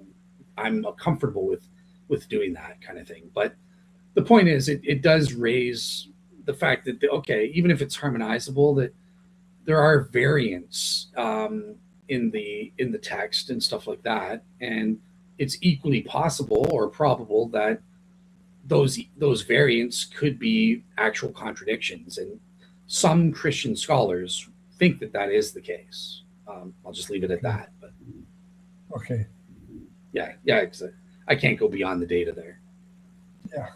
I'm comfortable with doing that kind of thing. But the point is, it does raise the fact that okay, even if it's harmonizable, that there are variants in the text and stuff like that, and it's equally possible or probable that those variants could be actual contradictions, and some Christian scholars think that is the case. I'll just leave it at Okay. that. But Okay. yeah, I can't go beyond the data there. Yeah.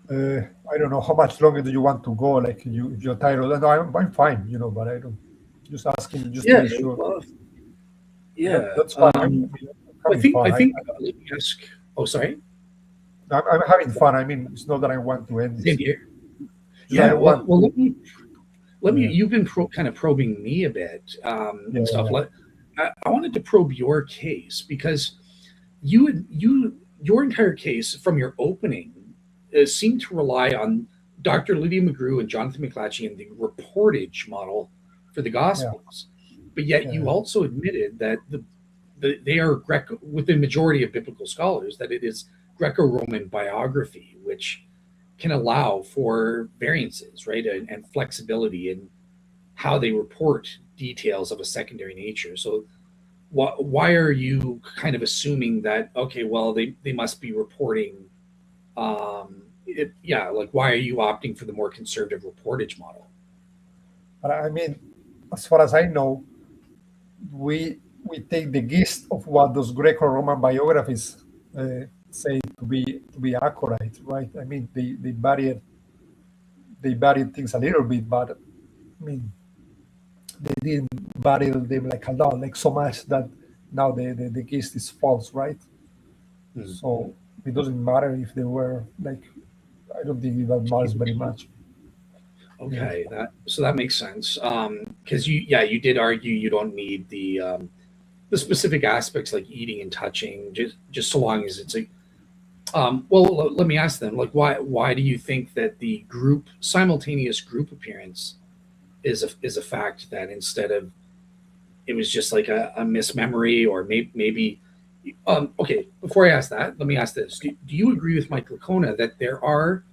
I don't know how much longer do you want to go. Like if you're tired, no, I'm fine, but I don't. Just asking, just to Yeah, be sure. well, yeah. That's fine. I Having think fun. let me ask. Oh, sorry. I'm having fun. I mean, it's not that I want to end Same this. here. Just I Yeah. don't Well, want. let me. Yeah, You've been kind of probing me a bit yeah, and stuff. yeah. I wanted to probe your case because your entire case from your opening seemed to rely on Dr. Lydia McGrew and Jonathan McClatchy and the reportage model for the Yeah, Gospels, but yet you yeah. also admitted that they are Greco with the majority of biblical scholars that it is Greco-Roman biography, which can allow for variances, right, and flexibility in how they report details of a secondary nature. So why are you kind of assuming that okay, well they must be reporting like why are you opting for the more conservative reportage model? But I mean, as far as I know, we take the gist of what those Greco-Roman biographies say to be accurate, right? I mean, they varied things a little bit, but I mean, they didn't vary them like a lot, like so much that now the gist is false, right? Hmm. So it doesn't matter if they were like, I don't think that matters very much. Yeah. Okay, that makes sense. Because you did argue you don't need the specific aspects like eating and touching, just so long as it's a let me ask them, like, why do you think that the simultaneous group appearance is a fact that instead of it was just like a mismemory, or maybe. Okay, before I ask that, let me ask this: do you agree with Mike Licona that there are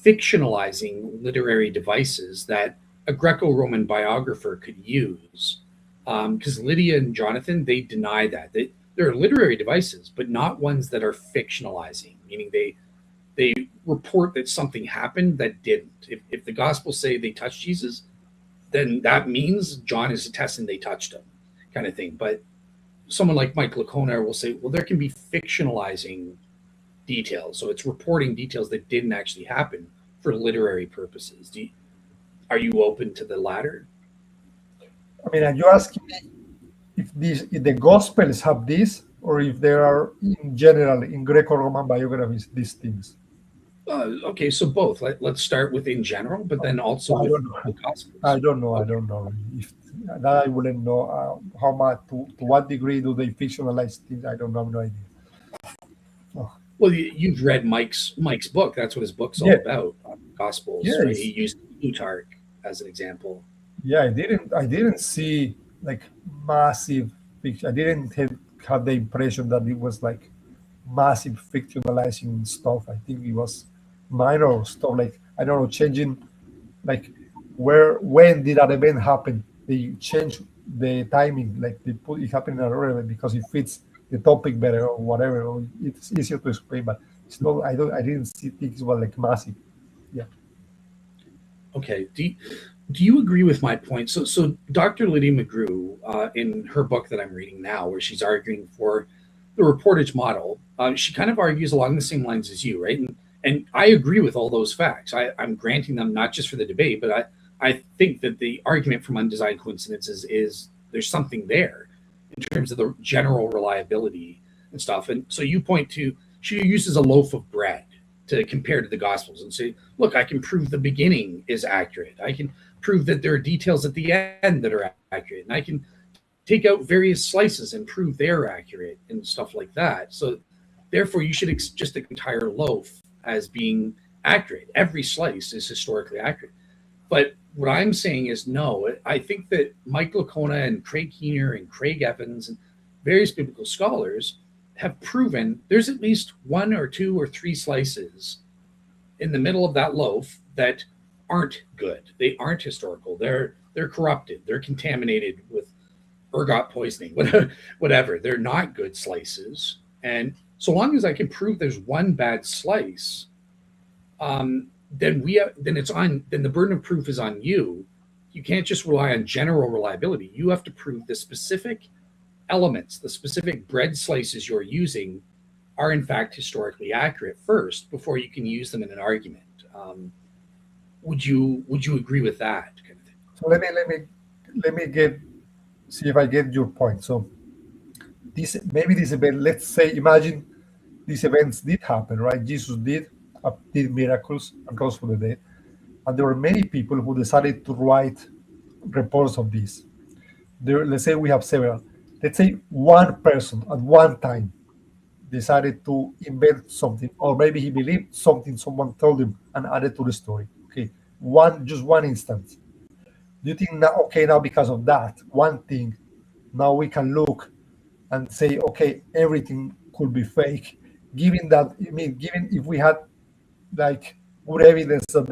fictionalizing literary devices that a Greco-Roman biographer could use? Because Lydia and Jonathan, they deny that. There are literary devices, but not ones that are fictionalizing, meaning they report that something happened that didn't. If the Gospels say they touched Jesus, then that means John is attesting they touched him, kind of thing. But someone like Mike Licona will say, well, there can be fictionalizing details. So it's reporting details that didn't actually happen for literary purposes. Are you open to the latter? I mean, are you asking me if the Gospels have this, or if there are in general in Greco-Roman biographies these things? Okay, so both. Let's start with in general, but then also I with don't know. the Gospels. I don't know. I Okay. don't know if that I wouldn't know how much to what degree do they fictionalize things. I don't have no idea. Oh, Well, you've read Mike's book. That's what his book's all yeah, about. Gospels, right? He yes, used Plutarch as an example. yeah. I didn't see like massive fiction. I didn't have the impression that it was like massive fictionalizing stuff. I think it was minor stuff like I don't know, changing like when did that event happen? They change the timing, like they put it happened in another event because it fits the topic better or whatever. Or it's easier to explain, but it's not. I didn't see things were like massive. Yeah. Okay. Do you agree with my point? So Dr. Lydia McGrew, in her book that I'm reading now, where she's arguing for the reportage model, she kind of argues along the same lines as you, right? And I agree with all those facts. I'm granting them not just for the debate, but I think that the argument from undesigned coincidences is there's something there in terms of the general reliability and stuff. And so you point to, she uses a loaf of bread to compare to the Gospels and say, look, I can prove the beginning is accurate. I can prove that there are details at the end that are accurate. And I can take out various slices and prove they're accurate and stuff like that. So therefore, you should just the entire loaf as being accurate. Every slice is historically accurate. But what I'm saying is no. I think that Mike Licona and Craig Keener and Craig Evans and various biblical scholars have proven there's at least one or two or three slices in the middle of that loaf that aren't good. They aren't historical. They're corrupted. They're contaminated with ergot poisoning, whatever. They're not good slices. And so long as I can prove there's one bad slice, then the burden of proof is on you. You can't just rely on general reliability. You have to prove the specific elements, the specific bread slices you're using are in fact historically accurate first before you can use them in an argument. Would you agree with that kind of thing? So let me see if I get your point. So this event, let's say, imagine these events did happen, right? Jesus did miracles and rose from the dead, and there were many people who decided to write reports of this. Let's say we have several. Let's say one person at one time decided to invent something, or maybe he believed something someone told him and added to the story. Okay, just one instance. Do you think now, okay, now because of that one thing, now we can look and say, okay, everything could be fake, given that, I mean, given if we had like good evidence that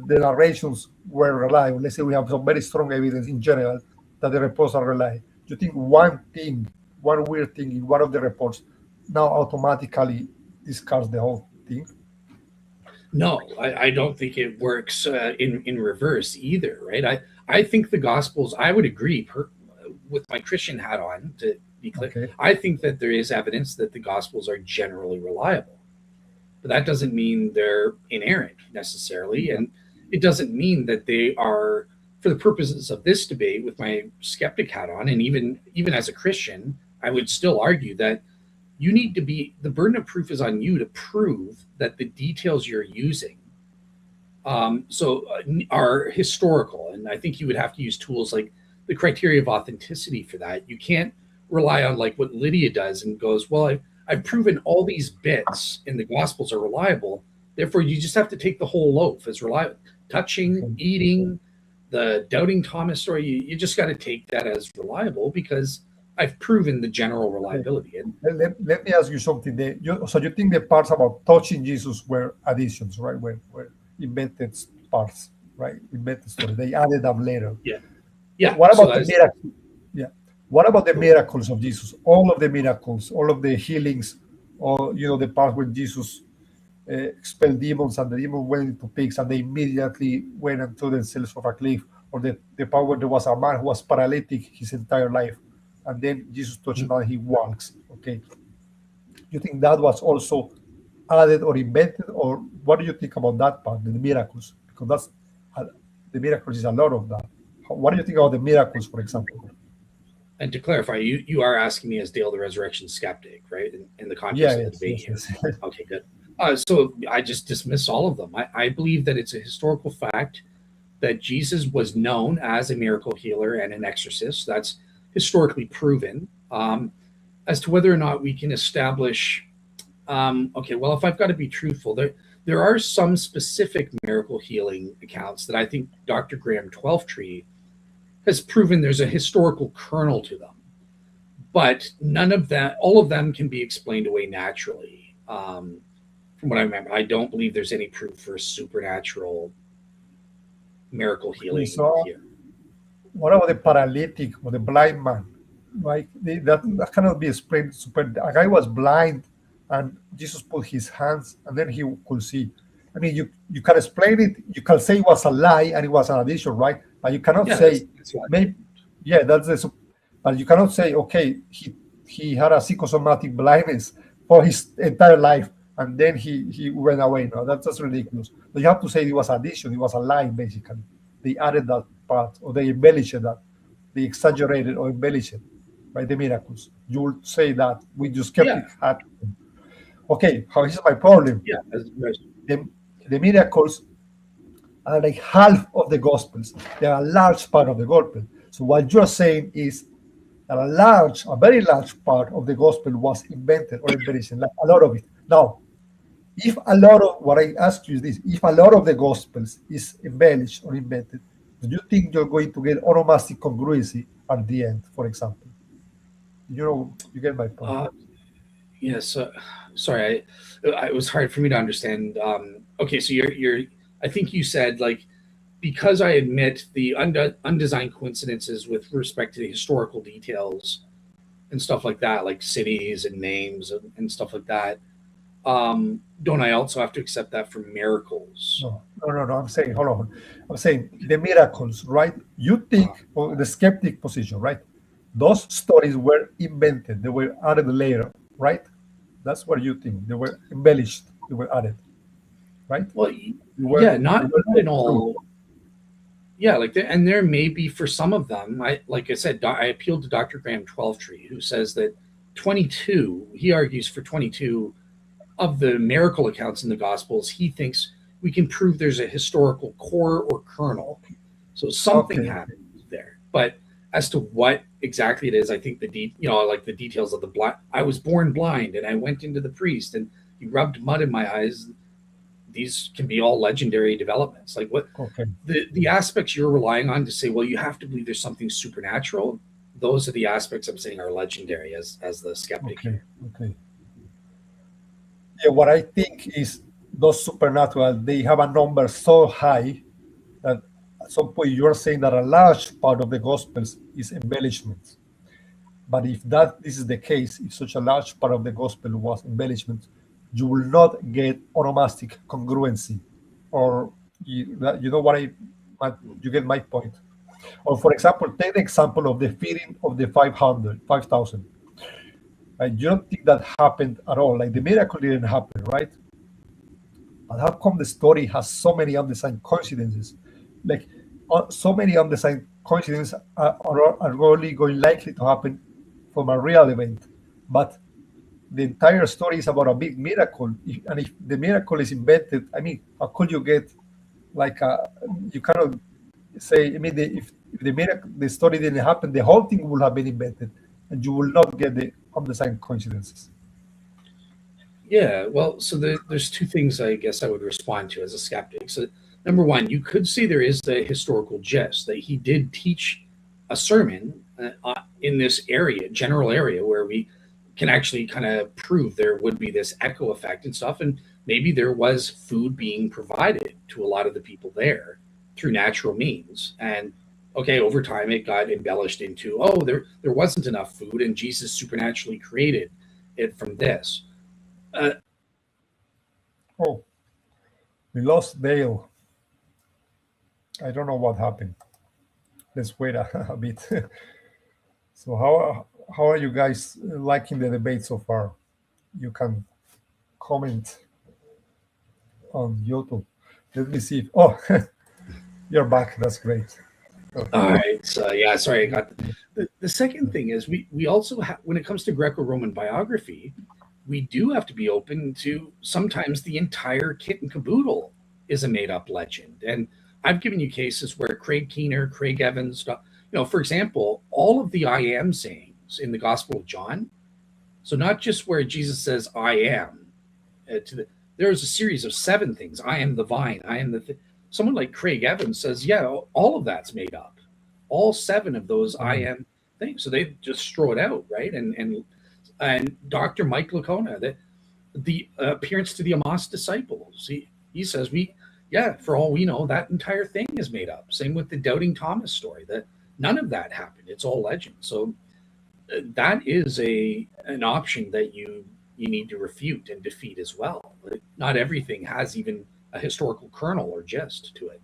the narrations were reliable. Let's say we have some very strong evidence in general that the reports are reliable. Do you think one weird thing in one of the reports now automatically discards the whole thing? No, I don't think it works in reverse either, right? I think the Gospels, I would agree with my Christian hat on, to be clear. Okay. I think that there is evidence that the Gospels are generally reliable. But that doesn't mean they're inerrant necessarily. And it doesn't mean that they are, for the purposes of this debate with my skeptic hat on, and even as a Christian, I would still argue that you need to be, the burden of proof is on you to prove that the details you're using are historical. And I think you would have to use tools like the criteria of authenticity for that. You can't rely on like what Lydia does and goes, well, I've proven all these bits in the Gospels are reliable. Therefore, you just have to take the whole loaf as reliable. Touching, eating, the doubting Thomas story, you just got to take that as reliable because I've proven the general reliability. And Let me ask you something. So you think the parts about touching Jesus were additions, right? Were invented parts, right? Invented story. They added up later. yeah. What So about the miracles? Yeah. What about the miracles of Jesus? All of the miracles, all of the healings, or the part when Jesus expelled demons and the demons went into pigs and they immediately went and threw themselves off a cliff, or the part where there was a man who was paralytic his entire life and then Jesus touched him and he walks. Okay. You think that was also added or invented, or what do you think about that part, the miracles? Because the miracles is a lot of that. What do you think about the miracles, for example? And to clarify, you are asking me as Dale the Resurrection skeptic, right? In the context Yeah, of the yes, debate yes, here. yes. Okay, good. So I just dismiss all of them. I believe that it's a historical fact that Jesus was known as a miracle healer and an exorcist. That's historically proven. As to whether or not we can establish, okay, well, if I've got to be truthful, there are some specific miracle healing accounts that I think Dr. Graham Twelftree has proven there's a historical kernel to them. But none of that, all of them can be explained away naturally. From what I remember, I don't believe there's any proof for supernatural miracle healing here. What about the paralytic or the blind man? Right? That cannot be explained. A guy was blind and Jesus put his hands and then he could see. I mean, you can explain it. You can say it was a lie and it was an addition, right? But you cannot say, maybe, but you cannot say, okay, he had a psychosomatic blindness for his entire life and then he went away. No, that's just ridiculous. But you have to say it was addition. It was a lie, basically. They added that part, or they embellished that. They exaggerated or embellished it by the miracles. You would say that with your skeptic hat. Okay, how is my problem? Yeah, the miracles are like half of the Gospels. They are a large part of the Gospel. So what you're saying is that a very large part of the Gospel was invented or embellished, like a lot of it. Now, if a lot of what I ask you is this: if a lot of the Gospels is embellished or invented, do you think you're going to get onomastic congruency at the end, for example? You get my point. Yes. Sorry, it was hard for me to understand. Okay, so you're. I think you said like because I admit the undesigned coincidences with respect to the historical details and stuff like that, like cities and names and stuff like that. Don't I also have to accept that for miracles? No. I'm saying, hold on. I'm saying the miracles, right? You think the skeptic position, right? Those stories were invented. They were added later, right? That's what you think. They were embellished. They were added, right? Well, not in all. Yeah, and there may be for some of them. Like I said, I appealed to Dr. Graham Twelftree, who says that 22. He argues for 22 of the miracle accounts in the Gospels. He thinks we can prove there's a historical core or kernel. So something happened there. But as to what exactly it is, I think the details of the blind. I was born blind, and I went into the priest, and he rubbed mud in my eyes. These can be all legendary developments. Like what the aspects you're relying on to say, well, you have to believe there's something supernatural. Those are the aspects I'm saying are legendary as the skeptic. Okay. Yeah, what I think is those supernatural, they have a number so high that at some point you're saying that a large part of the Gospels is embellishment. But if this is the case, if such a large part of the Gospel was embellishment, you will not get onomastic congruency. Or you know what you get my point. Or for example, take the example of the feeding of the 5,000. You don't think that happened at all. Like the miracle didn't happen, right? But how come the story has so many undesigned coincidences? Like so many undesigned coincidences are only going likely to happen from a real event. But the entire story is about a big miracle. And if the miracle is invented, I mean, how could you get you cannot say, I mean, if the story didn't happen, the whole thing would have been invented and you will not get the undesigned coincidences. Yeah, well, so there's two things I guess I would respond to as a skeptic. So number one, you could say there is the historical gist that he did teach a sermon in this area, general area, where we can actually kind of prove there would be this echo effect and stuff. And maybe there was food being provided to a lot of the people there through natural means. And okay, over time it got embellished into, oh, there wasn't enough food and Jesus supernaturally created it from this. Oh, we lost Dale. I don't know what happened. Let's wait a bit. So how are you guys liking the debate so far? You can comment on YouTube. Let me see. Oh, you're back. That's great. Okay. All right. So yeah, sorry, I got the second thing is we also have, when it comes to Greco-Roman biography, we do have to be open to sometimes the entire kit and caboodle is a made-up legend. And I've given you cases where Craig Keener, Craig Evans, for example, all of the I am sayings in the Gospel of John. So not just where Jesus says I am, there's a series of 7 things. I am the vine. I am the someone like Craig Evans says, yeah, all of that's made up. All 7 of those I am things. So they just throw it out, right? And Dr. Mike Lacona, that the appearance to the Amos disciples, he says, for all we know, that entire thing is made up. Same with the Doubting Thomas story, that none of that happened. It's all legend. So that is an option that you need to refute and defeat as well. Not everything has even a historical kernel or gist to it.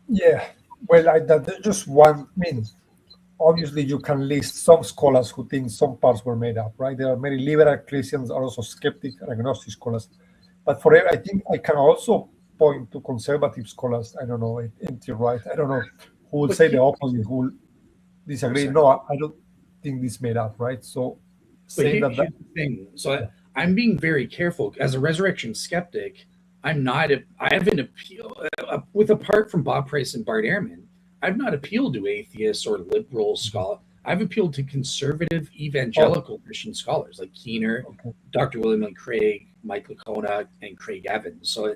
Yeah, well, that's just one. I mean, obviously, you can list some scholars who think some parts were made up, right? There are many liberal Christians, are also skeptic and agnostic scholars. But I think I can also point to conservative scholars. I don't know, empty right. I don't know who will say the opposite, who will disagree. No, I don't think this made up, right? So saying here's the thing. So I'm being very careful as a resurrection skeptic. I haven't appealed apart from Bob Price and Bart Ehrman. I've not appealed to atheists or liberal scholars. I've appealed to conservative evangelical Christian scholars like Keener, Dr. William Lane Craig, Mike Lacona, and Craig Evans. So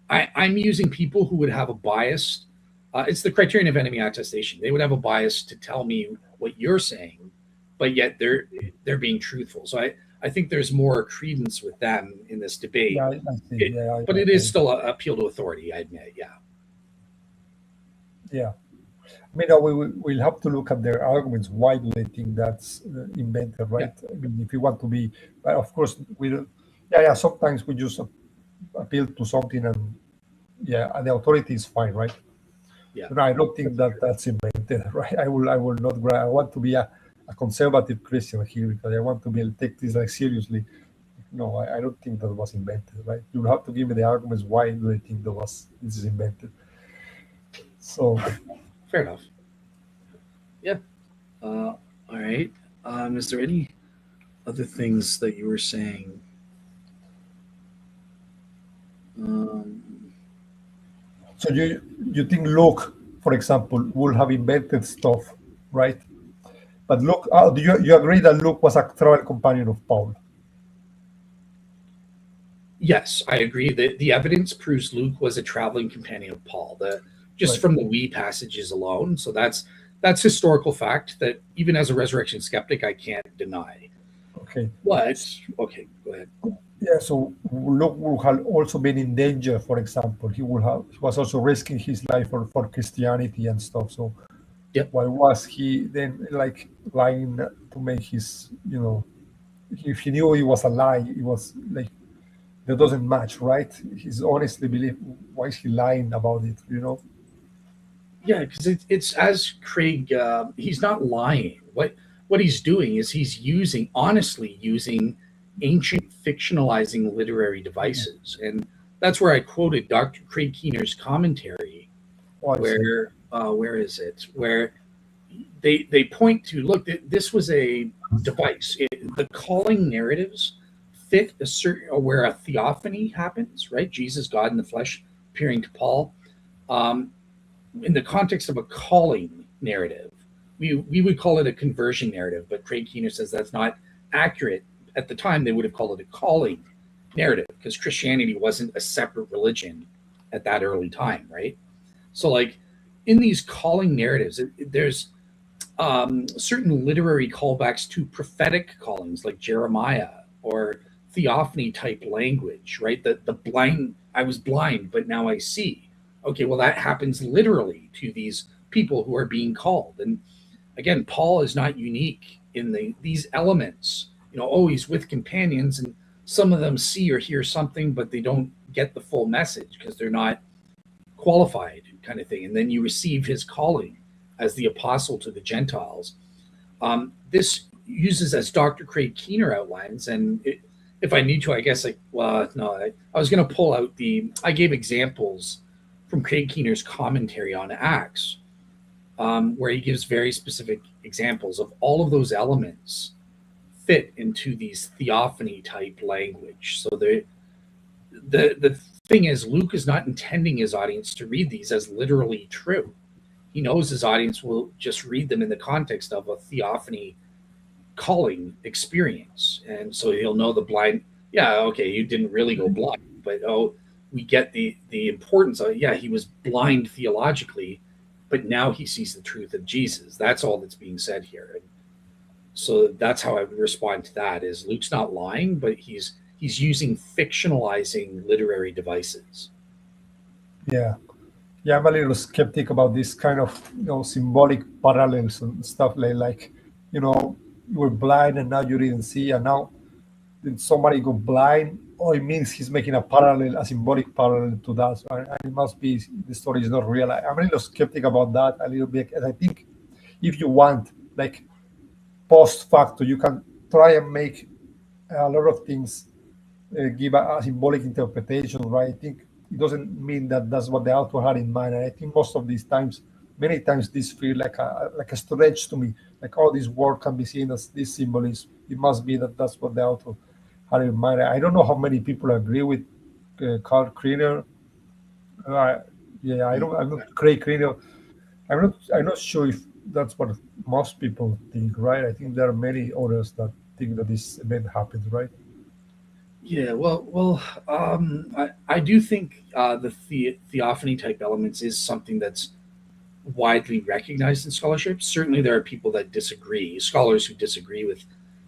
I'm using people who would have a bias. It's the criterion of enemy attestation. They would have a bias to tell me what you're saying, but yet they're being truthful. So I think there's more credence with them in this debate. Yeah, I see. But it is still an appeal to authority, I admit. Yeah. Yeah. I mean, we'll have to look at their arguments. Why do they think that's invented, right? Yeah. I mean, if you want to be, but of course, sometimes we just appeal to something and the authority is fine, right? Yeah. No, I don't think that's invented, right? I will not. I want to be a conservative Christian here because I want to be able to take this seriously. No, I don't think that was invented, right? You have to give me the arguments why do they think this is invented. So, fair enough. Yeah. All right. Is there any other things that you were saying? So you think Luke, for example, would have invented stuff, right? But Luke, do you agree that Luke was a travel companion of Paul? Yes, I agree that the evidence proves Luke was a traveling companion of Paul. From the we passages alone. So that's historical fact that even as a resurrection skeptic, I can't deny. Okay. Okay, go ahead. Yeah, so Luke would have also been in danger, for example. He was also risking his life for Christianity and stuff. So why was he then lying to make his, if he knew it was a lie, it was that doesn't match, right? He's honestly believe, why is he lying about it, Yeah, because it's as Craig, he's not lying. What he's doing is he's honestly using ancient fictionalizing literary devices. And that's where I quoted Dr. Craig Keener's commentary, where is it? Where they point to, look, this was a device. The calling narratives fit a certain, where a theophany happens, right? Jesus, God in the flesh, appearing to Paul. In the context of a calling narrative, we would call it a conversion narrative, but Craig Keener says that's not accurate. At the time, they would have called it a calling narrative because Christianity wasn't a separate religion at that early time, right? So like in these calling narratives, there's certain literary callbacks to prophetic callings like Jeremiah or theophany type language, right? The blind, I was blind, but now I see. Okay, well, that happens literally to these people who are being called. And again, Paul is not unique in these elements. You know, oh, he's with companions, and some of them see or hear something, but they don't get the full message because they're not qualified, kind of thing. And then you receive his calling as the apostle to the Gentiles. This uses, as Dr. Craig Keener outlines, and if I need to, I guess, like, well, no, I was going to pull out I gave examples from Craig Keener's commentary on Acts, where he gives very specific examples of all of those elements fit into these theophany type language. So the thing is, Luke is not intending his audience to read these as literally true. He knows his audience will just read them in the context of a theophany calling experience. And so he'll know the blind, yeah, okay, you didn't really go blind, but we get the importance of, yeah, he was blind theologically, but now he sees the truth of Jesus. That's all that's being said here. And so that's how I would respond to that, is Luke's not lying, but he's using fictionalizing literary devices. Yeah. Yeah, I'm a little skeptic about this kind of symbolic parallels and stuff like you were blind and now you didn't see, and now did somebody go blind? Oh, it means he's making a symbolic parallel to that. So it must be the story is not real. I'm a little skeptic about that a little bit, and I think if you want, like, post facto, you can try and make a lot of things give a symbolic interpretation, right? I think it doesn't mean that that's what the author had in mind. And I think most of these times, many times, this feel like a stretch to me. Like, oh, this word can be seen as this symbolism. It must be that that's what the author had in mind. I don't know how many people agree with Carl Kriner. Yeah, I don't. I'm not Craig Kriner. I'm not sure if that's what most people think, right? I think there are many others that think that this event happened, right? Yeah, I do think theophany type elements is something that's widely recognized in scholarship. Certainly, there are people that disagree, scholars who disagree with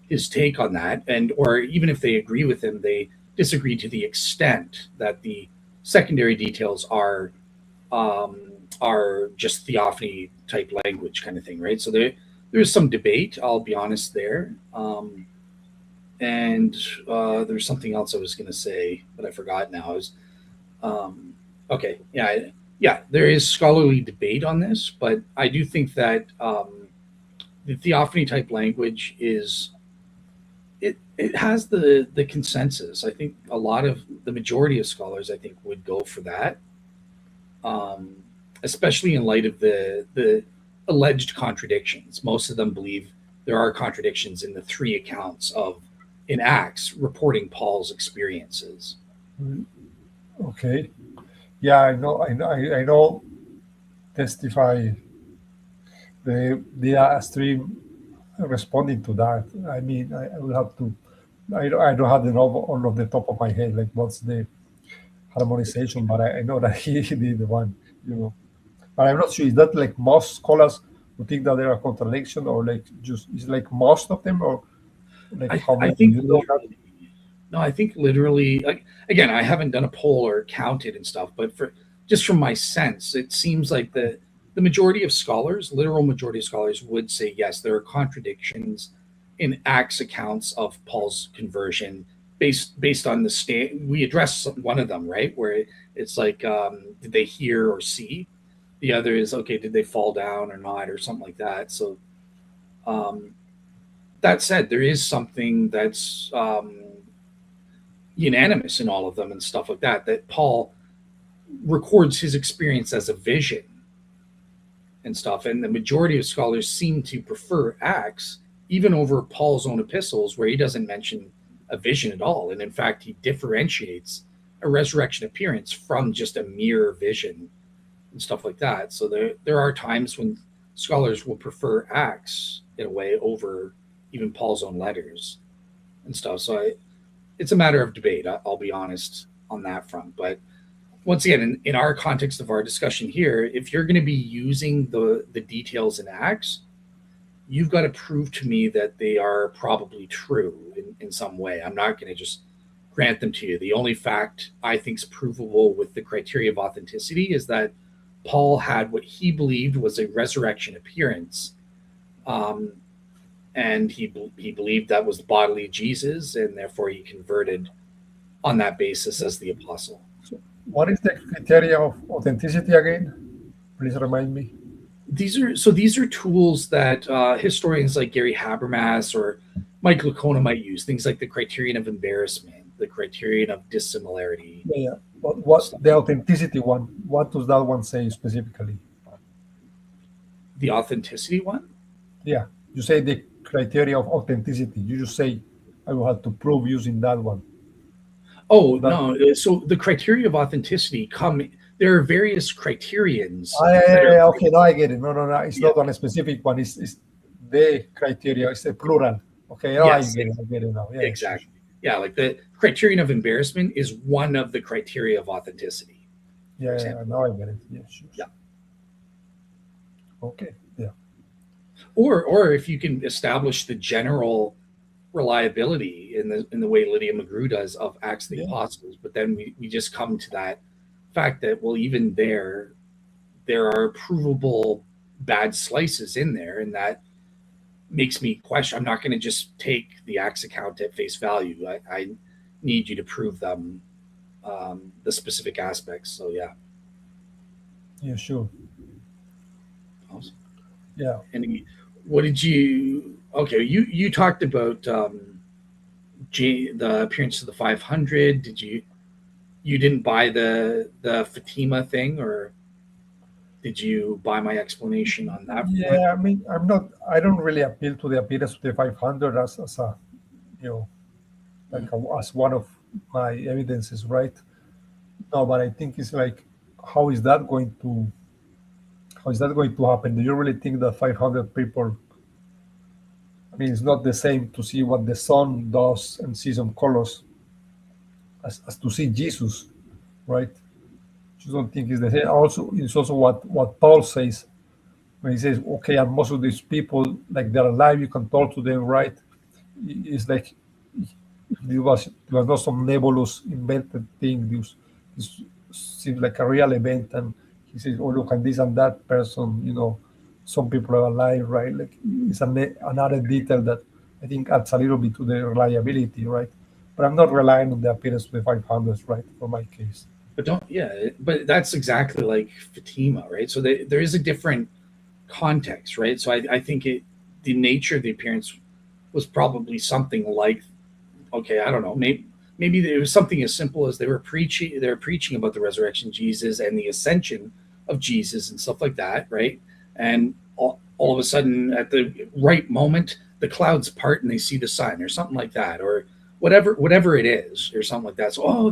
his take on that, and or even if they agree with him, they disagree to the extent that the secondary details are just theophany type language, kind of thing, right? So there's some debate. I'll be honest there. And there's something else I was going to say, but I forgot now. Okay, yeah. There is scholarly debate on this, but I do think that the theophany type language it has the consensus. I think the majority of scholars, I think, would go for that, especially in light of the alleged contradictions. Most of them believe there are contradictions in the three accounts in Acts reporting Paul's experiences. Okay. Yeah, I know. Testify the stream responding to that. I mean, I will have to. I don't have the all of the top of my head, like what's the harmonization, but I know that he did one, you know. But I'm not sure. Is that like most scholars who think that there are contradictions, or like just is like most of them, or like how I many? think You know that? literally, no, I think literally, like, again, I haven't done a poll or counted and stuff, but just from my sense, it seems like the majority of scholars, literal majority of scholars, would say yes, there are contradictions in Acts accounts of Paul's conversion based on the state. We address one of them, right, where it's like, did they hear or see? The other is, okay, did they fall down or not, or something like that. So um, that said, there is something that's unanimous in all of them and stuff like that, that Paul records his experience as a vision and stuff. And the majority of scholars seem to prefer Acts even over Paul's own epistles, where he doesn't mention a vision at all. And in fact, he differentiates a resurrection appearance from just a mere vision and stuff like that. So there are times when scholars will prefer Acts in a way over even Paul's own letters and stuff. So it's a matter of debate. I'll be honest on that front, but once again, in our context of our discussion here, if you're going to be using the details in Acts, you've got to prove to me that they are probably true in some way. I'm not going to just grant them to you. The only fact I think is provable with the criteria of authenticity is that Paul had what he believed was a resurrection appearance. And he believed that was bodily Jesus, and therefore he converted on that basis as the apostle. So what is the criteria of authenticity again? Please remind me. These are tools that historians like Gary Habermas or Mike Licona might use. Things like the criterion of embarrassment, the criterion of dissimilarity. Yeah. What's the authenticity one? What does that one say specifically? The authenticity one? Yeah. You say the criteria of authenticity. You just say, I will have to prove using that one. Oh, no. So the criteria of authenticity there are various criterions. Okay, no, I get it. No. It's not on a specific one. It's the criteria. It's a plural. Okay, Yes, I get it now. Yeah, exactly. Yeah, like the criterion of embarrassment is one of the criteria of authenticity. Yeah, now I get it. Yeah, sure. Yeah. Okay, yeah. Or if you can establish the general reliability in the way Lydia McGrew does of Acts of the Apostles, but then we just come to that fact that, well, even there are provable bad slices in there, and that makes me question. I'm not going to just take the Acts account at face value. I need you to prove them, the specific aspects. So yeah. Yeah, sure. Awesome. Yeah. And what did you? Okay, you talked about the appearance of the 500. Did you didn't buy the Fatima thing, or did you buy my explanation on that? Yeah, I mean, I don't really appeal to the appearance of the 500 as a, as one of my evidences, right? No, but I think it's like, how is that going to happen? Do you really think that 500 people? I mean, it's not the same to see what the sun does and see some colors as to see Jesus, right? Just don't think it's the same. Also, it's also what Paul says when he says, okay, and most of these people, like they're alive, you can talk to them, right? It's like it was not some nebulous invented thing. This seems like a real event, and he says, oh, look, and this and that person, some people are alive, right? Like it's another detail that I think adds a little bit to the reliability, right? But I'm not relying on the appearance of the 500s, right, for my case. But that's exactly like Fatima, right? So there is a different context, right? So I think the nature of the appearance was probably something like, okay, I don't know, maybe it was something as simple as they were preaching about the resurrection of Jesus and the ascension of Jesus and stuff like that, right? And all of a sudden, at the right moment, the clouds part and they see the sun, or something like that, or whatever it is, or something like that. So,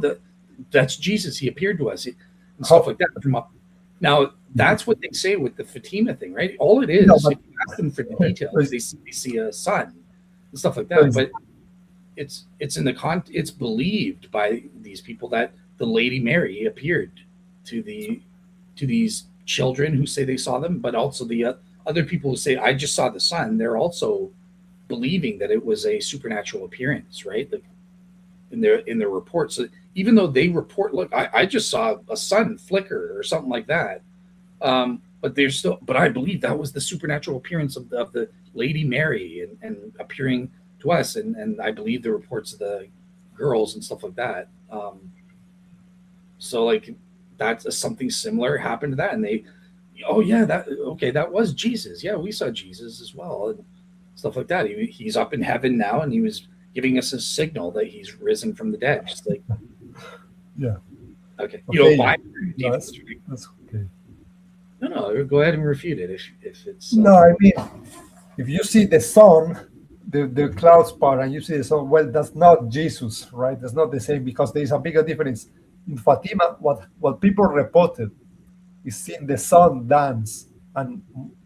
that's Jesus. He appeared to us, and stuff like that. Now, that's what they say with the Fatima thing, right? All it is, if you ask them for the details, they see a sun and stuff like that. But it's believed by these people that the Lady Mary appeared to these children who say they saw them, but also the other people who say, I just saw the sun. They're also believing that it was a supernatural appearance, right? Like in their reports. So even though they report, look, I just saw a sun flicker or something like that. But I believe that was the supernatural appearance of the Lady Mary and appearing to us. And I believe the reports of the girls and stuff like that. So like that's something similar happened to that. And that was Jesus. Yeah, we saw Jesus as well. And stuff like that. He's up in heaven now, and he was giving us a signal that he's risen from the dead. Just like, yeah. Okay. That's okay. No, go ahead and refute it if it's. No, I mean, if you see the sun, the clouds part, and you see the sun, well, that's not Jesus, right? That's not the same, because there is a bigger difference. In Fatima, what people reported is seeing the sun dance and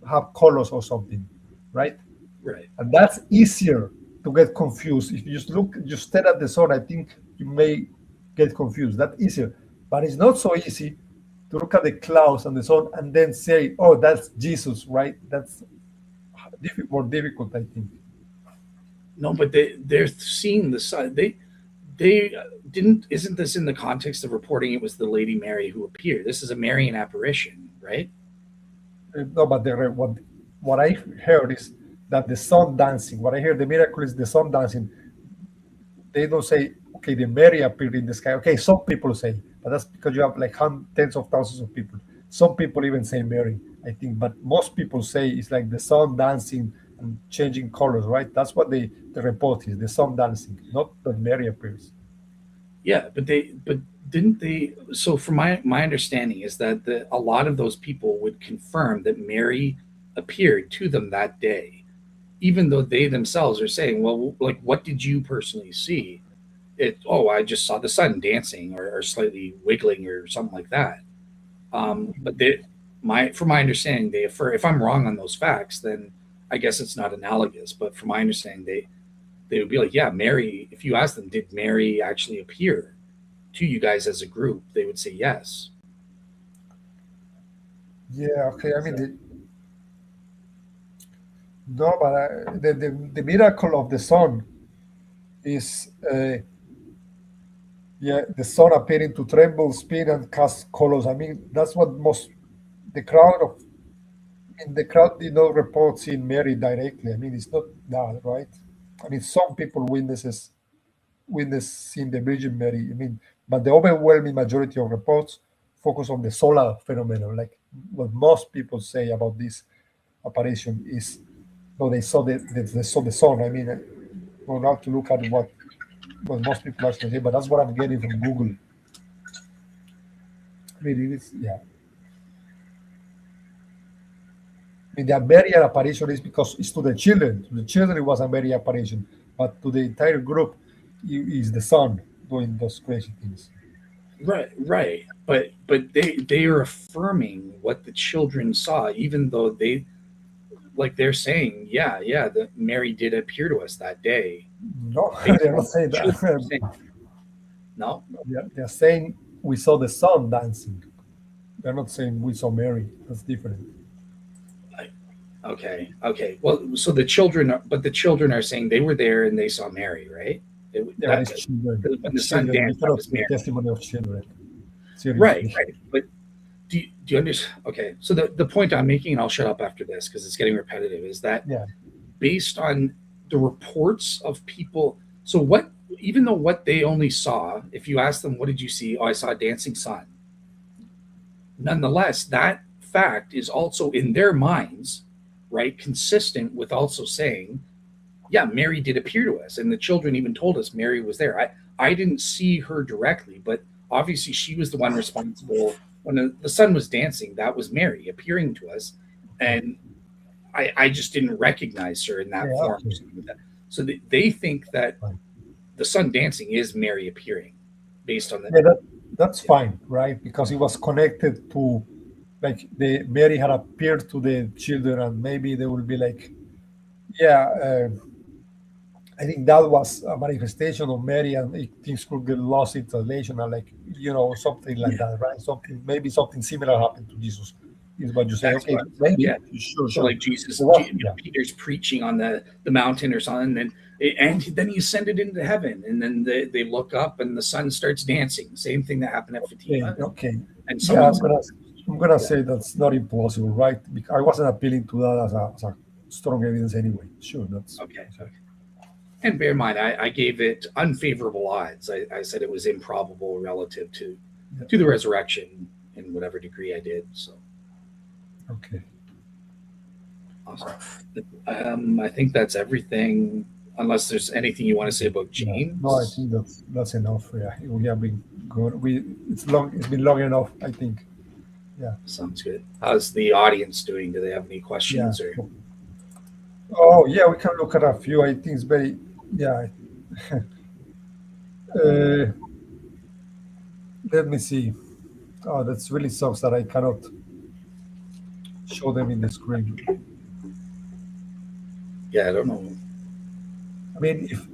have colors or something, right? Right. And that's easier to get confused. If you just stare at the sun, I think you may get confused. That's easier. But it's not so easy to look at the clouds and the sun and then say, "Oh, that's Jesus," right? That's more difficult, I think. No, but they're seeing the sun. They didn't. Isn't this in the context of reporting it was the Lady Mary who appeared? This is a Marian apparition, right? No, but what I heard is that the sun dancing. What I heard, the miracle is the sun dancing. They don't say, okay, the Mary appeared in the sky. Okay, some people say, but that's because you have like tens of thousands of people. Some people even say Mary, I think, but most people say it's like the sun dancing and changing colors, right? That's what the report is, the sun dancing, not that Mary appears. Yeah, but didn't they? So, from my understanding is that a lot of those people would confirm that Mary appeared to them that day, even though they themselves are saying, "Well, like, what did you personally see?" I just saw the sun dancing or slightly wiggling or something like that. But from my understanding, they if I'm wrong on those facts, then I guess it's not analogous. But from my understanding, they would be like, yeah, Mary. If you ask them, did Mary actually appear to you guys as a group? They would say yes. Yeah, okay. I mean, no, but the miracle of the sun is, yeah, the sun appearing to tremble, spin, and cast colors. I mean, that's what most the crowd of in the crowd did not report seeing Mary directly. I mean, it's not that, right? I mean, some people witness seeing the Virgin Mary. I mean, but the overwhelming majority of reports focus on the solar phenomenon. Like what most people say about this apparition is, no, they saw the sun. I mean, we're not to look at what most people actually say, but that's what I'm getting from Google. I mean, it is, yeah. I mean, the Marian apparition is because it's to the children. To the children, it was a Marian apparition, but to the entire group, is the sun doing those crazy things. Right, right. But they are affirming what the children saw, even though they're saying, yeah, that Mary did appear to us that day. No, Based they're on not what the saying children are that. saying. No, They're saying we saw the sun dancing. They're not saying we saw Mary. That's different. okay. Well, so the children are saying they were there and they saw Mary, right? Yeah, but it's children. When the It's sun children. You danced, that cannot was the Mary. testimony of children. Right, Seriously. right. But do you understand? Okay, so the point I'm making, and I'll shut up after this because it's getting repetitive, is that Yeah. based on the reports of people, so what, even though what they only saw, if you ask them, what did you see? Oh, I saw a dancing sun. Nonetheless, that fact is also in their minds, right, consistent with also saying, yeah, Mary did appear to us, and the children even told us Mary was there. I didn't see her directly, but obviously she was the one responsible when the sun was dancing. That was Mary appearing to us, and I just didn't recognize her in that Yeah. form. Okay. So they think that Fine. the sun dancing is Mary appearing, based on Yeah, the that's fine, right? Because it was connected to, like, the Mary had appeared to the children, and maybe they will be like, yeah. I think that was a manifestation of Mary, and things could get lost in translation, and like, something like yeah. that, right? Maybe something similar happened to Jesus. Is what you say? That's Okay, what I'm saying. maybe Yeah. sure, So sure. like Jesus, It was, yeah, Peter's preaching on the mountain or something, and then he ascended into heaven, and then they look up and the sun starts dancing. Same thing that happened at okay, Fatima, okay. and Yeah, someone's I'm gonna yeah. say that's not impossible, right? Because I wasn't appealing to that as a strong evidence anyway. Sure, that's Okay. And bear in mind, I gave it unfavorable odds. I said it was improbable relative yeah, to the resurrection in whatever degree I did. So okay. awesome. I think that's everything. Unless there's anything you want to say about Yeah, no, I James. think that's enough. Yeah, we have been good. It's long. It's been long enough, I think. Yeah, Sounds good. How's the audience doing? Do they have any yeah. questions or? Oh, yeah, we can look at a few. I think it's very, yeah. Uh, Let me see. Oh, that's really sucks that I cannot show them in the screen. Yeah, I don't know. I mean, if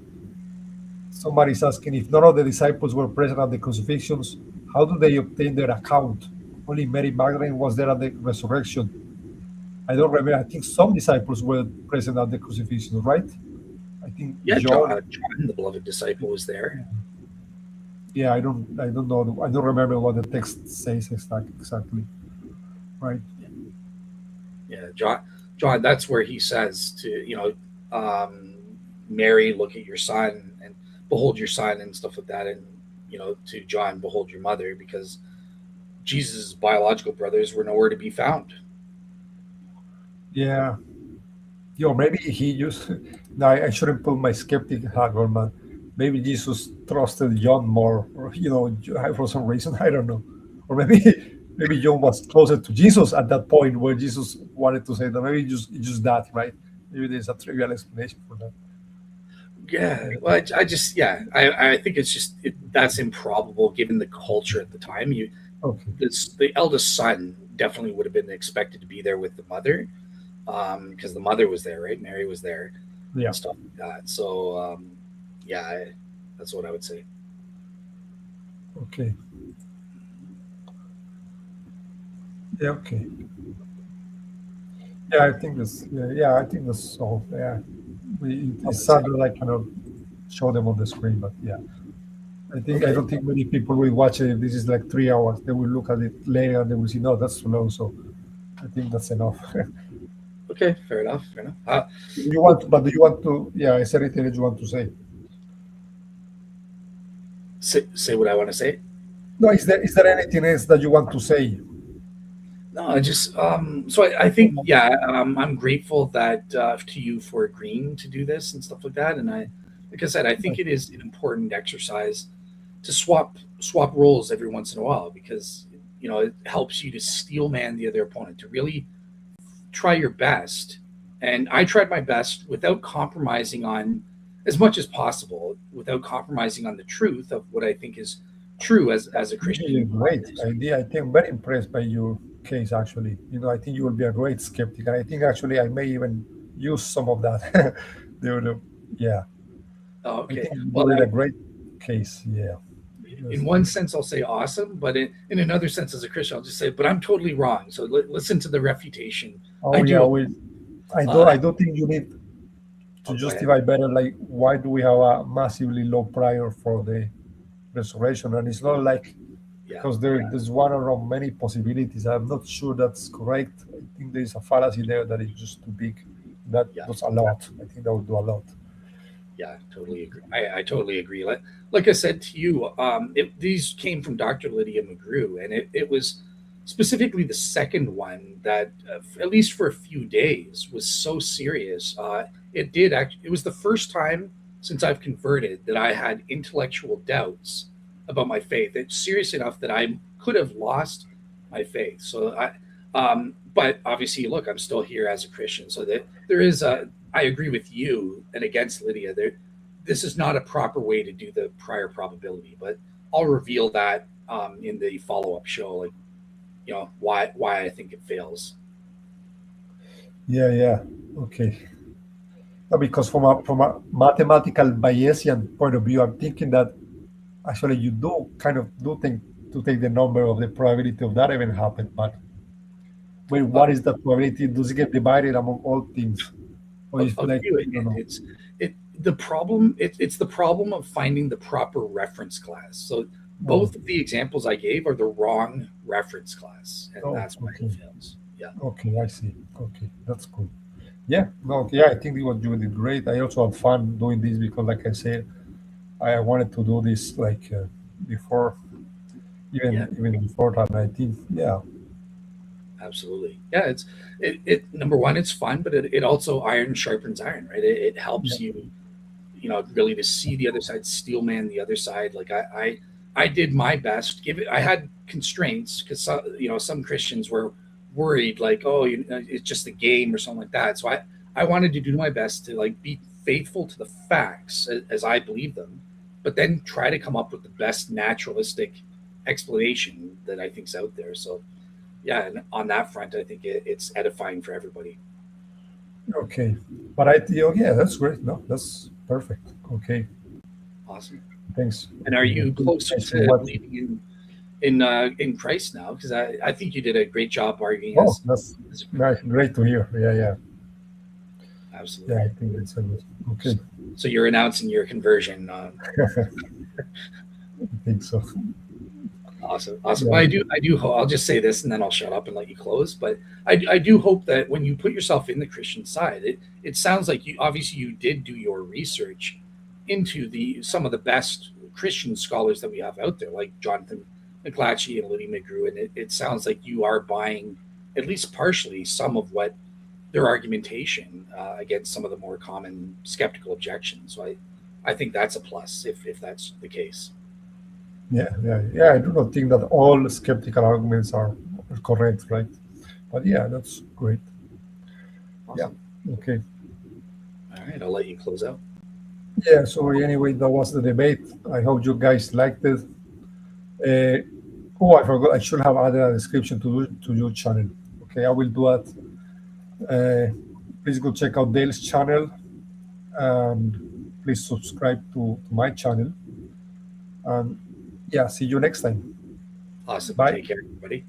somebody's asking if none of the disciples were present at the crucifixions, how do they obtain their account? Only Mary Magdalene was there at the resurrection. I don't remember. I think some disciples were present at the crucifixion, right? I think Yeah, John. John, the beloved disciple, was there. Yeah, I don't know. I don't remember what the text says exactly. Right. Yeah, John. That's where he says to Mary, look at your son and behold your son and stuff like that, and to John, behold your mother, because Jesus' biological brothers were nowhere to be found. Yeah. Yo, maybe he just. No, I shouldn't pull my skeptic hat on, man. Maybe Jesus trusted John more, or for some reason, I don't know. Or maybe maybe John was closer to Jesus at that point where Jesus wanted to say that. Maybe just that, right? Maybe there's a trivial explanation for that. Yeah, well, I just I think it's just that's improbable given the culture at the time. Okay. The eldest son definitely would have been expected to be there with the mother, because the mother was there, right? Mary was there Yeah. and stuff like that. So that's what I would say. Okay. Yeah. Okay. Yeah, I think this. Yeah, I think this all. Yeah, I it's would say. sad that I cannot show them on the screen, but yeah, I Okay. don't think many people will watch it. If this is like 3 hours, they will look at it later and they will see, no, that's too long. So I think that's enough. Okay. Fair enough. Fair enough. You want, but do you want to? Yeah, is there anything that you want to say? Say what I want to say. No, is there anything else that you want to say? No, I just so I think I'm grateful that to you for agreeing to do this and stuff like that. And like I said, I think it is an important exercise to swap roles every once in a while, because it helps you to steel man the other opponent, to really try your best. And I tried my best without compromising on, as much as possible, without compromising on the truth of what I think is true as a Really Christian. great idea. I think I'm very impressed by your case. Actually, I think you will be a great skeptic, and I think actually I may even use some of that. Yeah, I Okay. think you Well, did a great case. Yeah. in Yes. one sense, I'll say awesome, but in another sense, as a Christian, I'll just say, but I'm totally wrong. So listen to the refutation. I Oh yeah. do. I Uh, don't think you need to go ahead. justify better. Like, why do we have a massively low prior for the resurrection? And it's not like Yeah. because there's one around many possibilities. I'm not sure that's correct. I think there's a fallacy there that is just too big. That Yeah. does a lot. I think that would do a lot. Yeah, totally agree. I totally agree. Like I said to you, these came from Dr. Lydia McGrew, and it was specifically the second one that, at least for a few days, was so serious. It was the first time since I've converted that I had intellectual doubts about my faith. It's serious enough that I could have lost my faith. But obviously, look, I'm still here as a Christian, so that there is a. I agree with you and against Lydia. This is not a proper way to do the prior probability, but I'll reveal that in the follow up show, like why I think it fails. Yeah, yeah. Okay. No, because from a mathematical Bayesian point of view, I'm thinking that actually you do kind of do think to take the number of the probability of that even happen. But wait, I'll, what is the probability? Does it get divided among all things? Or I'll, if I'll give like you a I don't hint. know. It's the problem of finding the proper reference class. So Oh, both of the examples I gave are the wrong reference class, and oh, that's why it okay. fails. Yeah. Okay, I see. Okay, that's cool. Yeah, no, yeah, I think what you did great. I also had fun doing this because, like I said, I wanted to do this like before, Yeah. even before that. I think, yeah, Absolutely. Yeah, it number one, it's fun, but it also iron sharpens iron, right? It yeah, helps you, really to see the other side, steel man the other side. Like I did my best. I had constraints because some Christians were worried, like, oh, it's just a game or something like that. So I wanted to do my best to like be faithful to the facts as I believe them, but then try to come up with the best naturalistic explanation that I think's out there. So yeah, and on that front, I think it's edifying for everybody. okay. But I think, oh, yeah, that's great. No, that's perfect. Okay, Awesome. thanks. And are Okay, you closer thanks for to watching. believing in in Christ now, because I think you did a great job arguing Oh, as that's a nice, great to hear. Yeah. absolutely. Yeah, I think it's okay. So you're announcing your conversion. I think so. Awesome. Yeah. Well, I'll just say this and then I'll shut up and let you close. But I do hope that when you put yourself in the Christian side, it sounds like you did do your research into some of the best Christian scholars that we have out there, like Jonathan McClatchy and Lydia McGrew, and it sounds like you are buying at least partially some of what their argumentation against some of the more common skeptical objections. So I think that's a plus if that's the case. Yeah. I do not think that all skeptical arguments are correct, right? But yeah, that's great. Awesome. Yeah. Okay. All right, I'll let you close out. Yeah. So anyway, that was the debate. I hope you guys liked it. Oh, I forgot. I should have added a description to your channel. Okay, I will do that. Please go check out Dale's channel, and please subscribe to my channel. And yeah, see you next time. Awesome. Bye. Take care, everybody.